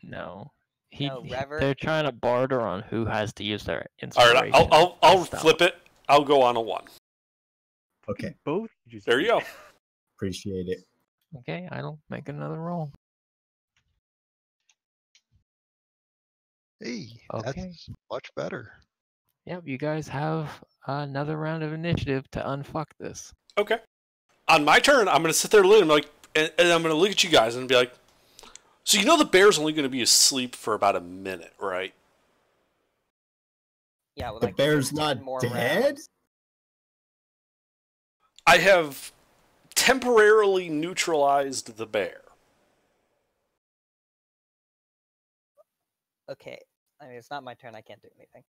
No. Revert. They're trying to barter on who has to use their inspiration. All right, I'll flip it. I'll go on a 1. Okay. Both. There you go. Appreciate it. Okay, I'll make another roll. Hey, okay. That's much better. Yep, you guys have another round of initiative to unfuck this. Okay. On my turn, I'm going to sit there and like, and I'm going to look at you guys and be like, so you know the bear's only going to be asleep for about a minute, right? Yeah, well, the like bear's not dead? Rounds. I have temporarily neutralized the bear. Okay. I mean, it's not my turn. I can't do anything.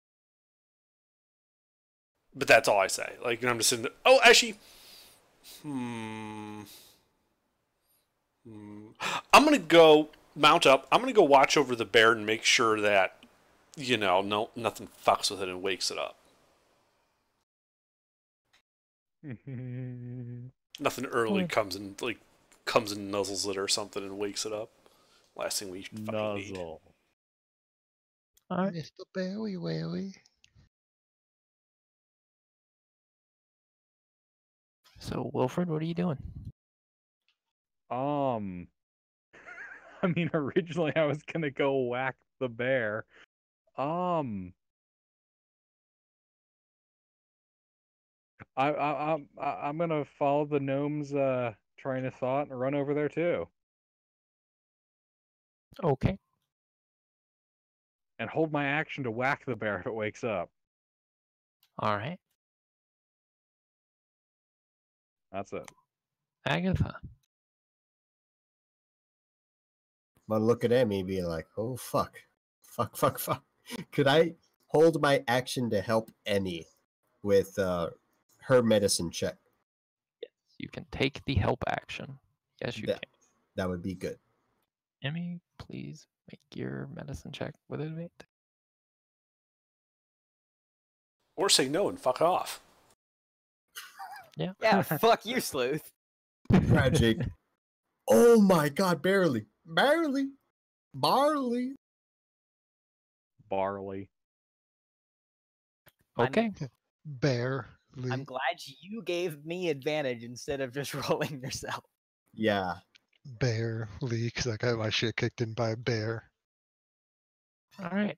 But that's all I say. Like, I'm just sitting there. Oh, actually, I'm going to go mount up. I'm going to go watch over the bear and make sure that, nothing fucks with it and wakes it up. Nothing early comes and nuzzles it or something and wakes it up. Last thing we fucking need. All right. Mr. Berry Wary. So, Wilfred, what are you doing? I mean, originally I was gonna go whack the bear. I'm gonna follow the gnome's train of thought and run over there too. Okay. And hold my action to whack the bear if it wakes up. All right. That's it. Agatha. I'm gonna look at Emmy and be like, oh, fuck. Fuck. Could I hold my action to help Emmy with her medicine check? Yes, you can take the help action. Yes, you can. That would be good. Emmy, please make your medicine check with advantage. Or say no and fuck off. Yeah. Yeah, fuck you, Sleuth. Tragic. Oh my god, barely. barley. Okay. Barely. I'm glad you gave me advantage instead of just rolling yourself. Yeah. Barely, because I got my shit kicked in by a bear. All right.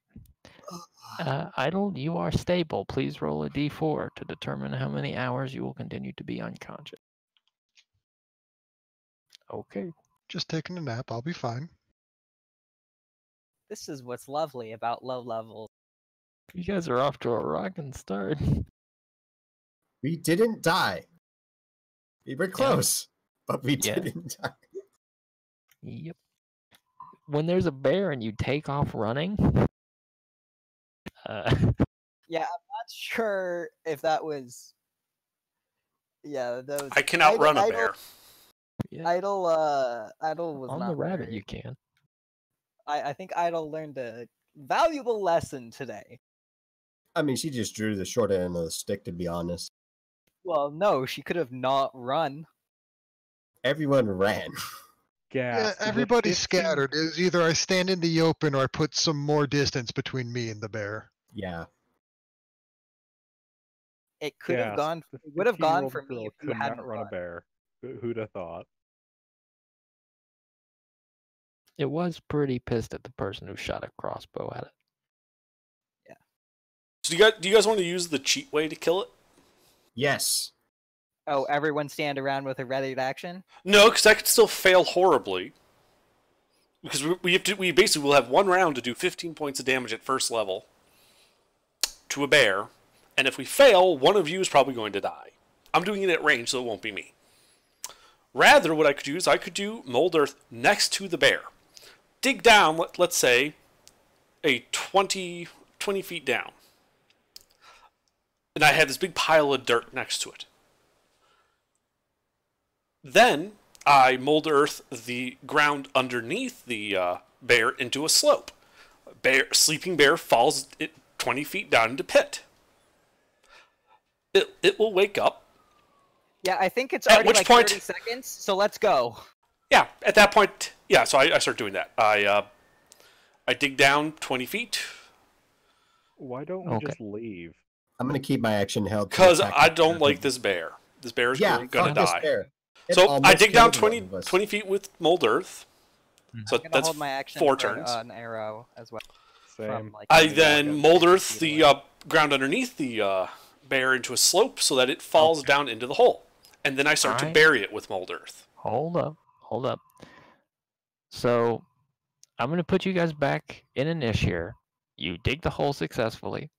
Idle, you are stable. Please roll a d4 to determine how many hours you will continue to be unconscious. Okay. Just taking a nap, I'll be fine. This is what's lovely about low levels. You guys are off to a rocking start. We didn't die. We were close, but we Yeah. didn't die. Yep. When there's a bear and you take off running, Yeah, I'm not sure if that was. Yeah, that was. I can outrun a bear. yeah, Idle was on not the rabbit very- you can. I think Idle learned a valuable lesson today. I mean, she just drew the short end of the stick, to be honest. Well, no, she could have not run. Everyone ran. Yeah, Gas. everybody's scattered. It's either I stand in the open or I put some more distance between me and the bear. Yeah. It could have Gas. gone. The It would have gone 15-year-old for me girl if you could hadn't not run a run. bear. Who'd have thought? It was pretty pissed at the person who shot a crossbow at it. So do you guys want to use the cheat way to kill it? Yes. Oh, everyone stand around with a ready action. No, because I could still fail horribly. Because we basically will have one round to do 15 points of damage at first level to a bear, and if we fail, one of you is probably going to die. I'm doing it at range, so it won't be me. Rather, what I could do is I could do Mold Earth next to the bear. Dig down, let's say, a 20 feet down. And I had this big pile of dirt next to it. Then I Mold Earth the ground underneath the bear into a slope. Sleeping bear falls 20 feet down into pit. It will wake up. Yeah, I think it's At already which like point- 30 seconds, so let's go. Yeah, at that point, yeah, so I start doing that. I dig down 20 feet. Why don't we Okay. just leave? I'm going to keep my action held. to Because attack I the don't bear. like this bear. This bear is Yeah, going fuck to this die. bear. It So I almost dig down killed one 20, of us. 20 feet with Mold Earth. So I'm gonna that's hold my action 4 for turns. an arrow as well. Same. From, like, I maybe then like a Mold 50 Earth feet the away. ground underneath the bear into a slope so that it falls down into the hole. And then I start to Alright. bury it with Mold Earth. Hold up. So I'm gonna put you guys back in a niche here. You dig the hole successfully.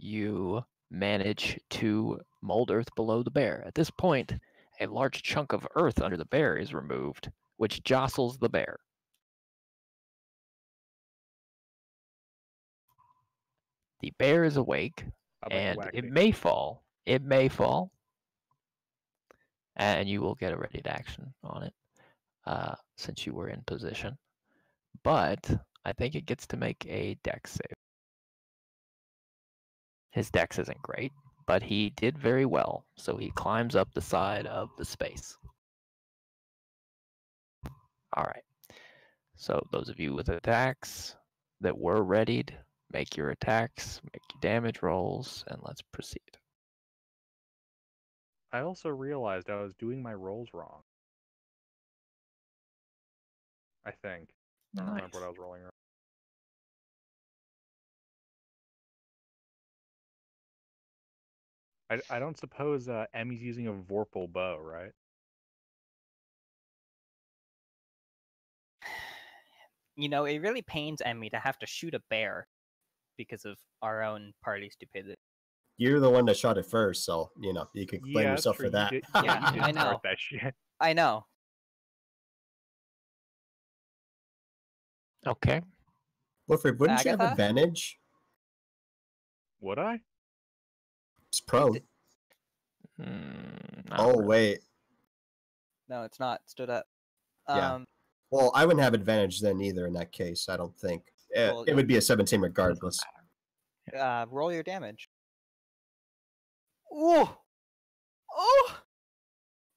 You manage to mold earth below the bear. At this point, a large chunk of earth under the bear is removed, which jostles the bear. The bear is awake, I'd like to and whack it me. may fall. It may fall, and you will get a ready to action on it, since you were in position. But I think it gets to make a dex save. His dex isn't great, but he did very well, so he climbs up the side of the space. All right. So those of you with attacks that were readied, make your attacks, make your damage rolls, and let's proceed. I also realized I was doing my rolls wrong. I think. I don't remember what I was rolling wrong. I don't suppose Emmy's using a Vorpal bow, right? You know, it really pains Emmy to have to shoot a bear because of our own party stupidity. You're the one that shot it first, so, you know, you can blame Yeah, yourself true, for that. You Yeah, you did I start know. that shit. I know. Okay. Wilfred, wouldn't you have Agatha? advantage? Would I? It's prone. Not Oh, really. wait. No, it's not. Stood up. Yeah. Well, I wouldn't have advantage then either in that case, I don't think. Well, It would be a 17 regardless. Roll your damage. Ooh! Oh!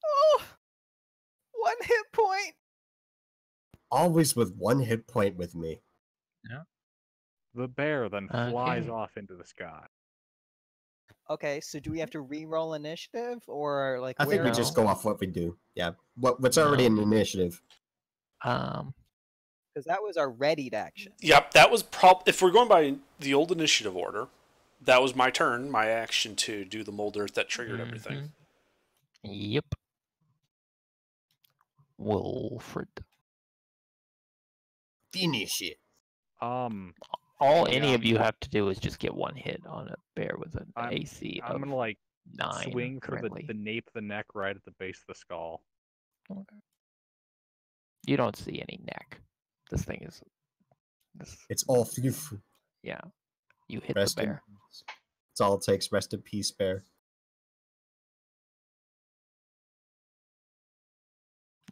Oh! 1 hit point! Always with 1 hit point with me. The bear then flies Okay. off into the sky. Okay, so do we have to re-roll initiative or like I think where? we just No. go off what we do. Yeah. What's already No. in initiative? Because that was our readied action. Yep, that was if we're going by the old initiative order, that was my turn, my action to do the mold earth that triggered everything. Mhm. Yep. Wilfred. Finish it. All Yeah. any of you have to do is just get one hit on a bear with an I'm- AC I'm of gonna like 9 swing for currently. the nape of the neck right at the base of the skull. Okay. You don't see any neck. This thing is. It's all fluff. Yeah. You hit Rest the in bear. peace. It's all it takes. Rest in peace, bear.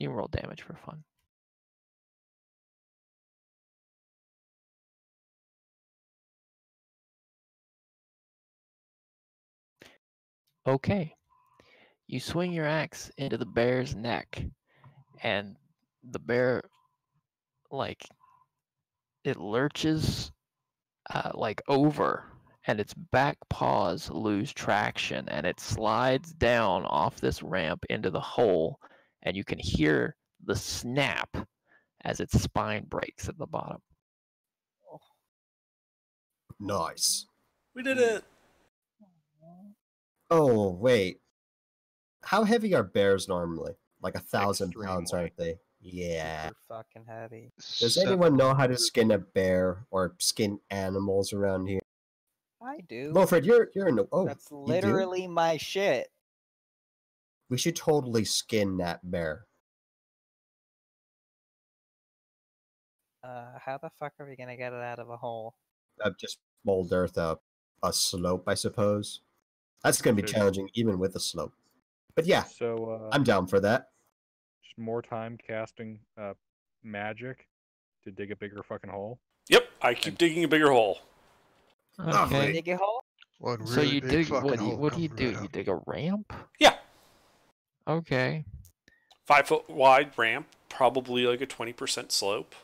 You can roll damage for fun. Okay. You swing your axe into the bear's neck, and the bear, like, it lurches, like, over, and its back paws lose traction, and it slides down off this ramp into the hole, and you can hear the snap as its spine breaks at the bottom. Nice. We did it. Oh, wait. How heavy are bears normally? Like 1,000 pounds, Extremely. aren't they? Yeah. Super fucking heavy. Does anyone know how to skin a bear or skin animals around here? I do. Wilfred, you're in the. Oh, That's you do? literally my shit. We should totally skin that bear. How the fuck are we gonna get it out of a hole? Just mold earth up a slope, I suppose. That's gonna be Should- challenging even with a slope. But yeah, So I'm down for that. just more time casting magic to dig a bigger fucking hole. Yep, I keep digging a bigger hole. Lovely. Dig a hole? One So really you big dig fucking what? hole What do you comes do? right You out. dig a ramp? Yeah, Okay. 5 foot wide ramp, probably like a 20% slope.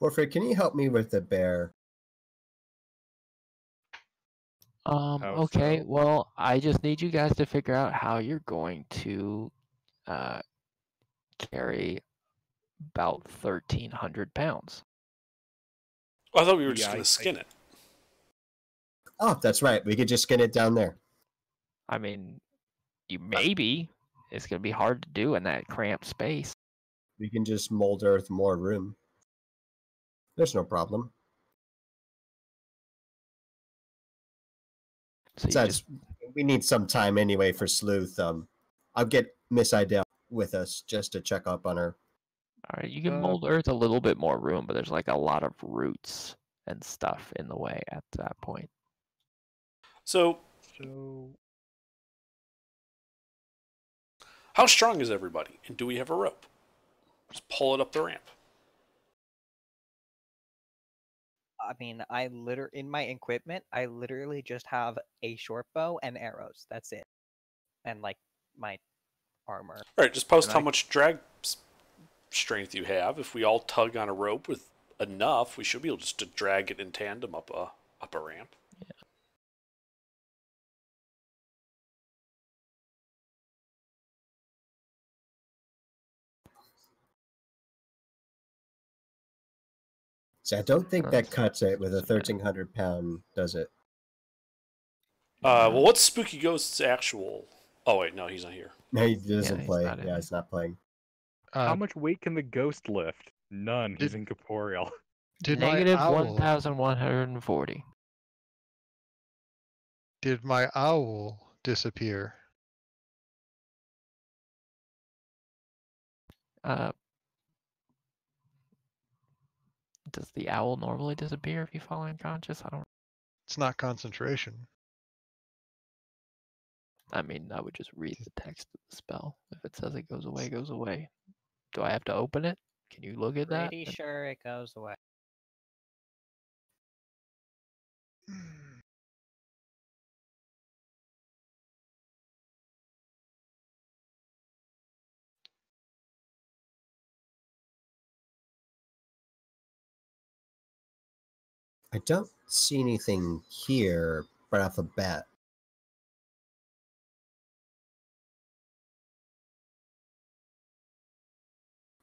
Wilfred, can you help me with the bear? How Okay. so? Well, I just need you guys to figure out how you're going to carry about 1,300 pounds. I thought we were just Yeah, going to skin it. Oh, that's right. We could just skin it down there. I mean, you maybe it's gonna be hard to do in that cramped space. We can just mold earth more room. There's no problem. So you Besides, just we need some time anyway for Sleuth. I'll get Miss Idell with us just to check up on her. all right. You can Uh, mold earth a little bit more room, but there's like a lot of roots and stuff in the way at that point. So, So how strong is everybody? And do we have a rope? Just pull it up the ramp. I mean, in my equipment, I literally just have a short bow and arrows. That's it. And like my armor. All right, just post And how I- much drag strength you have. If we all tug on a rope with enough, we should be able just to drag it in tandem up a ramp. See, I don't think that That's- cuts it with a that's okay. 1,300-pound, does it? Well, what's Spooky Ghost's actual? Oh wait, no, he's not here. No, he doesn't he's play. not in Yeah, it. he's not playing. how much weight can the ghost lift? None. He's Did- incorporeal. Did Negative my owl 1,140. did my owl disappear? Does the owl normally disappear if you fall unconscious? I don't. It's not concentration. I mean, I would just read the text of the spell. If it says it goes away, it goes away. Do I have to open it? Can you look at that? Pretty sure it goes away. I don't see anything here right off the bat.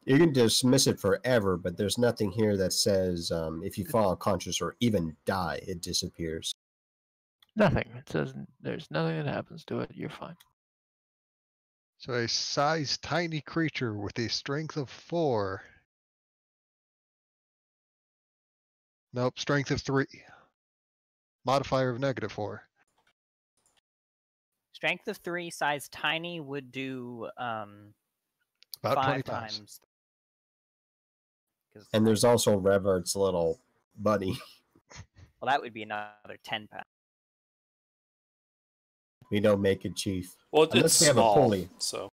You can dismiss it forever, but there's nothing here that says if you fall unconscious or even die, it disappears. Nothing. It says there's nothing that happens to it. You're fine. So a size tiny creature with a strength of 4. Nope, strength of 3. Modifier of -4. Strength of 3, size tiny would do About 20 5 pounds. times. 'Cause And there's also Revert's little buddy. well, that would be another 10 pounds. We don't make it, Chief. Well, it's Unless we have a small, pulley. so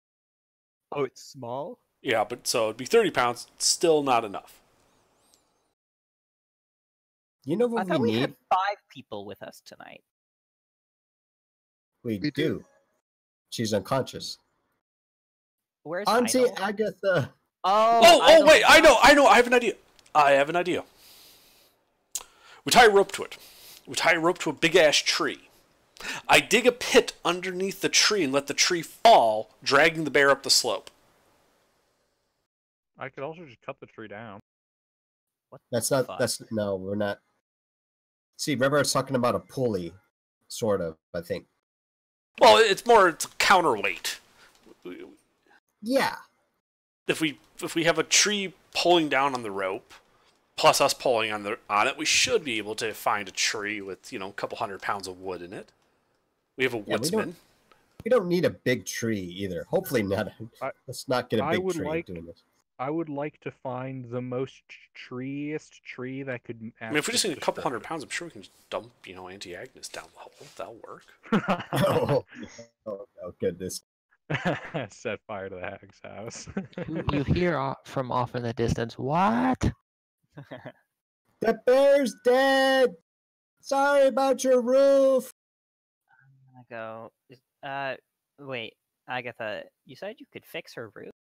Oh, it's small? yeah, but so it'd be 30 pounds. Still not enough. You know I what thought we we need? had 5 people with us tonight. We We do. do. She's unconscious. Where's Auntie Idle? Agatha. Oh, wait, I know, I have an idea. We tie a rope to it. We tie a rope to a big-ass tree. I dig a pit underneath the tree and let the tree fall, dragging the bear up the slope. I could also just cut the tree down. What That's the not. fuck? That's no. We're not. See, Revert's talking about a pulley, sort of. I think. Well, it's a counterweight. Yeah. If we have a tree pulling down on the rope, plus us pulling on it, we should be able to find a tree with a couple 100 pounds of wood in it. We have a woodsman. We don't need a big tree either. Hopefully not. Let's not get a big tree doing this. I would like to find the most treeiest tree that could. I mean, if we just need a couple 100 pounds, I'm sure we can just dump, Auntie Agnes down the hole. That'll work. Oh, goodness. Set fire to the hag's house. You hear from off in the distance, what? The bear's dead. Sorry about your roof. I go. Wait, Agatha. You said you could fix her roof.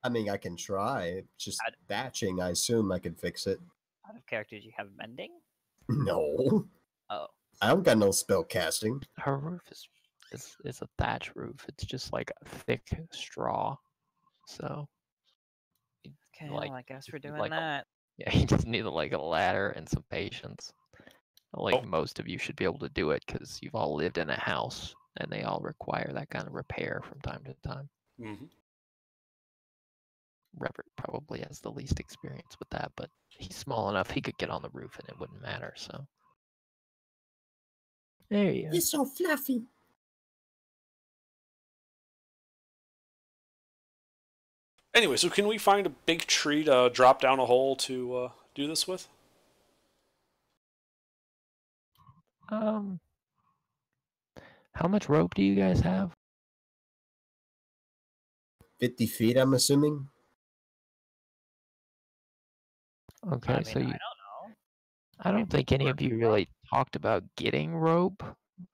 I mean, I can try. Just thatching. I assume I could fix it. Out of character, do you have mending? No. Oh. I don't got no spell casting. Her roof is a thatch roof. It's just like a thick straw. So. Okay, well, I guess we're doing that. Yeah, you just need like a ladder and some patience. Most of you should be able to do it because you've all lived in a house and they all require that kind of repair from time to time. Mm-hmm. Revert probably has the least experience with that, but he's small enough he could get on the roof and it wouldn't matter. So there you go. He's so fluffy. Anyway, so can we find a big tree to drop down a hole to do this with? How much rope do you guys have? 50 feet, I'm assuming. Okay, I mean, so I don't know. I don't think any of you really talked about getting rope.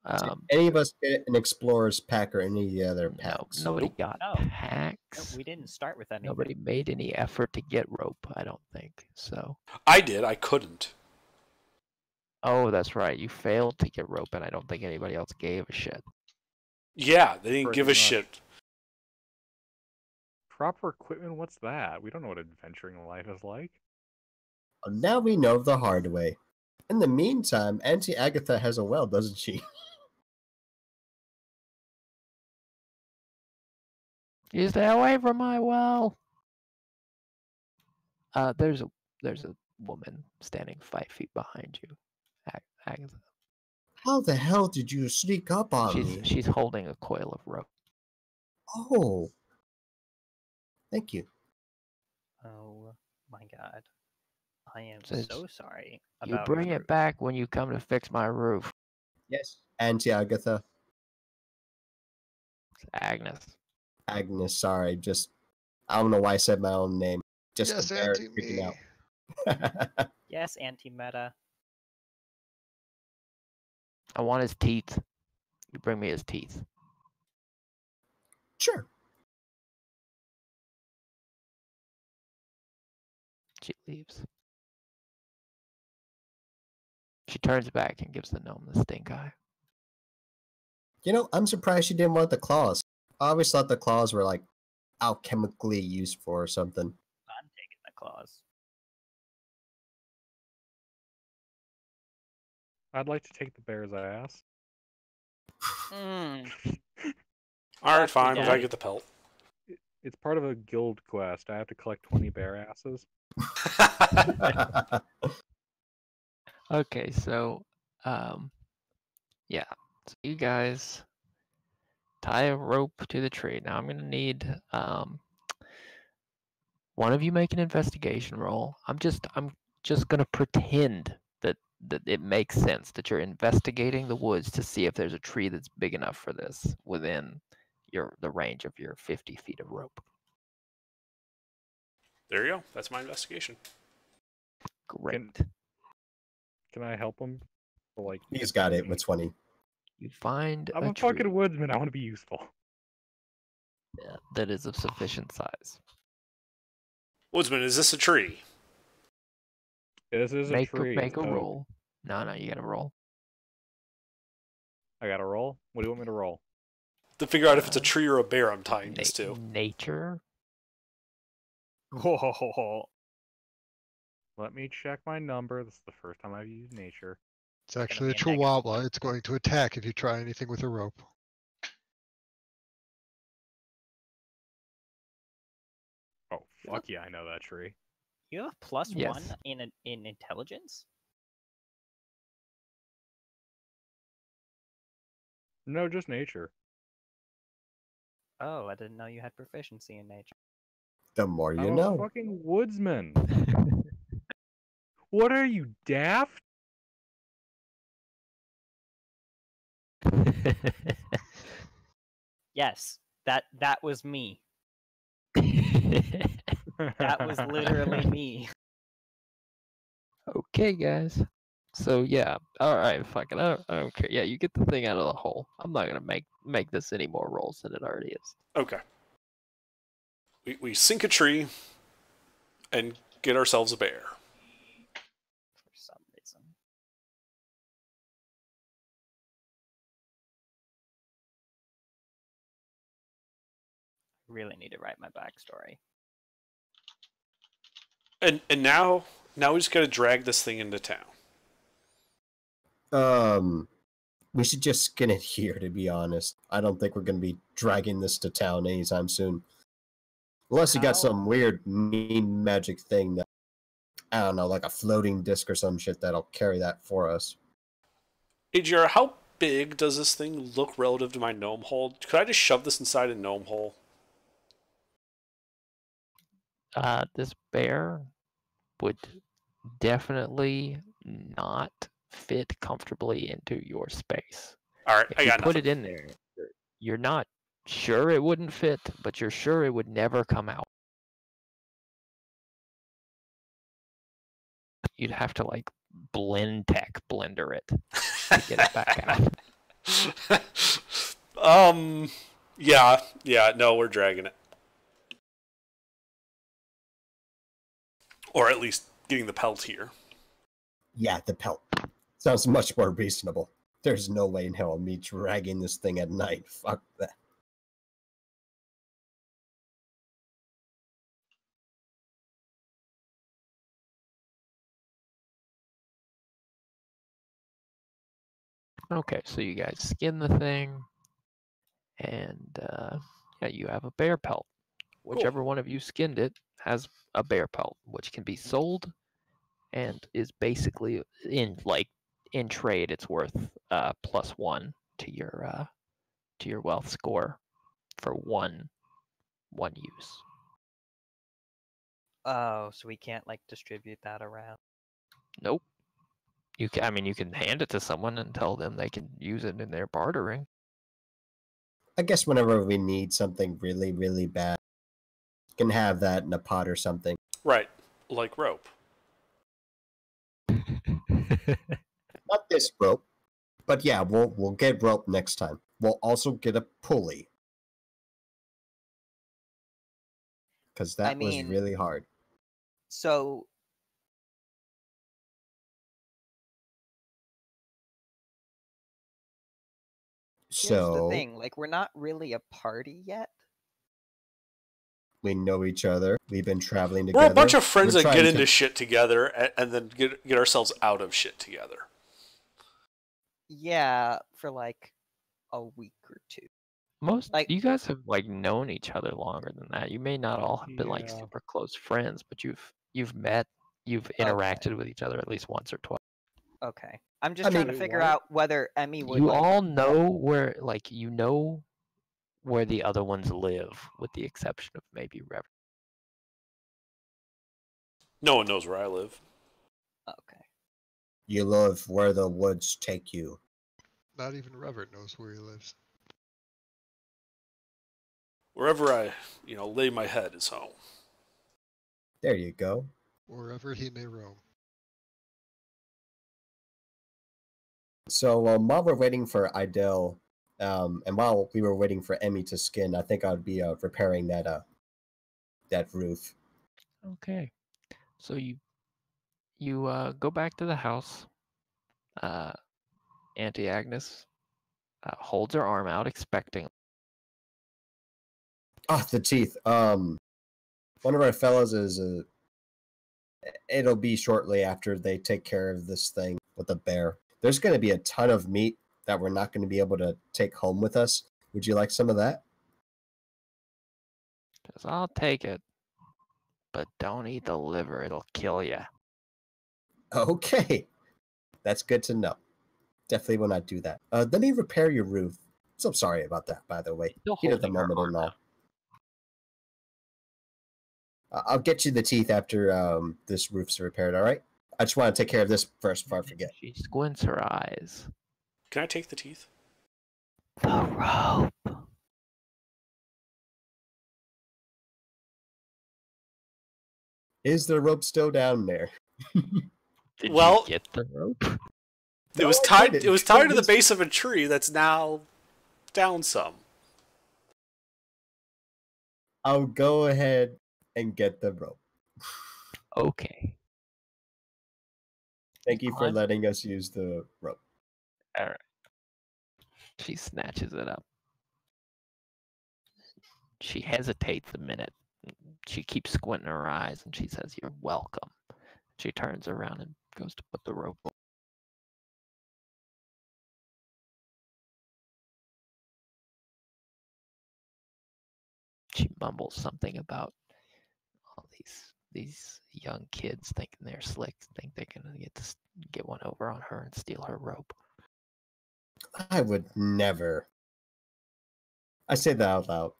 Did any of us get an explorer's pack or any of the other No, packs? nobody got No. packs. No, we didn't start with anything. Nobody made any effort to get rope, I don't think. So. I did. I couldn't. Oh, that's right. You failed to get rope, and I don't think anybody else gave a shit. Yeah, they didn't Pretty give a much. shit. Proper equipment? What's that? We don't know what adventuring life is like. Now we know the hard way. In the meantime, Auntie Agatha has a well, doesn't she? You stay away from my well. There's a woman standing 5 feet behind you, Agatha. How the hell did you sneak up on me? She's holding a coil of rope. Oh. Thank you. Oh my god. I am Says, so sorry You about bring your it roof. back when you come to fix my roof. Yes. Auntie Agatha. It's Agnes. Agnes, sorry. I don't know why I said my own name. Just Yes, the bear Auntie freaking me. out. Yes, anti-meta. I want his teeth. You bring me his teeth. Sure. She leaves. She turns back and gives the gnome the stink eye. You know, I'm surprised she didn't want the claws. I always thought the claws were like alchemically used for or something. I'm taking the claws. I'd like to take the bear's ass. Mm. All right, Fuck you, fine. I Daddy. get the pelt. It's part of a guild quest. I have to collect 20 bear asses. Okay, so, yeah. So you guys tie a rope to the tree. Now I'm gonna need one of you make an investigation roll. I'm just gonna pretend that it makes sense that you're investigating the woods to see if there's a tree that's big enough for this within the range of your 50 feet of rope. There you go. That's my investigation. Great. Can I help him? Like, He's got it with 20. You find I'm a a tree fucking woodsman. I want to be useful. that is of sufficient size. Woodsman, is this a tree? This is a tree. Make a It's oak. roll. No, you gotta roll. I got to roll? What do you want me to roll? To figure out if it's a tree or a bear I'm tying this to. Nature. Whoa. Let me check my number. This is the first time I've used nature. It's actually be a a negative chihuahua. one. It's going to attack if you try anything with a rope. Oh, fuck yeah, I know that tree. You have plus Yes. 1 in intelligence? No, just nature. Oh, I didn't know you had proficiency in nature. The more you I'm a know. fucking woodsman. What are you, daft? Yes, that was me. That was literally me. Okay, guys. So yeah, all right, fuck it. I don't care. Yeah, you get the thing out of the hole. I'm not gonna make this any more rolls than it already is. Okay. We sink a tree and get ourselves a bear. For some reason. I really need to write my backstory. And now we just gotta drag this thing into town. We should just skin it here, to be honest. I don't think we're going to be dragging this to town anytime soon. Unless you got How- some weird, mean magic thing that, I don't know, like a floating disc or some shit that'll carry that for us. AGR, how big does this thing look relative to my gnome hole? Could I just shove this inside a gnome hole? This bear would definitely not fit comfortably into your space. All right, If I you got put nothing. it in there, you're not sure it wouldn't fit, but you're sure it would never come out. You'd have to like blender it to get it back out. Yeah, no, we're dragging it. Or at least getting the pelt here. Yeah, the pelt. Sounds much more reasonable. There's no way in hell me dragging this thing at night. Fuck that. Okay, so you guys skin the thing, and yeah, you have a bear pelt. Whichever one of you skinned it has a bear pelt, which can be sold, and is basically in trade, it's worth +1 to your wealth score for one use. Oh, so we can't like distribute that around. Nope. You can hand it to someone and tell them they can use it in their bartering. I guess whenever we need something really, really bad, you can have that in a pot or something. Right, like rope. Not this rope, but yeah, we'll get rope next time. We'll also get a pulley. Because that was mean- really hard. So Here's the So thing, like, we're not really a party yet. we know each other. We've been traveling We're together. a bunch of friends We're that get trying into to- shit together and then get ourselves out of shit together. Yeah, for like a week or two. Most Like- you guys have like known each other longer than that. You may not all have been like Yeah. super close friends, but you've met, you've interacted with each other at least once or twice. Okay. I'm just I trying mean- to figure What? out whether Emmy would You like all know where where the other ones live, with the exception of maybe Rev. No one knows where I live. Okay. You live where the woods take you. Not even Revert knows where he lives. Wherever I, lay my head is home. There you go. Wherever he may roam. So while we're waiting for Idel, and while we were waiting for Emmy to skin, I think I'd be repairing that roof. Okay, so you go back to the house. Auntie Agnes holds her arm out, expecting. Ah, the teeth. One of our fellows is it'll be shortly after they take care of this thing with the bear. There's going to be a ton of meat that we're not going to be able to take home with us. Would you like some of that? Says, I'll take it, but don't eat the liver; it'll kill you. Okay, that's good to know. Definitely will not do that. Let me repair your roof. So sorry about that, by the way. Still Heat of the holding her moment and arm all. out. I'll get you the teeth after this roof's repaired. All right. I just want to take care of this first before I forget. She squints her eyes. Can I take the teeth? The rope. Is the rope still down there? Did Well- you get the rope? It was No, I tied. didn't. It was tied to the base of a tree that's now down some. I'll go ahead and get the rope. Okay. Thank you for Climb. letting us use the rope. All right. She snatches it up. She hesitates a minute. She keeps squinting her eyes and she says, "You're welcome." She turns around and goes to put the rope on. She mumbles something about all these young kids thinking they're slick, think they're gonna get one over on her and steal her rope. I would never. I say that out loud.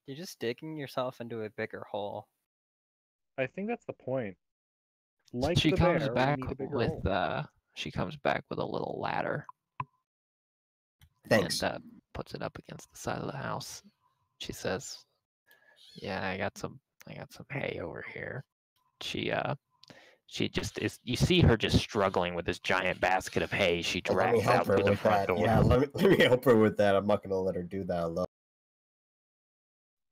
You're just digging yourself into a bigger hole. I think that's the point. Like She the comes bear, back we need a bigger with hole. she comes back with a little ladder Thanks. and puts it up against the side of the house. She says, "Yeah, I got some hay over here." She just is. You see her just struggling with this giant basket of hay. She Well, let me drags help out her through the with front that. door. Yeah, let me help her with that. I'm not gonna let her do that alone.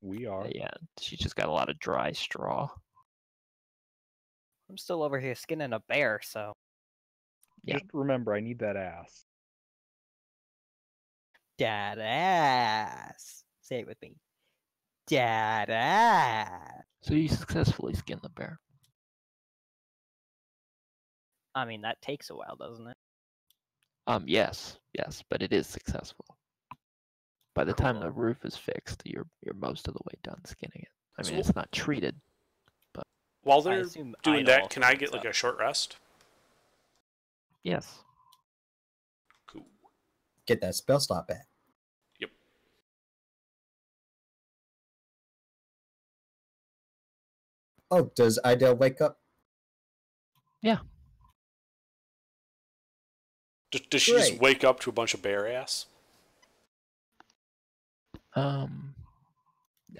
We are. Yeah, she's just got a lot of dry straw. I'm still over here skinning a bear, so Yeah. Just remember, I need that ass. dad ass. Say it with me. Dad ass. So you successfully skin the bear. I mean, that takes a while, doesn't it? Yes, but it is successful. By the time the Cool. roof is fixed, you're most of the way done skinning it. I mean, So- it's not treated. While I they're assume doing Idle that, can I also get picks like up. a short rest? Yes. Cool. Get that spell slot back. Yep. Oh, does Idel wake up? Does she just Great. wake up to a bunch of bear ass? I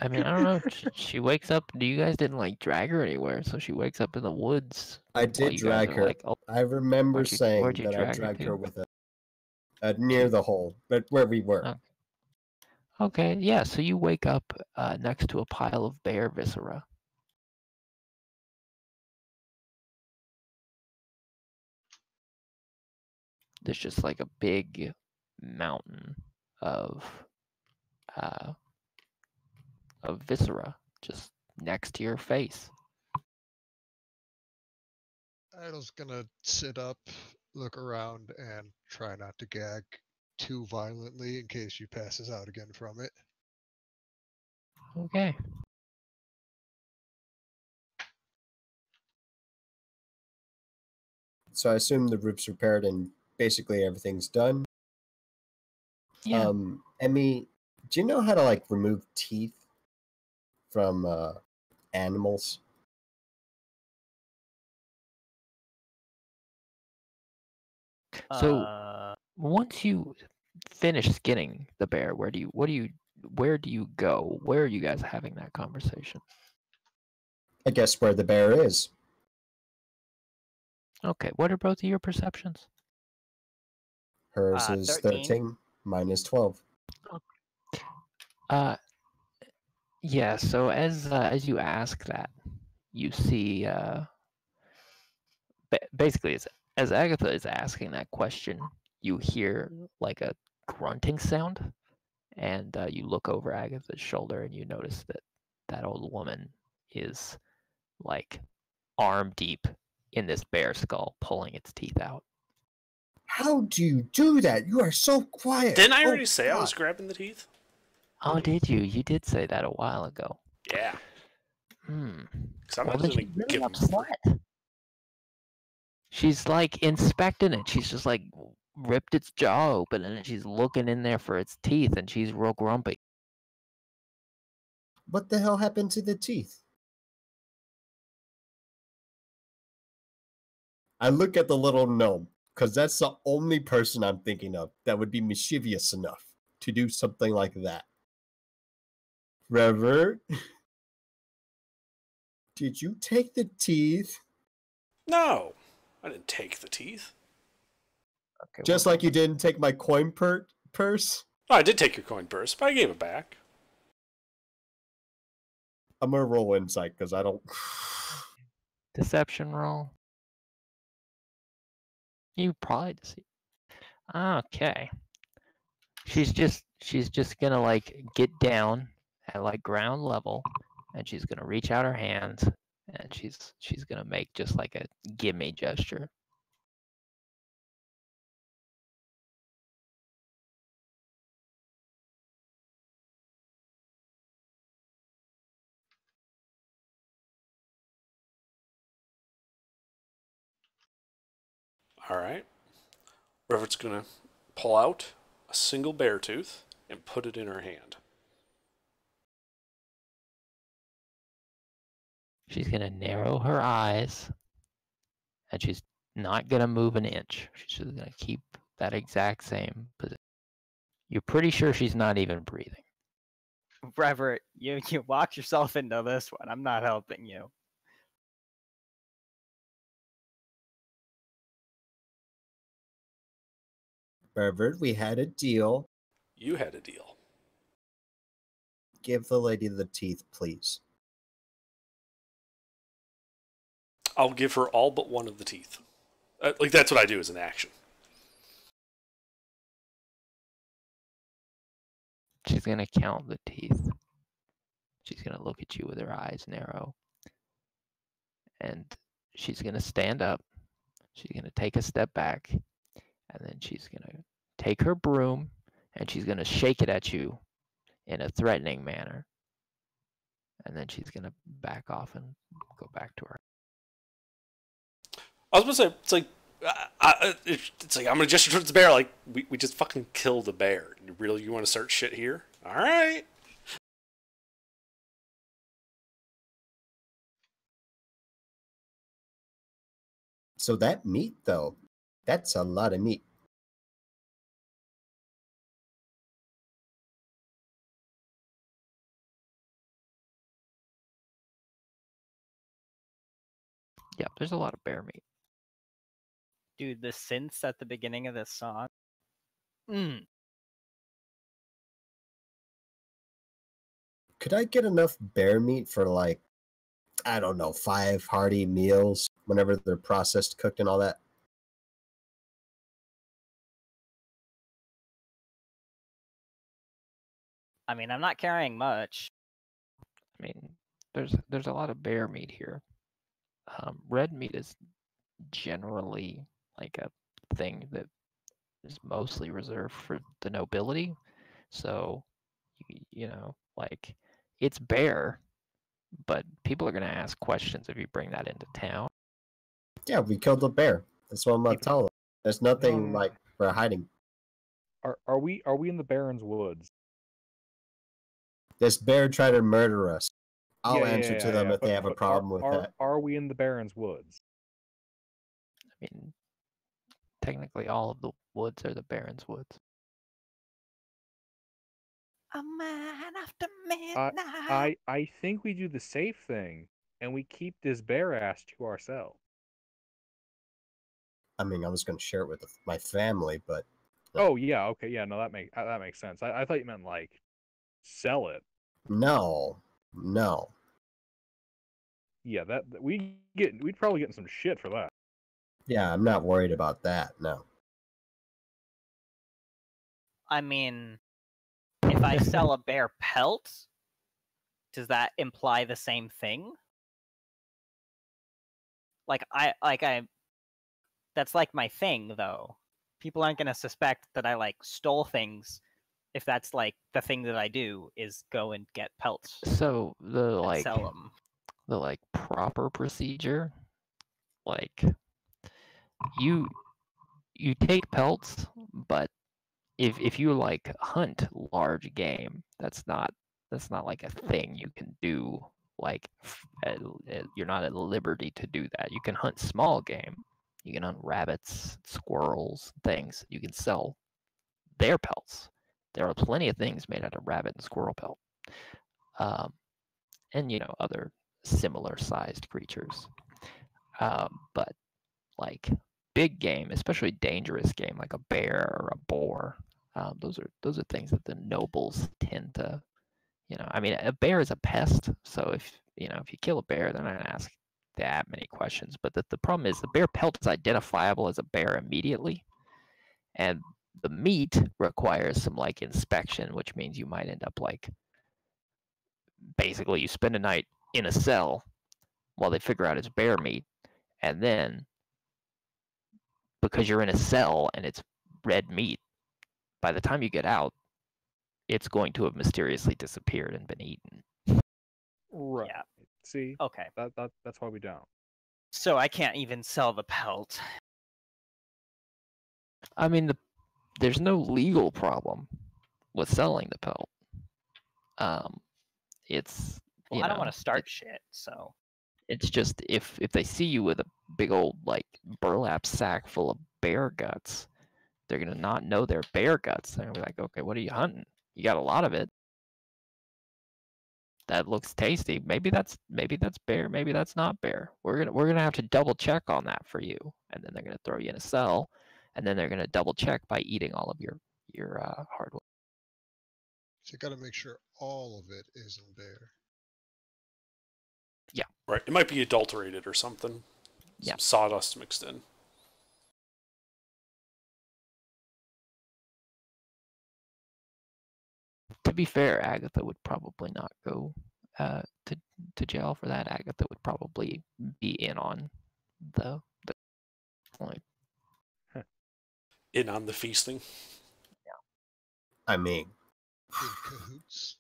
mean, I don't know. She wakes up. You guys didn't like drag her anywhere, so she wakes up in the woods. I while did you guys drag are her. like, "Oh, I remember Where'd you saying drag that I her dragged to? her with near the hole, but where we were. okay, yeah." So you wake up next to a pile of bear viscera. there's just like a big mountain of viscera just next to your face. Idle's gonna sit up, look around, and try not to gag too violently in case she passes out again from it. Okay. So I assume the roof's repaired and basically everything's done. Yeah. Emmy, do you know how to like remove teeth from animals? So once you finish skinning the bear, where do you go? Where are you guys having that conversation? I guess where the bear is. Okay, what are both of your perceptions? Hers is 13, mine is 12. Yeah, so as you ask that, you see basically as Agatha is asking that question, you hear like a grunting sound, and you look over Agatha's shoulder and you notice that that old woman is like arm deep in this bear skull, pulling its teeth out. How do you do that? You are so quiet. Didn't I already say I God. was grabbing the teeth? Oh, did you? You did say that a while ago. Yeah. Hmm. Because I'm Well, not then going she's to really give them free. upset. She's like inspecting it. She's just like ripped its jaw open and she's looking in there for its teeth and she's real grumpy. What the hell happened to the teeth? I look at the little gnome, because that's the only person I'm thinking of that would be mischievous enough to do something like that. Trevor, did you take the teeth? No, I didn't take the teeth. Okay, Just like you didn't take my coin purse? Oh, I did take your coin purse, but I gave it back. I'm gonna roll insight because I don't. Deception roll. You probably deceive. Okay. She's just gonna like get down at like ground level and she's gonna reach out her hands and she's gonna make just like a gimme gesture. All right. Revert's going to pull out a single bear tooth and put it in her hand. She's gonna narrow her eyes and she's not gonna move an inch. She's just gonna keep that exact same position. You're pretty sure she's not even breathing. Revert, you walked yourself into this one. I'm not helping you. Revert, we had a deal. You had a deal. Give the lady the teeth, please. I'll give her all but one of the teeth. Like, that's what I do as an action. She's gonna count the teeth. She's gonna look at you with her eyes narrow. And she's gonna stand up. She's gonna take a step back. And then she's gonna take her broom and she's gonna shake it at you in a threatening manner. And then she's gonna back off and go back to her. I was going to say, it's like, it's like, I'm going to gesture towards the bear, like, we just fucking killed the bear. You want to start shit here? All right. So that meat, though, that's a lot of meat. Yeah, there's a lot of bear meat. Dude, the synths at the beginning of this song. Could I get enough bear meat for, like, I don't know, 5 hearty meals whenever they're processed, cooked, and all that? I mean, I'm not carrying much. I mean, there's a lot of bear meat here. Red meat is generally like a thing that is mostly reserved for the nobility. So, you know, like it's bear, but people are gonna ask questions if you bring that into town. Yeah, we killed a bear. That's what I'm gonna tell them. There's nothing No. like we're hiding. Are we in the Baron's woods? This bear tried to murder us. I'll answer to them if they but- have a but problem with that. Are we in the Baron's woods? I mean, technically, all of the woods are the Baron's woods. A man after midnight. I think we do the safe thing and we keep this bear ass to ourselves. I mean, I was gonna share it with my family, but Oh yeah, okay, yeah, no, that makes sense. I thought you meant like sell it. no. Yeah, we'd probably get in some shit for that. Yeah, I'm not worried about that. No. I mean, if I sell a bear pelt, does that imply the same thing? That's like my thing, though. People aren't gonna suspect that I like stole things if that's like the thing that I do is go and get pelts So the and sell them. the like proper procedure, like you take pelts, but if you like hunt large game, that's not like a thing you can do. Like you're not at liberty to do that. You can hunt small game. You can hunt rabbits, squirrels, things. You can sell their pelts. There are plenty of things made out of rabbit and squirrel pelt, and you know other similar sized creatures. But like big game, especially dangerous game like a bear or a boar, those are things that the nobles tend to, you know. I mean, a bear is a pest, so if you kill a bear, they're not gonna ask that many questions. But the problem is the bear pelt is identifiable as a bear immediately, and the meat requires some like inspection, which means you might end up like basically you spend a night in a cell while they figure out it's bear meat, and then because you're in a cell and it's red meat, by the time you get out, it's going to have mysteriously disappeared and been eaten. Right. Yeah. See? Okay. That's why we don't. So I can't even sell the pelt. I mean, there's no legal problem with selling the pelt. It's Well, I don't want to start shit, so it's just if they see you with a big old like burlap sack full of bear guts, they're gonna not know they're bear guts. They're gonna be like, okay, what are you hunting? You got a lot of it. That looks tasty. Maybe that's bear. Maybe that's not bear. We're gonna have to double check on that for you, and then they're gonna throw you in a cell, and then they're gonna double check by eating all of your hardwood. So you got to make sure all of it isn't bear. Yeah. Right. It might be adulterated or something. Yeah. Some sawdust mixed in. To be fair, Agatha would probably not go to jail for that. Agatha would probably be in on the point. In on the feasting. I mean, In cahoots.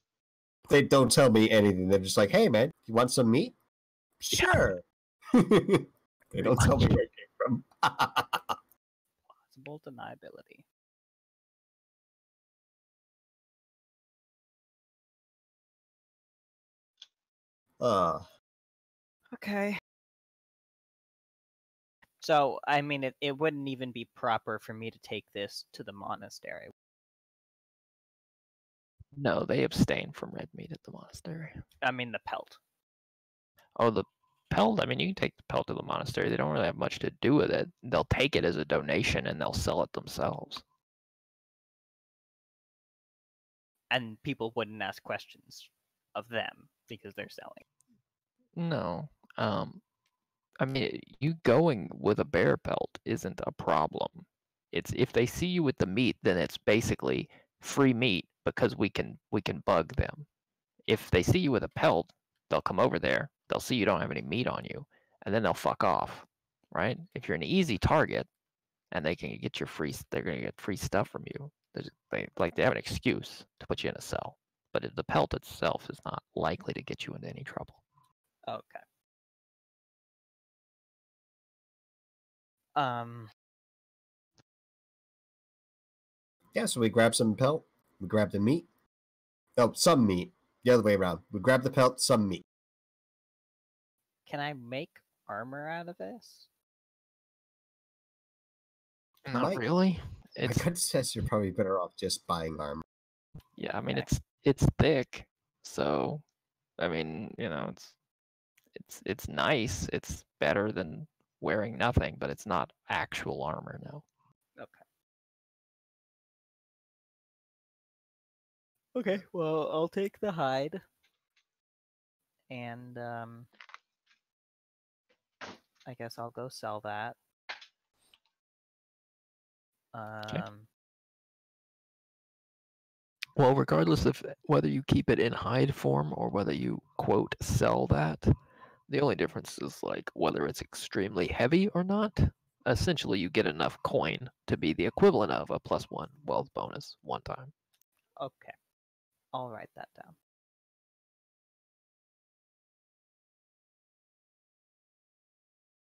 they don't tell me anything. They're just like, "Hey, man, you want some meat? Sure." They don't tell me where it came from. plausible deniability. Okay. So, I mean, it wouldn't even be proper for me to take this to the monastery. No, they abstain from red meat at the monastery. I mean, the pelt. Oh, the pelt? I mean, you can take the pelt to the monastery. They don't really have much to do with it. They'll take it as a donation and they'll sell it themselves. And people wouldn't ask questions of them because they're selling. No. I mean, you going with a bear pelt isn't a problem. It's if they see you with the meat, then it's basically free meat, because we can bug them. If they see you with a pelt, they'll come over there. They'll see you don't have any meat on you, and then they'll fuck off, right? If you're an easy target, and they're gonna get free stuff from you. They have an excuse to put you in a cell, but the pelt itself is not likely to get you into any trouble. Okay. Yeah, so we grab some pelt, we grab the meat. Oh, some meat. The other way around. We grab the pelt, some meat. Can I make armor out of this? Not really. My It's gut says you're probably better off just buying armor. yeah. I mean, Okay. it's thick, so I mean, it's nice. It's better than wearing nothing, but it's not actual armor. No. Okay. Okay, well, I'll take the hide. And I guess I'll go sell that. Well, regardless of whether you keep it in hide form or whether you quote sell that, the only difference is like whether it's extremely heavy or not. Essentially, you get enough coin to be the equivalent of a +1 wealth bonus one time. Okay. I'll write that down.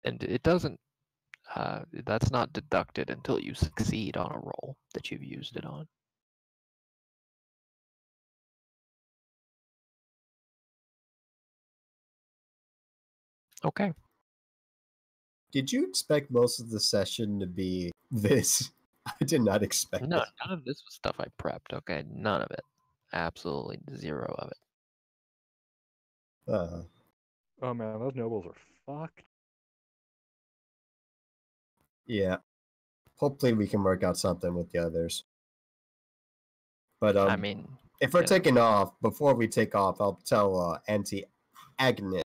And it doesn't, that's not deducted until you succeed on a roll that you've used it on. Okay. Did you expect most of the session to be this? I did not expect No, that. none of this was stuff I prepped. Okay, none of it. Absolutely zero of it. Oh man, those nobles are fucked. Yeah. Hopefully we can work out something with the others. But I mean, if we're yeah. taking off, before we take off, I'll tell Auntie Agnes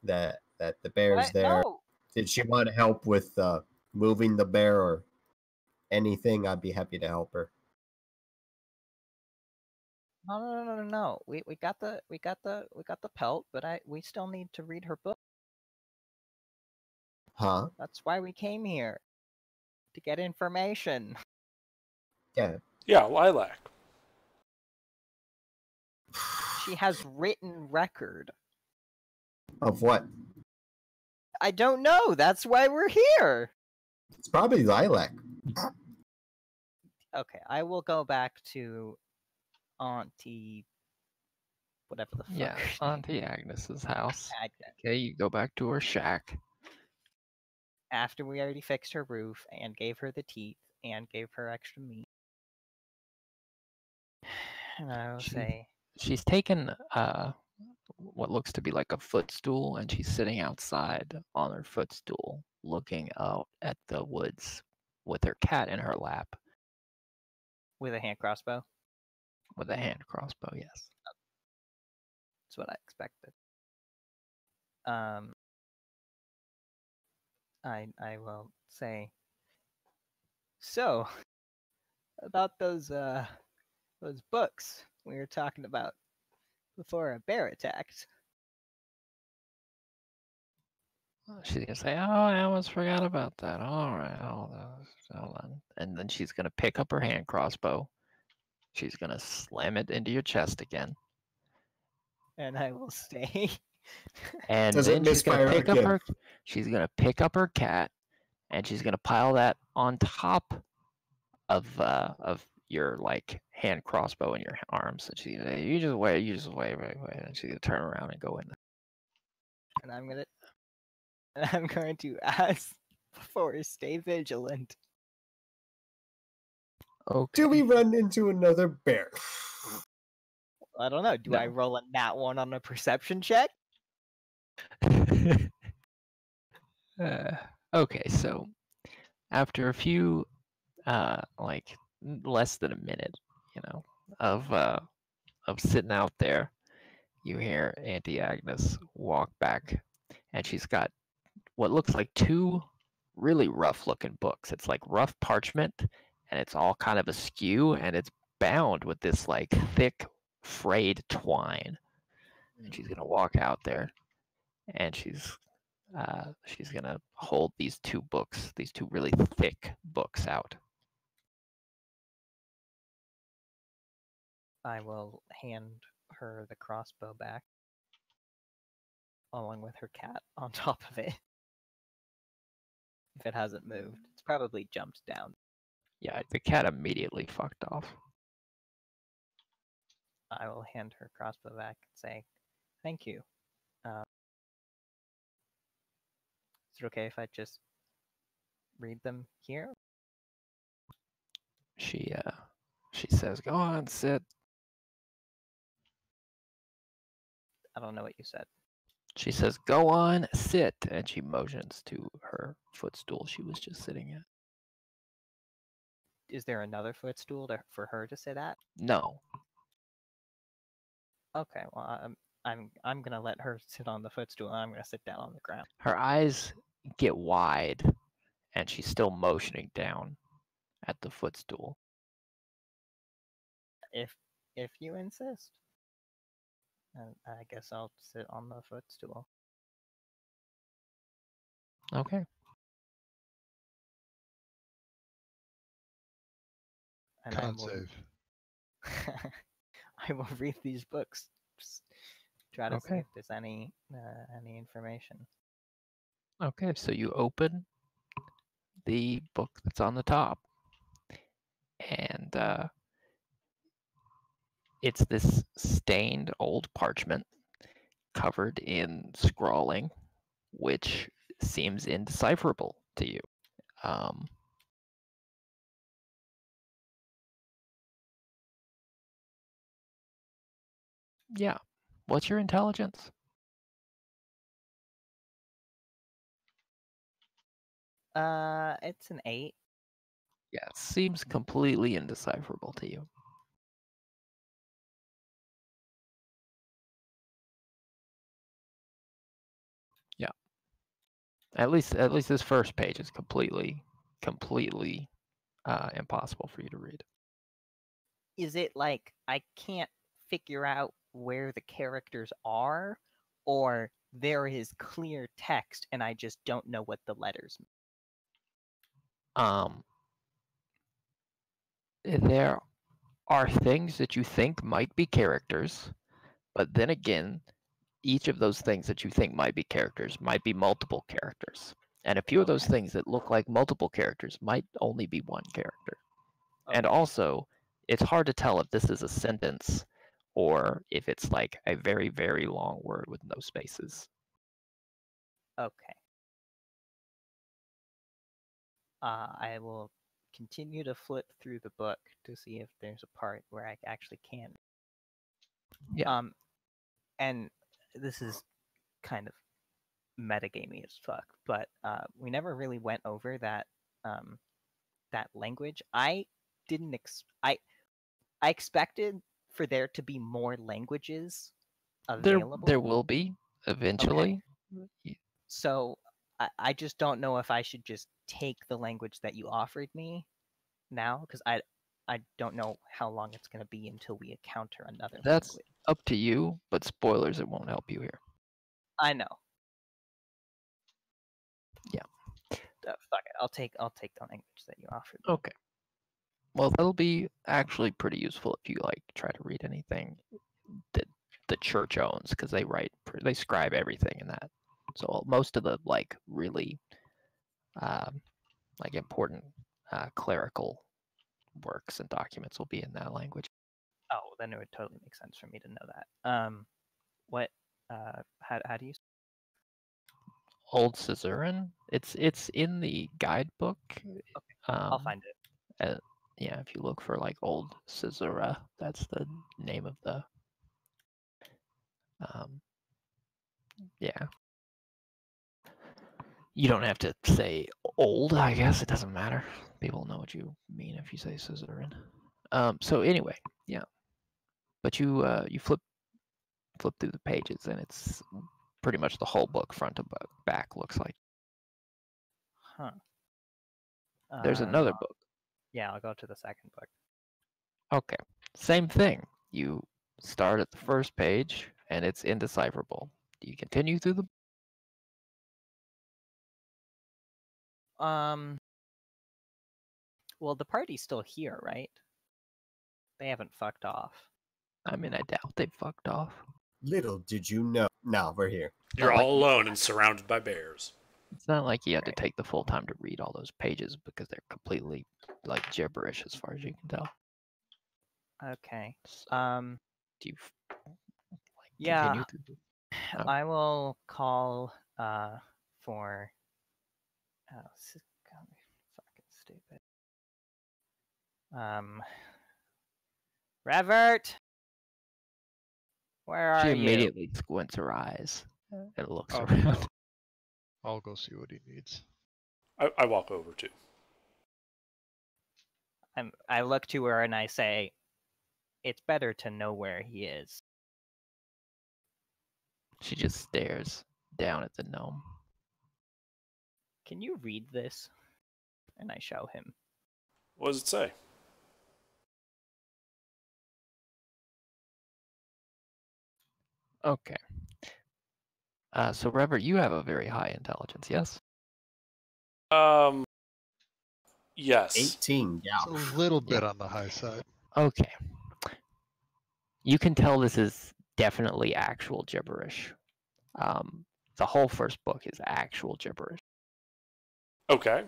that the bear's What? there. No! Did she want to help with moving the bear or anything? I'd be happy to help her. No. We got the pelt, but we still need to read her book. Huh? That's why we came here. To get information. Yeah. Yeah, Lilac. She has written record. Of what? I don't know. That's why we're here. It's probably Lilac. Okay, I will go back to Auntie whatever the fuck. Yeah, Auntie Agnes's house. Agnes. Okay, you go back to her shack. After we already fixed her roof and gave her the teeth and gave her extra meat. And I will say She's taken what looks to be like a footstool, and she's sitting outside on her footstool, looking out at the woods with her cat in her lap. with a hand crossbow. With a hand crossbow, yes. That's what I expected. I will say. So, about those books we were talking about before a bear attacked. She's gonna say, "Oh, I almost forgot about that. All right, hold on." And then she's gonna pick up her hand crossbow. She's gonna slam it into your chest again. And I will say. And Does it then she's gonna misfire pick up again? her cat, and she's gonna pile that on top of your like hand crossbow in your arms. And she's gonna say, you just wait. And she's gonna turn around and go in. And I'm going to ask for stay vigilant. Okay. Do we run into another bear? I don't know. Do I No. roll a nat one on a perception check? Okay, so after a few like less than a minute, of sitting out there, you hear Auntie Agnes walk back, and she's got what looks like two really rough looking books. It's like rough parchment, and it's all kind of askew, and it's bound with this like thick frayed twine, and she's gonna walk out there, and she's gonna hold these two books, these two really thick books out. I will hand her the crossbow back, along with her cat on top of it. If it hasn't moved, it's probably jumped down. Yeah, the cat immediately fucked off. I will hand her crossbow back and say, "Thank you. Is it okay if I just read them here?" She says, "Go on, sit." I don't know what you said. She says, "Go on, sit," and she motions to her footstool she was just sitting at. Is there another footstool for her to sit at? No. Okay, well, I'm gonna let her sit on the footstool, and I'm gonna sit down on the ground. Her eyes get wide, and she's still motioning down at the footstool. If you insist, I guess I'll sit on the footstool. Okay. And Con save. I will read these books. Just try to see Okay. if there's any information. Okay, so you open the book that's on the top, and it's this stained old parchment covered in scrawling, which seems indecipherable to you. Yeah. What's your intelligence? It's an 8. Yeah, it seems completely indecipherable to you. Yeah. At least this first page is completely impossible for you to read. Is it like I can't figure out where the characters are, or there is clear text and I just don't know what the letters mean? There are things that you think might be characters, but then again, each of those things that you think might be characters might be multiple characters. And a few of those Okay. things that look like multiple characters might only be one character. And Okay. also, it's hard to tell if this is a sentence or if it's like a very, very long word with no spaces. Okay. I will continue to flip through the book to see if there's a part where I actually can. Yeah. And this is kind of metagamey as fuck, but we never really went over that that language. I didn't I expected for there to be more languages available. There will be eventually. Okay. So I just don't know if I should just take the language that you offered me now, because I don't know how long it's going to be until we encounter another That's language. up to you, but spoilers, it won't help you here. I know. Yeah. Fuck it. I'll take the language that you offered me. Okay. Well, that'll be actually pretty useful if you like try to read anything that the church owns, because they scribe everything in that. So most of the like really like important clerical works and documents will be in that language. Oh, then it would totally make sense for me to know that. What? How do you? Old Caesarean. It's in the guidebook. Okay, I'll find it. Yeah, if you look for like Old Caesarea, that's the name of the. Yeah. You don't have to say old, I guess. It doesn't matter. People know what you mean if you say Caesarean. So anyway, yeah. But you flip through the pages, and it's pretty much the whole book, front to back, looks like. Huh. There's another book. Yeah, I'll go to the second book. Okay, same thing. You start at the first page, and it's indecipherable. Do you continue through the? Well, the party's still here, right? They haven't fucked off. I mean, I doubt they fucked off. Little did you know. Now we're here. You're Not like all alone and surrounded by bears. It's not like you had to take the full time to read all those pages because they're completely like gibberish as far as you can tell. Okay. So, do you like Yeah. continue through? Oh. I will call for. Oh, this is gonna be fucking stupid. Revert, where are She you? immediately squints her eyes and looks Oh. around. I'll go see what he needs. I walk over too. I look to her and I say, "It's better to know where he is." She just stares down at the gnome. Can you read this? And I show him. What does it say? Okay. So Revert, you have a very high intelligence, yes? Yes. 18. Yeah. It's a little bit on the high side. Okay. You can tell this is definitely actual gibberish. The whole first book is actual gibberish. Okay.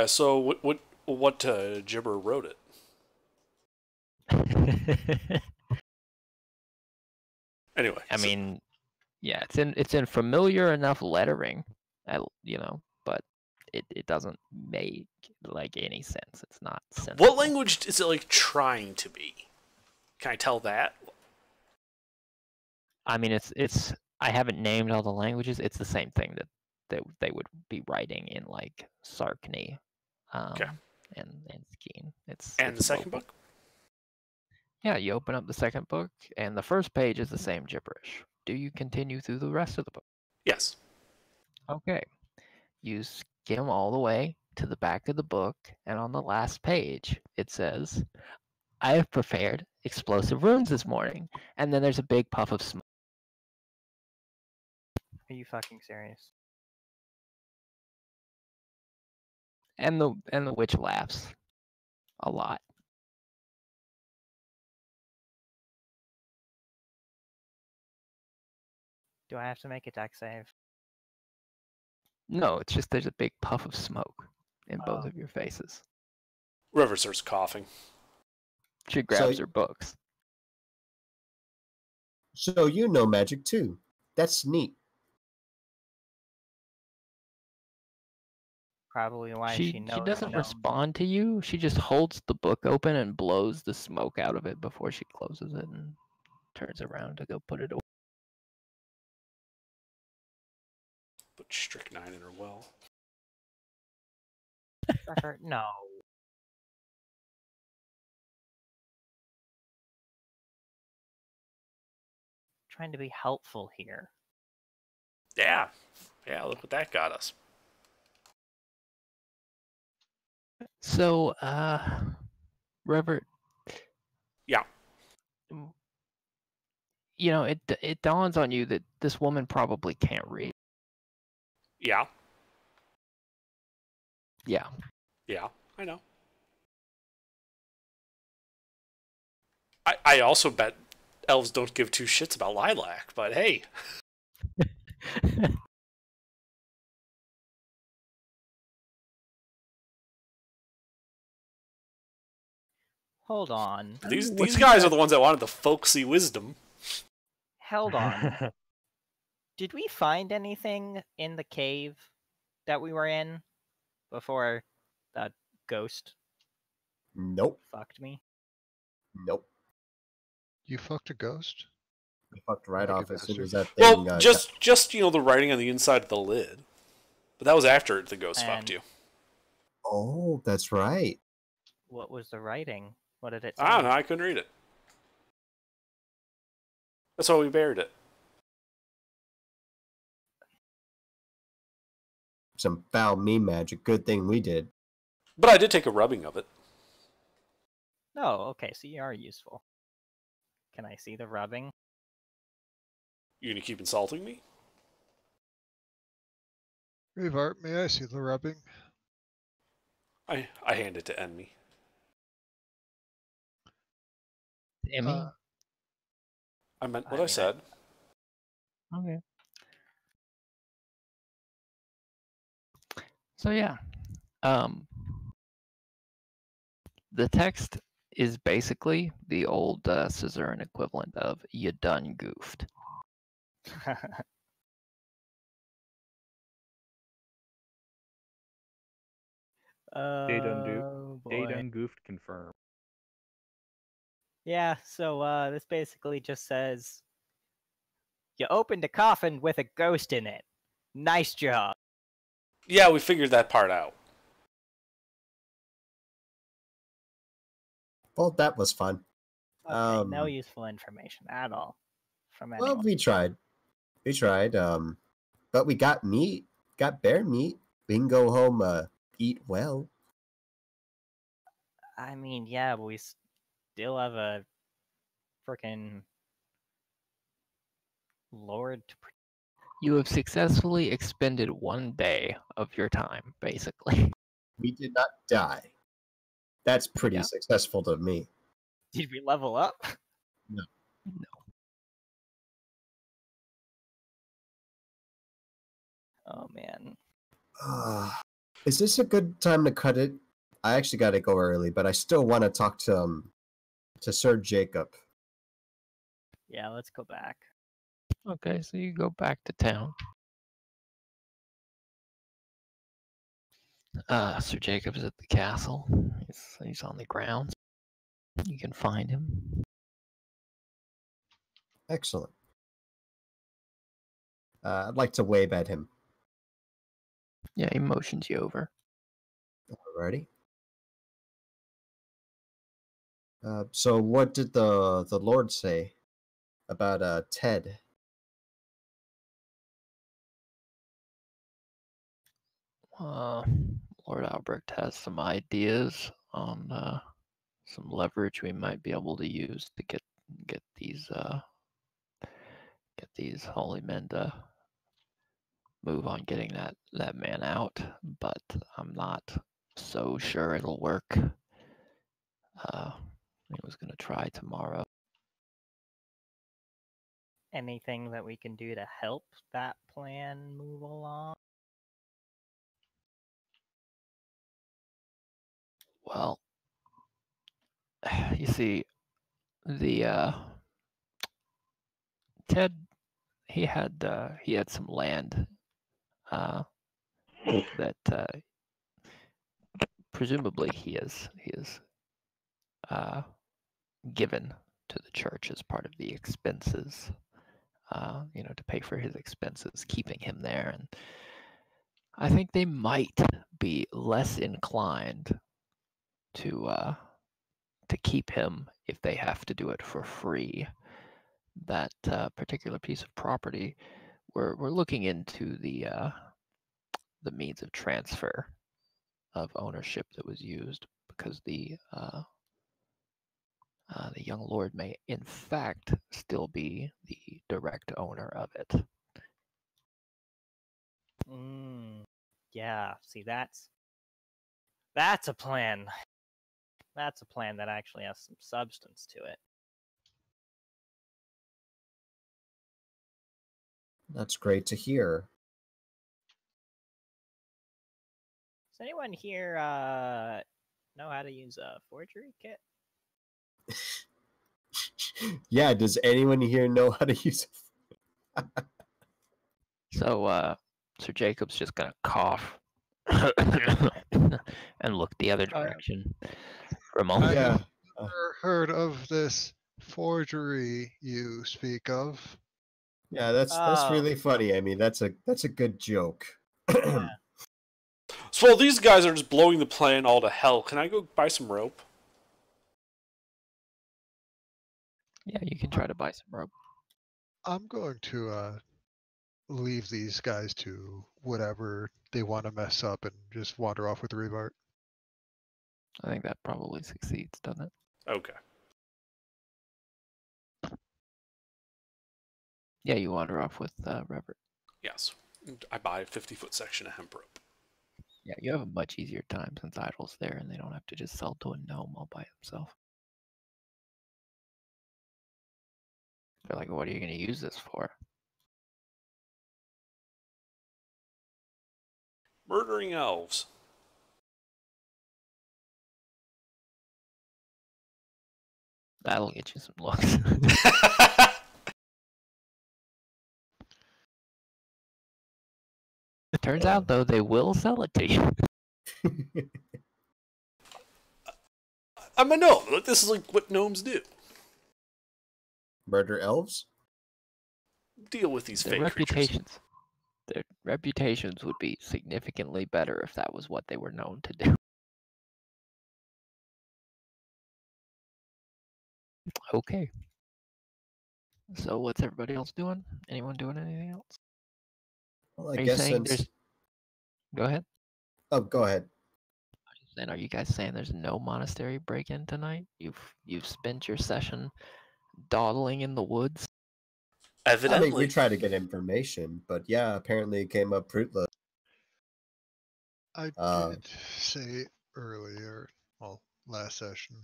So what gibber wrote it? Anyway, I mean, yeah, it's in familiar enough lettering, but it doesn't make like any sense. It's not sensible. what language is it like trying to be? Can I tell that? I mean, it's. I haven't named all the languages. It's the same thing that they would be writing in like Sarkany, Okay. and Skeen. And the second local. book? Yeah, you open up the second book, and the first page is the same gibberish. Do you continue through the rest of the book? Yes. Okay. You skim all the way to the back of the book, and on the last page, it says, I have prepared explosive runes this morning. And then there's a big puff of smoke. Are you fucking serious? And the witch laughs a lot. Do I have to make a deck save? No, it's just there's a big puff of smoke in both Oh. of your faces. River starts coughing. She grabs her books. So you know magic too. That's neat. Probably why She knows. doesn't gnome. respond to you. She just holds the book open and blows the smoke out of it before she closes it and turns around to go put it away. Put strychnine in her well. Revert, no. Trying to be helpful here. Yeah. Yeah, look what that got us. So, Revert. Yeah. You know, it dawns on you that this woman probably can't read. Yeah. Yeah. Yeah, I know. I also bet elves don't give two shits about lilac, but hey. Hold on. These guys are the ones that wanted the folksy wisdom. Held on. Did we find anything in the cave that we were in before that ghost Nope. fucked me? Nope. You fucked a ghost? I fucked right Like a off as soon bastard. as that thing. Well, just the writing on the inside of the lid. But that was after the ghost fucked And- you. Oh, that's right. What was the writing? What did it say? I don't know, I couldn't read it. That's why we buried it. Some foul me magic. Good thing we did. But I did take a rubbing of it. No, okay, so you are useful. Can I see the rubbing? You gonna keep insulting me? Revart, may I see the rubbing? I hand it to Enemy. Emmy? I meant I what I mean, said. Okay. So yeah, the text is basically the old Caesarean equivalent of "you done goofed." Day done Oh Day boy. done goofed confirmed. Yeah, so this basically just says you opened a coffin with a ghost in it. Nice job. Yeah, we figured that part out. Well, that was fun. Okay, no useful information at all from Well, anyone. we tried. We tried. But we got meat. Got bear meat. We can go home. Eat well. I mean, yeah, but we still have a freaking lord to You have successfully expended 1 day of your time, basically. We did not die. That's pretty Yeah. successful to me. Did we level up? No. Oh man. Is this a good time to cut it? I actually got to go early, but I still want to talk to Sir Jacob. Yeah, let's go back. Okay, so you go back to town. Sir Jacob's at the castle. He's on the grounds. You can find him. Excellent. I'd like to wave at him. Yeah, he motions you over. Alrighty. So what did the Lord say about Ted? Lord Albrecht has some ideas on some leverage we might be able to use to get these holy men to move on getting that man out, but I'm not so sure it'll work. He was gonna try tomorrow. Anything that we can do to help that plan move along? Well, you see, the Ted he had some land that presumably he is given to the church as part of the expenses, to pay for his expenses, keeping him there. And I think they might be less inclined to keep him if they have to do it for free. That particular piece of property, we're looking into the means of transfer of ownership that was used, because the young lord may in fact still be the direct owner of it. Yeah, see, that's a plan. That's a plan that actually has some substance to it. That's great to hear. Does anyone here know how to use a forgery kit? Yeah, does anyone here know how to use it? So Sir Jacob's just gonna cough and look the other direction for a I moment. Yeah. have never heard of this forgery you speak of. Yeah, that's Oh. really funny. I mean, that's a good joke. Yeah. So while these guys are just blowing the plan all to hell, can I go buy some rope? Yeah, you can try to buy some rope. I'm going to leave these guys to whatever they want to mess up and just wander off with Revart. I think that probably succeeds, doesn't it? Okay. Yeah, you wander off with Robert. Yes. And I buy a 50-foot section of hemp rope. Yeah, you have a much easier time since Idle's there, and they don't have to just sell to a gnome all by himself. They're like, what are you going to use this for? Murdering elves. That'll get you some looks. It turns out, though, they will sell it to you. I'm a gnome. Like, this is like what gnomes do. Murder elves? Deal with these Their fake creatures. reputations. Their reputations would be significantly better if that was what they were known to do. Okay. So what's everybody else doing? Anyone doing anything else? Well, I Are you guess saying since. there's... Go ahead. Oh, go ahead. Then are you guys saying there's no monastery break-in tonight? You've spent your session dawdling in the woods? I Evidently. mean, we tried to get information, but yeah, apparently it came up fruitless. I did say earlier, well, last session,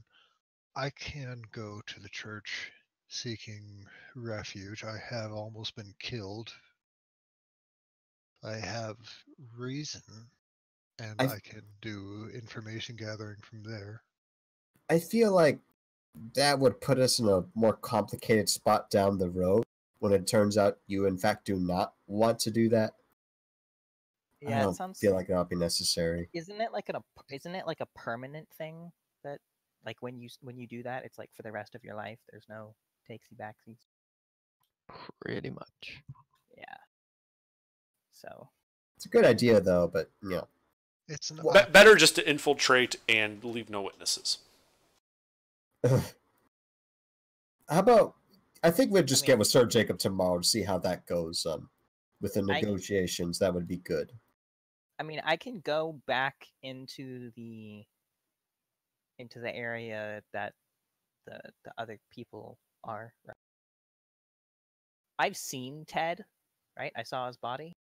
I can go to the church seeking refuge. I have almost been killed. I have reason, and I can do information gathering from there. I feel like that would put us in a more complicated spot down the road when it turns out you, in fact, do not want to do that. Yeah, I it don't sounds. feel like that would be necessary. Isn't it like a permanent thing that, like, when you do that, it's like for the rest of your life. There's no takesy backsies. Pretty much. Yeah. So. It's a good idea, though, but you know. It's an Better just to infiltrate and leave no witnesses. How about? I think we'll just get with Sir Jacob tomorrow to see how that goes. With the negotiations, that would be good. I mean, I can go back into the area that the other people are. Right? I've seen Ted, right? I saw his body.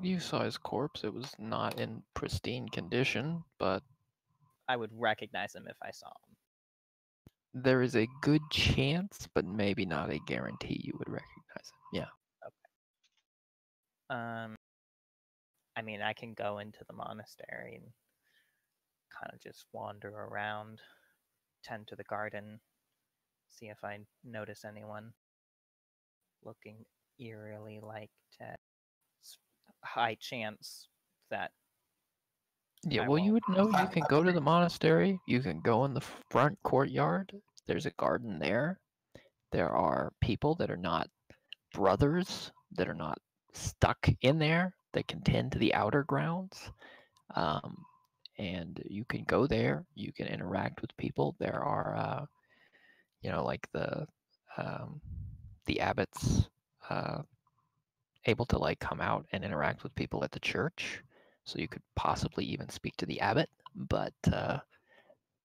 You saw his corpse. It was not in pristine condition, but I would recognize him if I saw him. there is a good chance, but maybe not a guarantee you would recognize him. Yeah. Okay. I mean, I can go into the monastery and kind of just wander around, tend to the garden, see if I notice anyone looking eerily like Ted. High chance that. Yeah, well, you would know. You can go to the monastery. You can go in the front courtyard. There's a garden there. There are people that are not brothers, that are not stuck in there, that can tend to the outer grounds. And you can go there. You can interact with people. There are, like the abbots able to like come out and interact with people at the church. So you could possibly even speak to the abbot, but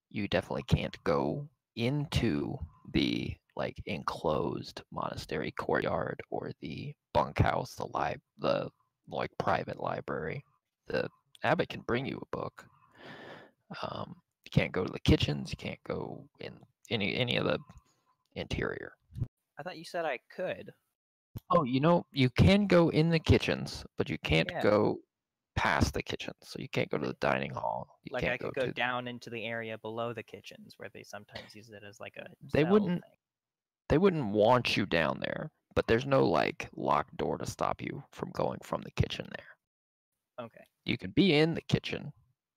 you definitely can't go into the like enclosed monastery courtyard or the bunkhouse, the like private library. The abbot can bring you a book. You can't go to the kitchens. You can't go in any of the interior. I thought you said I could. Oh, you can go in the kitchens, but you can't go past the kitchens. So you can't go to the dining hall. You like can't I could go down into the area below the kitchens where they sometimes use it as like a They cell wouldn't. thing. They wouldn't want you down there, but there's no like locked door to stop you from going from the kitchen there. Okay. You could be in the kitchen.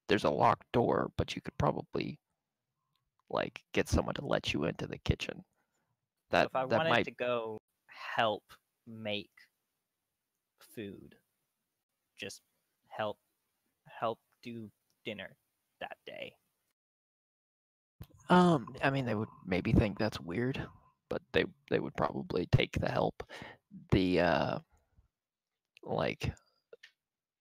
There's a locked door, but you could probably like get someone to let you into the kitchen. So if I wanted to go help make food, just help do dinner that day. I mean, they would maybe think that's weird, but they would probably take the help. The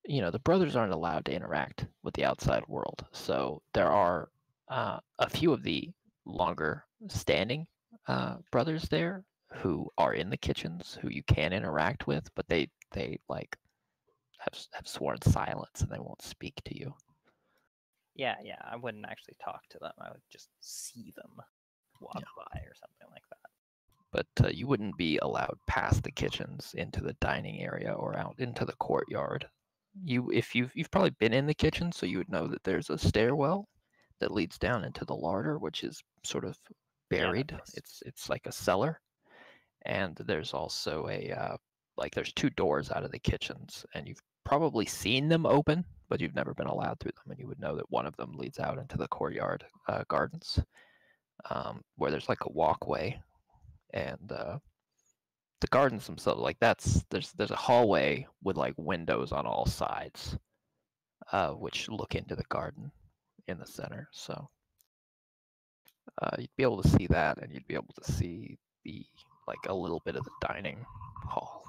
the brothers aren't allowed to interact with the outside world, so there are a few of the longer standing brothers there who are in the kitchens who you can interact with, but they like have sworn silence and they won't speak to you. Yeah, I wouldn't actually talk to them. I would just see them walk by or something like that. But you wouldn't be allowed past the kitchens into the dining area or out into the courtyard. If you've probably been in the kitchen, so you would know that there's a stairwell that leads down into the larder, which is sort of buried. Yeah, It's like a cellar, and there's also there's two doors out of the kitchens, and you've probably seen them open, but you've never been allowed through them, and you would know that one of them leads out into the courtyard gardens, where there's like a walkway, and the gardens themselves, like there's a hallway with like windows on all sides, which look into the garden in the center. So you'd be able to see that, and you'd be able to see a little bit of the dining hall.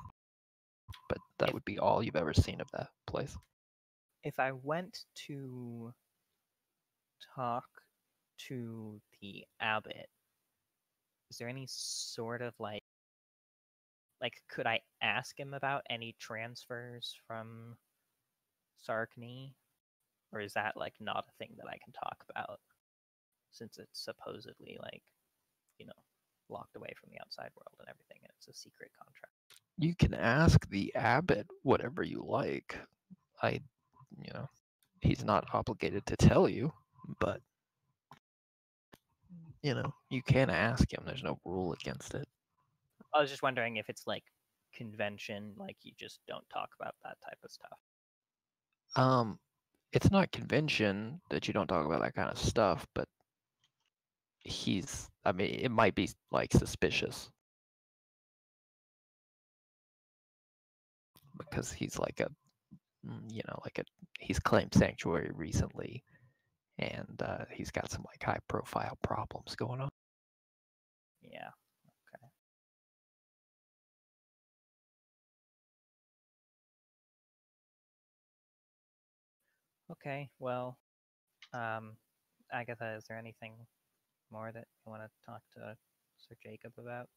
But that would be all you've ever seen of that place. If I went to talk to the abbot, is there any sort of like could I ask him about any transfers from Sarkny? Or is that like not a thing that I can talk about since it's supposedly locked away from the outside world and everything, and it's a secret contract? You can ask the abbot whatever you like. He's not obligated to tell you, but you can ask him. There's no rule against it. I was just wondering if it's like convention, like you just don't talk about that type of stuff. It's not convention that you don't talk about that kind of stuff, but it might be like suspicious because he's he's claimed sanctuary recently, and he's got some like high profile problems going on. Yeah. Okay. Okay. Well, Agatha, is there anything more that you want to talk to Sir Jacob about?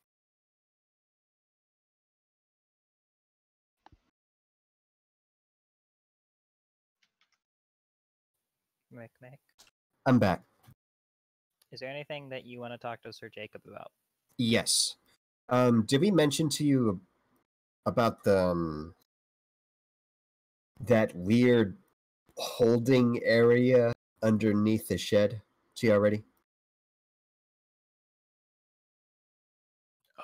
Mick. I'm back. Is there anything that you want to talk to Sir Jacob about? Yes. Did we mention to you about the that weird holding area underneath the shed to you already?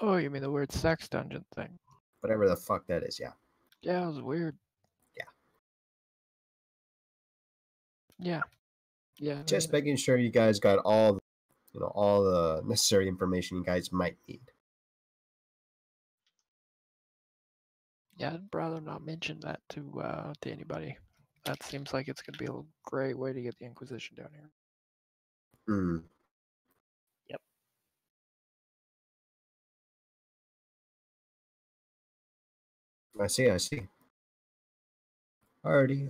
Oh, you mean the weird sex dungeon thing? Whatever the fuck that is, yeah. Yeah, it was weird. Yeah. Just making sure you guys got all the necessary information you guys might need. Yeah, I'd rather not mention that to anybody. That seems like it's gonna be a great way to get the Inquisition down here. Hmm. Yep. I see. Alrighty.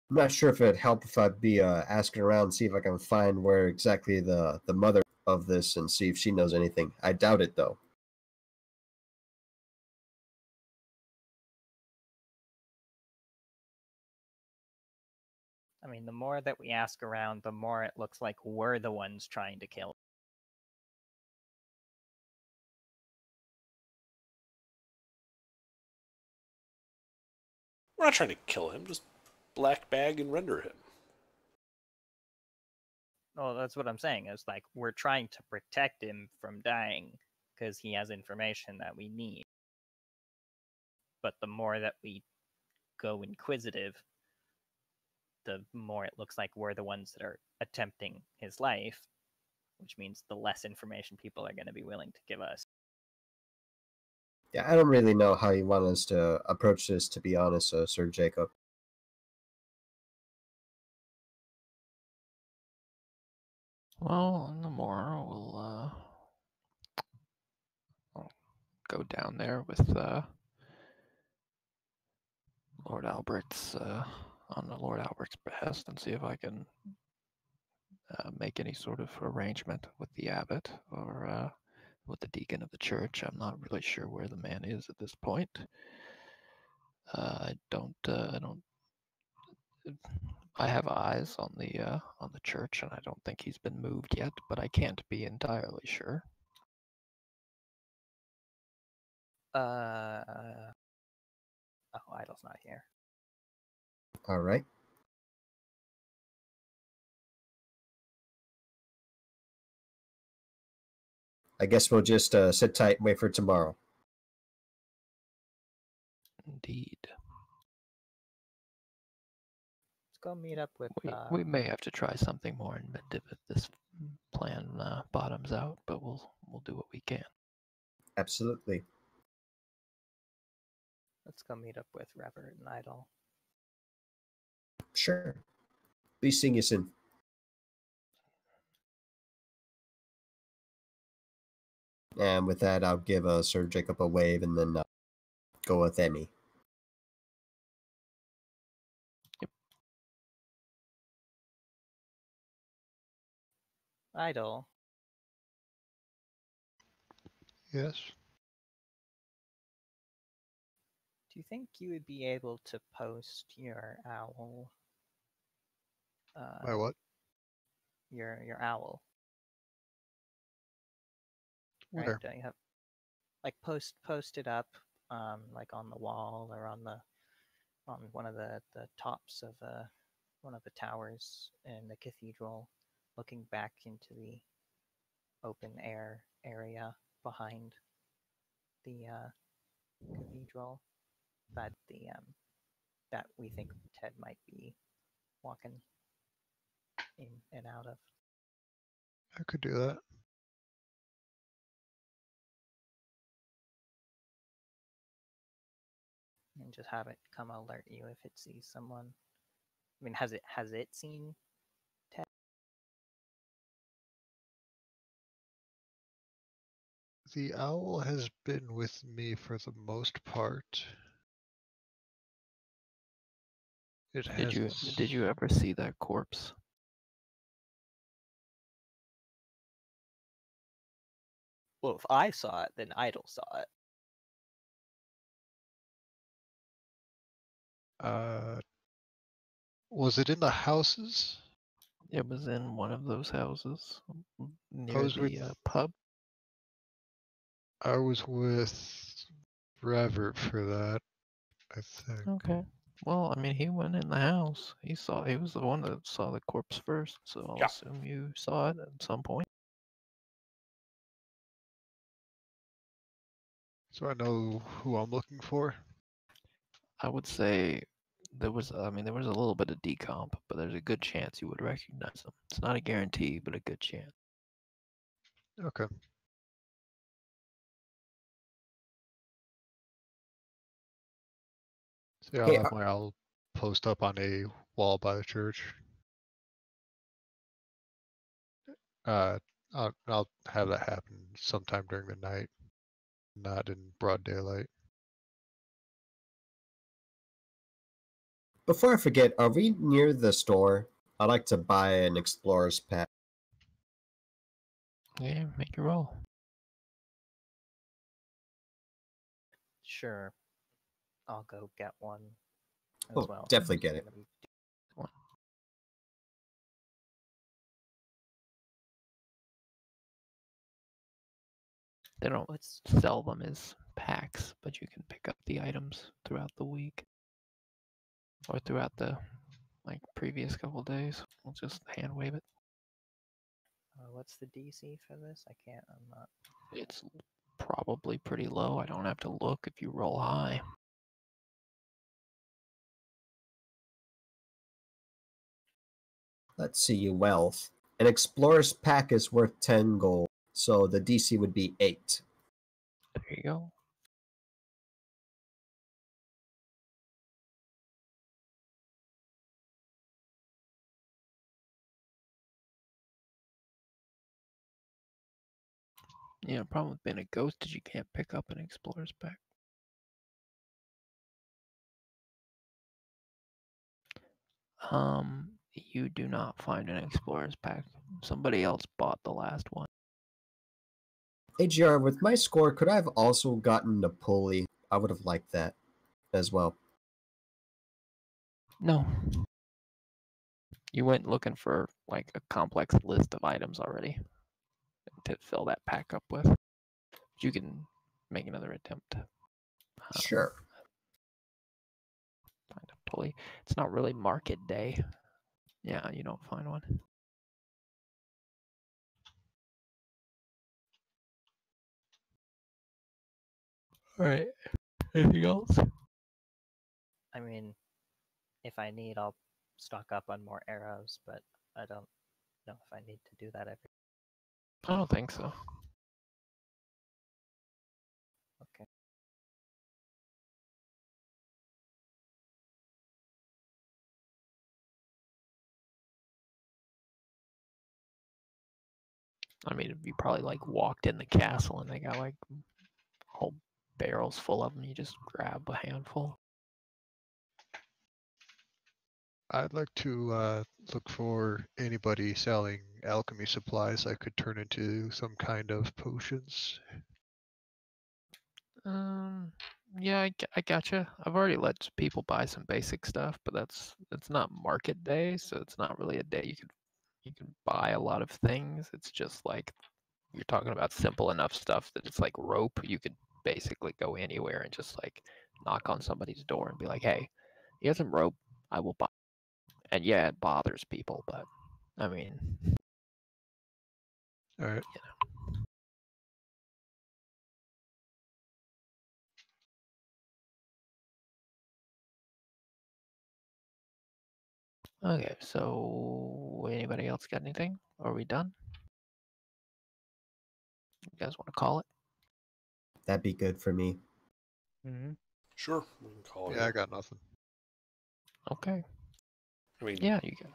I'm not sure if it'd help if I'd be asking around, see if I can find where exactly the mother of this and see if she knows anything. I doubt it though. I mean, the more that we ask around, the more it looks like we're the ones trying to kill. We're not trying to kill him, just black bag and render him. Well, that's what I'm saying. Is like we're trying to protect him from dying because he has information that we need. But the more that we go inquisitive, the more it looks like we're the ones that are attempting his life, which means the less information people are going to be willing to give us. Yeah, I don't really know how you want us to approach this, to be honest, Sir Jacob. Well, in the morning we'll I'll go down there with Lord Albert's on the Lord Albert's behest and see if I can make any sort of arrangement with the abbot or with the deacon of the church. I'm not really sure where the man is at this point. I don't. I have eyes on the church, and I don't think he's been moved yet, but I can't be entirely sure. Oh, Idol's not here. All right. I guess we'll just sit tight and wait for tomorrow. Indeed. Let's go meet up with. We may have to try something more inventive if this plan bottoms out, but we'll do what we can. Absolutely. Let's go meet up with Revert and Idol. Sure. Be seeing you soon. And with that, I'll give Sir Jacob a wave and then go with Emmy. Yep. Idol, Yes. do you think you would be able to post your owl? My what? Your owl. Right? Where? Don't you have like post it up, like on the wall or on one of the tops of one of the towers in the cathedral, looking back into the open air area behind the cathedral that that we think Ted might be walking in and out of. I could do that. And just have it come alert you if it sees someone. I mean, has it seen Ted? The owl has been with me for the most part. It has. Did you ever see that corpse? Well, if I saw it, then Idol saw it. Was it in the houses? It was in one of those houses near was with- the pub. I was with Revert for that, I think. Okay. Well, I mean, he went in the house. He was the one that saw the corpse first, so I'll Yeah. assume you saw it at some point. So I know who I'm looking for. I would say there was a little bit of decomp, but there's a good chance you would recognize him. It's not a guarantee, but a good chance. Okay. So yeah, I'll Hey, have my owl post up on a wall by the church. I'll have that happen sometime during the night, not in broad daylight. Before I forget, are we near the store? I'd like to buy an explorer's pack. Yeah, make your roll. Sure, I'll go get one as Oh, well. definitely get it. They don't What's sell them as packs, but you can pick up the items throughout the week or throughout the previous couple days. We'll just hand wave it. what's the DC for this? I can't. I'm not. It's probably pretty low. I don't have to look if you roll high. Let's see your wealth. An explorer's pack is worth 10 gold, so the DC would be 8. There you go. Yeah, the problem with being a ghost is you can't pick up an explorer's pack. you do not find an explorer's pack. Somebody else bought the last one. AGR, with my score, could I have also gotten a pulley? I would have liked that as well. No. You went looking for like a complex list of items already to fill that pack up with. You can make another attempt. Sure. Find a pulley. It's not really market day. Yeah, you don't find one. All right. Anything else? I mean, if I need, I'll stock up on more arrows, but I don't know if I need to do that every. I don't think so. Okay. I mean, if you probably like walked in the castle and they got like whole barrels full of them, you just grab a handful. I'd like to look for anybody selling alchemy supplies I could turn into some kind of potions. Yeah, I gotcha. I've already let people buy some basic stuff, but it's not market day, so it's not really a day you can buy a lot of things. It's just like you're talking about simple enough stuff that it's like rope. You could basically go anywhere and just like knock on somebody's door and be like, "Hey, you have some rope? I will buy." And yeah, it bothers people, but I mean, All right. you know. Okay, so anybody else got anything? Are we done? You guys want to call it? That'd be good for me. Mm-hmm. Sure, we can call it. Yeah, I got nothing. Okay. I mean, Yeah, you can.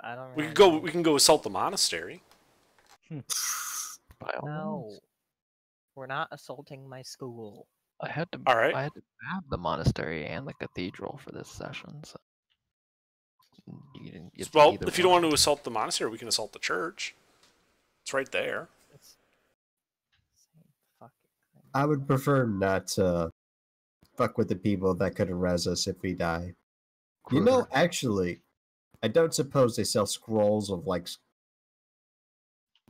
I don't. we Really could go. know. We can go assault the monastery. By all No, means. we're not assaulting my school. I had All right. to have the monastery and the cathedral for this session, so you can get Well, either if you don't one. want to assault the monastery, we can assault the church. It's right there. It's same fucking thing. I would prefer not to fuck with the people that could res us if we die. You know, actually, I don't suppose they sell scrolls of like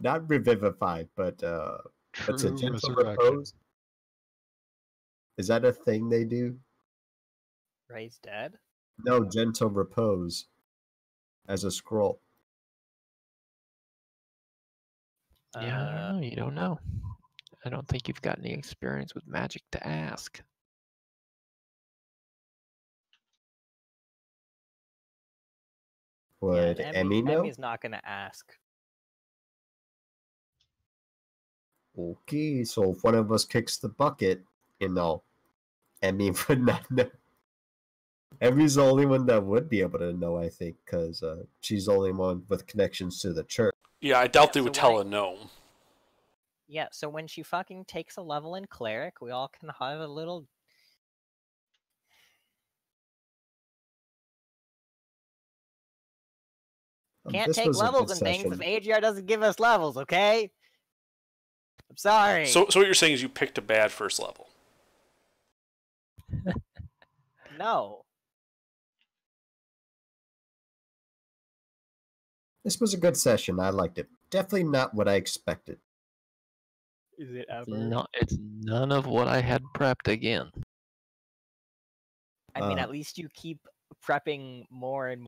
not revivified, but what's it, True gentle resurrection. repose? Is that a thing they do? Raised dead? No, gentle repose as a scroll. Yeah, I don't know. You don't know. I don't think you've got any experience with magic to ask. Would yeah, Emmy know? Emmy's not gonna ask. Okay, so if one of us kicks the bucket, Emmy would not know. Emmy's the only one that would be able to know, I think, because she's the only one with connections to the church. Yeah, I doubt they so would when tell I- a gnome. Yeah, so when she fucking takes a level in cleric, we all can have a little. Can't This take was a good levels and things if session. AGR doesn't give us levels, okay? I'm sorry. So what you're saying is you picked a bad first level. No. This was a good session. I liked it. Definitely not what I expected. Is it ever? It's none of what I had prepped again. I mean, at least you keep prepping more and